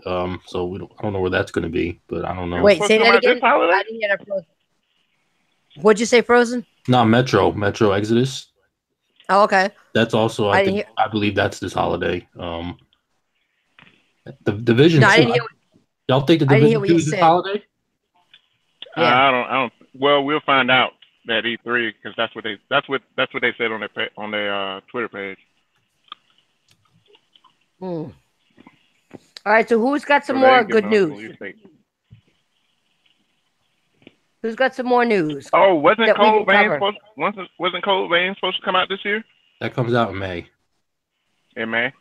So I don't know where that's going to be, but I don't know. Wait, say that again. I didn't hear that, Frozen. What'd you say, Frozen? No, Metro Exodus. Oh, okay. That's also I believe that's this holiday. The Division. No, I didn't hear. Y'all think the Division 2 is this holiday? Yeah. I don't. Well, we'll find out at E3 because that's what they said on their Twitter page. All right. So who's got some more good news? Who's got some more news? Oh, wasn't Cold Vein supposed to come out this year? That comes out in May. In May?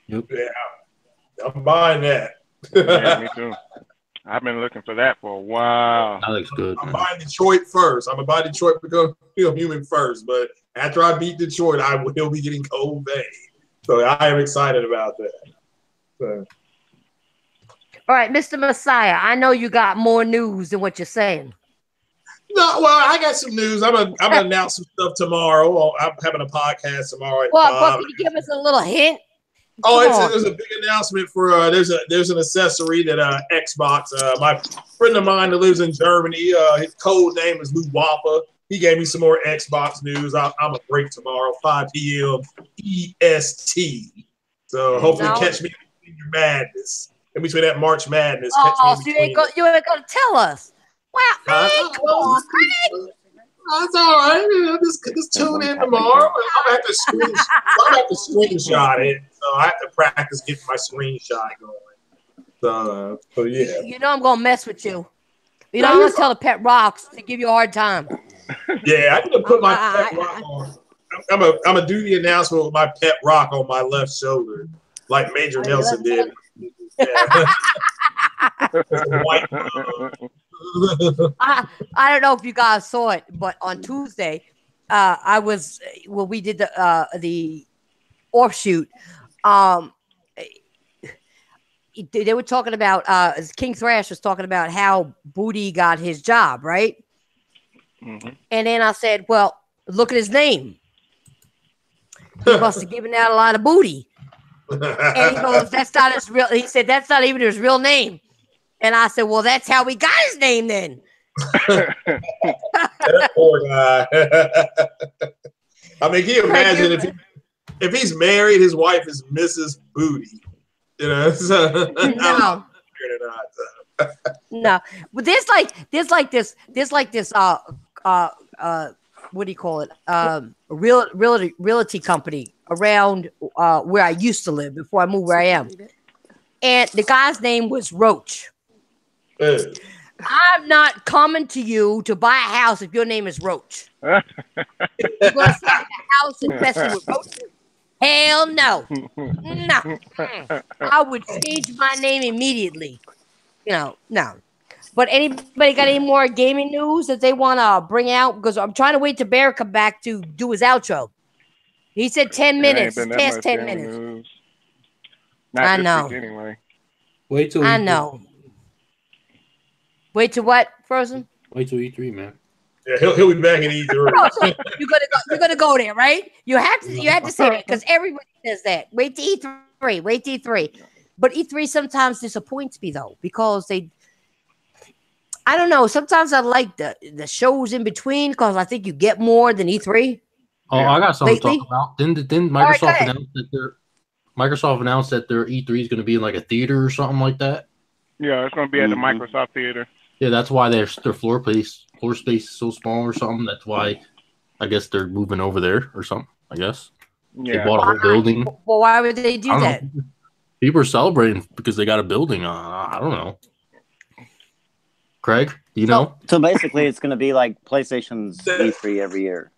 Yep. Yeah, I'm buying that. Yeah, me too. I've been looking for that for a while. That looks good. I'm buying Detroit first. I'm gonna buy Detroit Become Human first, but after I beat Detroit, I will be getting Cold Vein. So I am excited about that. So. All right, Mr. Messiah, I know you got more news than what you're saying. No, well, I got some news. I'm gonna announce some stuff tomorrow. I'm having a podcast tomorrow at 5. Well, can you give us a little hint? There's a big announcement for there's an accessory that Xbox. My friend of mine that lives in Germany, his code name is Lou Wappa. He gave me some more Xbox news. I'm a break tomorrow, 5 p.m. EST. So hopefully catch me in your madness. In between that March Madness. Oh, so you ain't gonna tell us. Wow, man, come on, Craig. That's all right. Just tune in tomorrow. I'm gonna have to screenshot it. So I have to practice getting my screenshot going. So yeah. You know I'm gonna mess with you. You know I'm gonna tell the Pet Rocks to give you a hard time. Yeah, I need to put my Pet Rock on. I'm gonna do the announcement with my Pet Rock on my left shoulder, like Major Nelson did. Yeah. I don't know if you guys saw it, but on Tuesday, we did the offshoot. They were talking about King Thrash was talking about how Booty got his job, right? Mm-hmm. And then I said, well, look at his name. He must have given out a lot of booty. And he goes, that's not his real. He said, that's not even his real name. And I said, well, that's how we got his name then. That poor guy. I mean, can you imagine if he's married, his wife is Mrs. Booty? You know, no. No, but there's like this what do you call it? Realty company around where I used to live before I moved where I am. And the guy's name was Roach. I'm not coming to you to buy a house if your name is Roach. You're going to sell a house infested with roaches? Hell no. No. I would change my name immediately. No. But anybody got any more gaming news that they want to bring out? Because I'm trying to wait till Bear come back to do his outro. He said 10 minutes. Past 10 minutes. I know. Anyway. Wait till I know. Wait till what, Frozen? Wait till E3, man. Yeah, he'll be back in E3. You're gonna go there, right? You have to say that because everybody says that. Wait till E3. Wait till E3. But E3 sometimes disappoints me though because I don't know. Sometimes I like the shows in between because I think you get more than E3. Oh, I got something to talk about. Didn't Microsoft announce that their E3 is going to be in like a theater or something like that? Yeah, it's going to be at the Microsoft Theater. Yeah, that's why their floor space is so small or something. That's why I guess they're moving over there or something. I guess they bought a whole building. Well, why would they do that? People are celebrating because they got a building. I don't know. Craig, you know? So basically, it's going to be like PlayStation's E3 every year.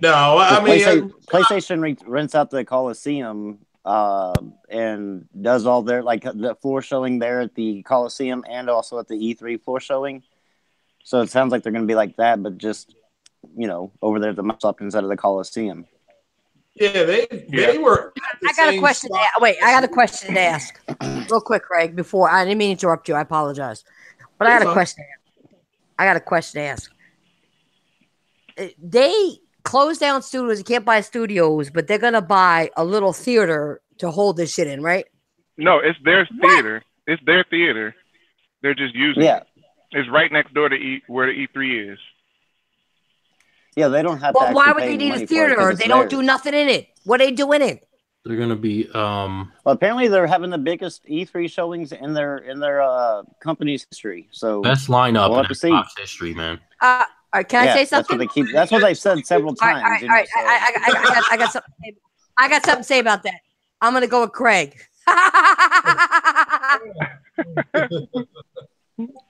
No, I mean PlayStation rents out the Coliseum and does all their like the floor showing there at the Coliseum and also at the E3 floor showing. So it sounds like they're going to be like that, but just over there at the Microsoft instead of the Coliseum. Yeah, they were. I got a question. Wait, I got a question to ask, real quick, Craig. Before I didn't mean to interrupt you. I apologize, but I got a question. I got a question to ask. They closed down studios. You can't buy studios, but they're gonna buy a little theater to hold this shit in, right? No, it's their theater. It's their theater. They're just using it. It's right next door to where the E3 is. Yeah, they don't have to. to. Why would they need a theater? They don't do nothing in it. What are they doing in it? They're gonna be. Well, apparently they're having the biggest E3 showings in their company's history. So best lineup we'll in Xbox history, man. Can I say something? That's what they've said several times. All right. I got something. I got something to say about that. I'm gonna go with Craig.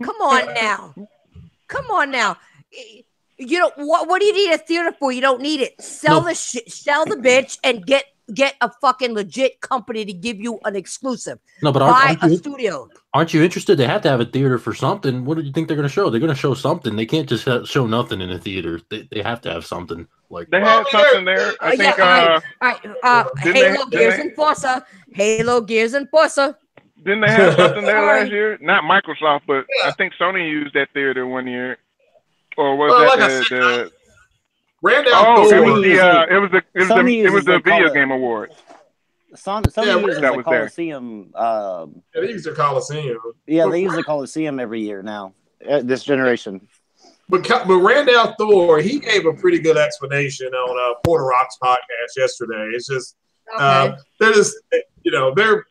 Come on now. You know what do you need a theater for? You don't need it. Sell the shit, sell the bitch, and get a fucking legit company to give you an exclusive. No, but buy a studio. Aren't you interested? They have to have a theater for something. What do you think they're going to show? They're going to show something. They can't just show nothing in a theater. They have to have something. Like they have something there. I think. All right. Halo, Gears, and Forza. Halo, Gears, and Forza. Didn't they have something there last year? Not Microsoft, but I think Sony used that theater one year. Or was that the Randall? It was the video game award. Sony uses the Coliseum. They use the Coliseum. Yeah, they use the Coliseum every year now. This generation. But Randall Thor, he gave a pretty good explanation on Porter Rock's podcast yesterday. It's just they're just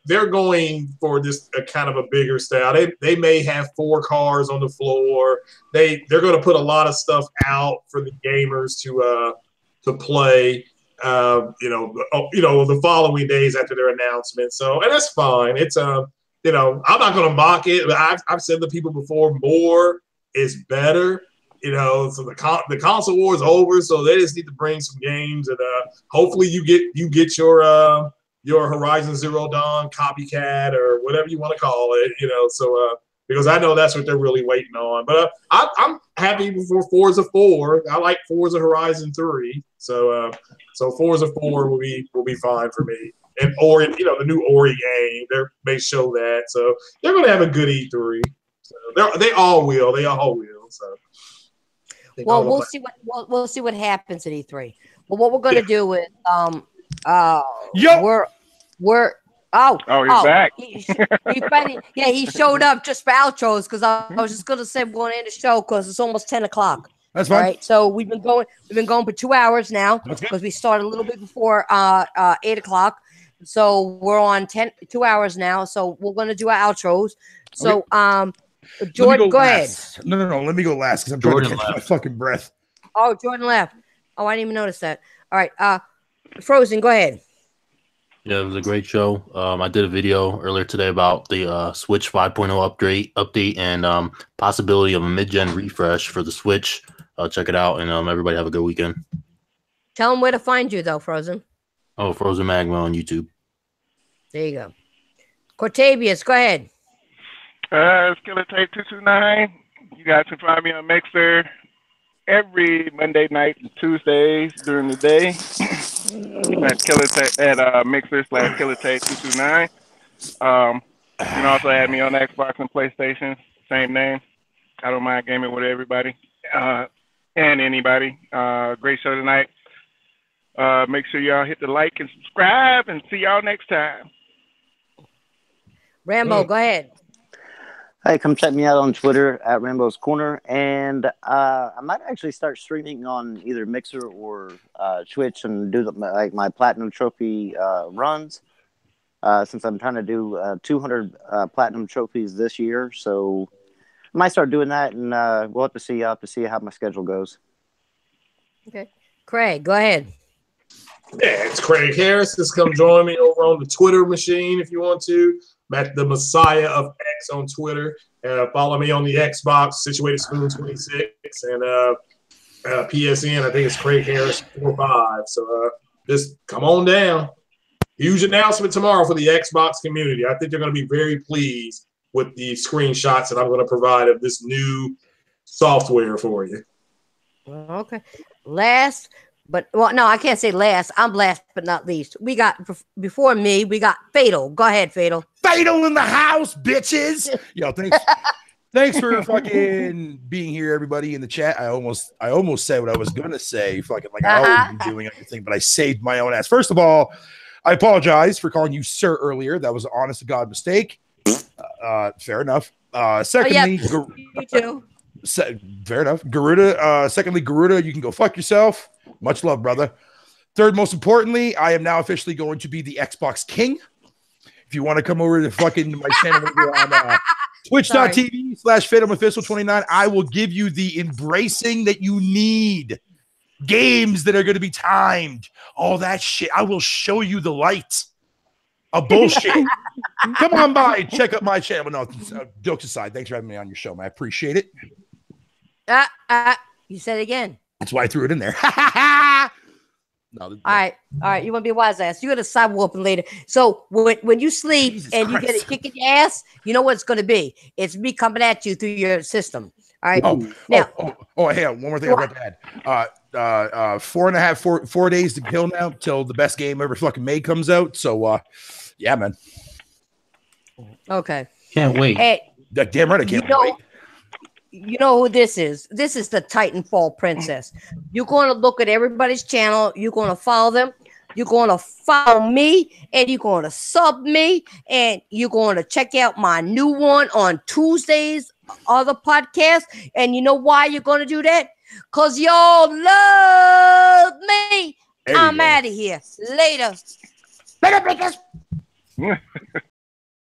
they're going for just a kind of a bigger style. They may have 4 cars on the floor. They're going to put a lot of stuff out for the gamers to play. The following days after their announcement. So, and that's fine. It's I'm not going to mock it. But I've said to people before, more is better. So the console war is over, so they just need to bring some games, and hopefully you get your Horizon Zero Dawn copycat or whatever you want to call it. So because I know that's what they're really waiting on. But I'm happy for Forza 4. I like Forza Horizon 3. So Forza 4 will be fine for me. And Ori, the new Ori game, they may show that. So they're going to have a good E3. So they all will. They all will. So. Well, we'll see what happens at E3. But what we're going to do is he's back. He showed up just for outros because I was just going to say we're going to end the show because it's almost 10 o'clock. That's fine. All right, so we've been going for 2 hours now because we started a little bit before 8 o'clock. So we're on 2 hours now. So we're going to do our outros. So Jordan, go ahead. No. Let me go last because I'm trying to catch my fucking breath. Oh, Jordan left. Oh, I didn't even notice that. All right. Frozen, go ahead. Yeah, it was a great show. I did a video earlier today about the Switch 5.0 update and possibility of a mid-gen refresh for the Switch. Check it out, and everybody have a good weekend. Tell them where to find you, though, Frozen. Oh, Frozen Magma on YouTube. There you go. Cortavius, go ahead. It's Killer Tape 229. You guys can find me on Mixer every Monday night and Tuesdays during the day. At Mixer/Killer Tape 229. You can also add me on Xbox and PlayStation. Same name. I don't mind gaming with everybody and anybody. Great show tonight. Make sure y'all hit the like and subscribe, and see y'all next time. Rambo, go ahead. Hey, come check me out on Twitter at Rambo's Corner, and I might actually start streaming on either Mixer or Twitch and do my platinum trophy runs. Since I'm trying to do 200 platinum trophies this year, so I might start doing that, and we'll have to see. I'll have to see how my schedule goes. Okay, Craig, go ahead. Yeah, it's Craig Harris. Just come join me over on the Twitter machine if you want to. I'm at the Messiah of X on Twitter. Follow me on the Xbox, Situated Spoon 26, and PSN. I think it's Craig Harris 45. So just come on down. Huge announcement tomorrow for the Xbox community. I think they're going to be very pleased with the screenshots that I'm going to provide of this new software for you. Okay. Last But well, no, I can't say last. I'm last but not least. We got before me. We got Fatal. Go ahead, Fatal. Fatal in the house, bitches. Yo, thanks for fucking being here, everybody in the chat. I almost said what I was gonna say, fucking like I always be doing everything, but I saved my own ass. First of all, I apologize for calling you sir earlier. That was an honest to God mistake. Fair enough. Secondly, you too. Fair enough. Garuda. Secondly, Garuda, you can go fuck yourself. Much love, brother. Third, most importantly, I am now officially going to be the Xbox King. If you want to come over to fucking my channel on twitch.tv/FatalMephisto29, I will give you the embracing that you need. Games that are going to be timed. All that shit. I will show you the light of bullshit. Come on by. Check out my channel. No, jokes aside. Thanks for having me on your show, man. I appreciate it. You said it again. That's why I threw it in there. No, all right. You want to be a wise ass? You got to side whooping later. So when you sleep Jesus and you Christ. get a kick in your ass, you know what it's going to be. It's me coming at you through your system. All right. Hey, one more thing I forgot to add. 4 days to kill now till the best game ever fucking made comes out. So, yeah, man. Okay. Can't wait. Hey, Damn right I can't wait. You know who this is? This is the Titanfall Princess. You're going to look at everybody's channel. You're going to follow them. You're going to follow me, and you're going to sub me, and you're going to check out my new one on Tuesdays, other podcast. And you know why you're going to do that? Because y'all love me. I'm out of here. Later. Later, bitches.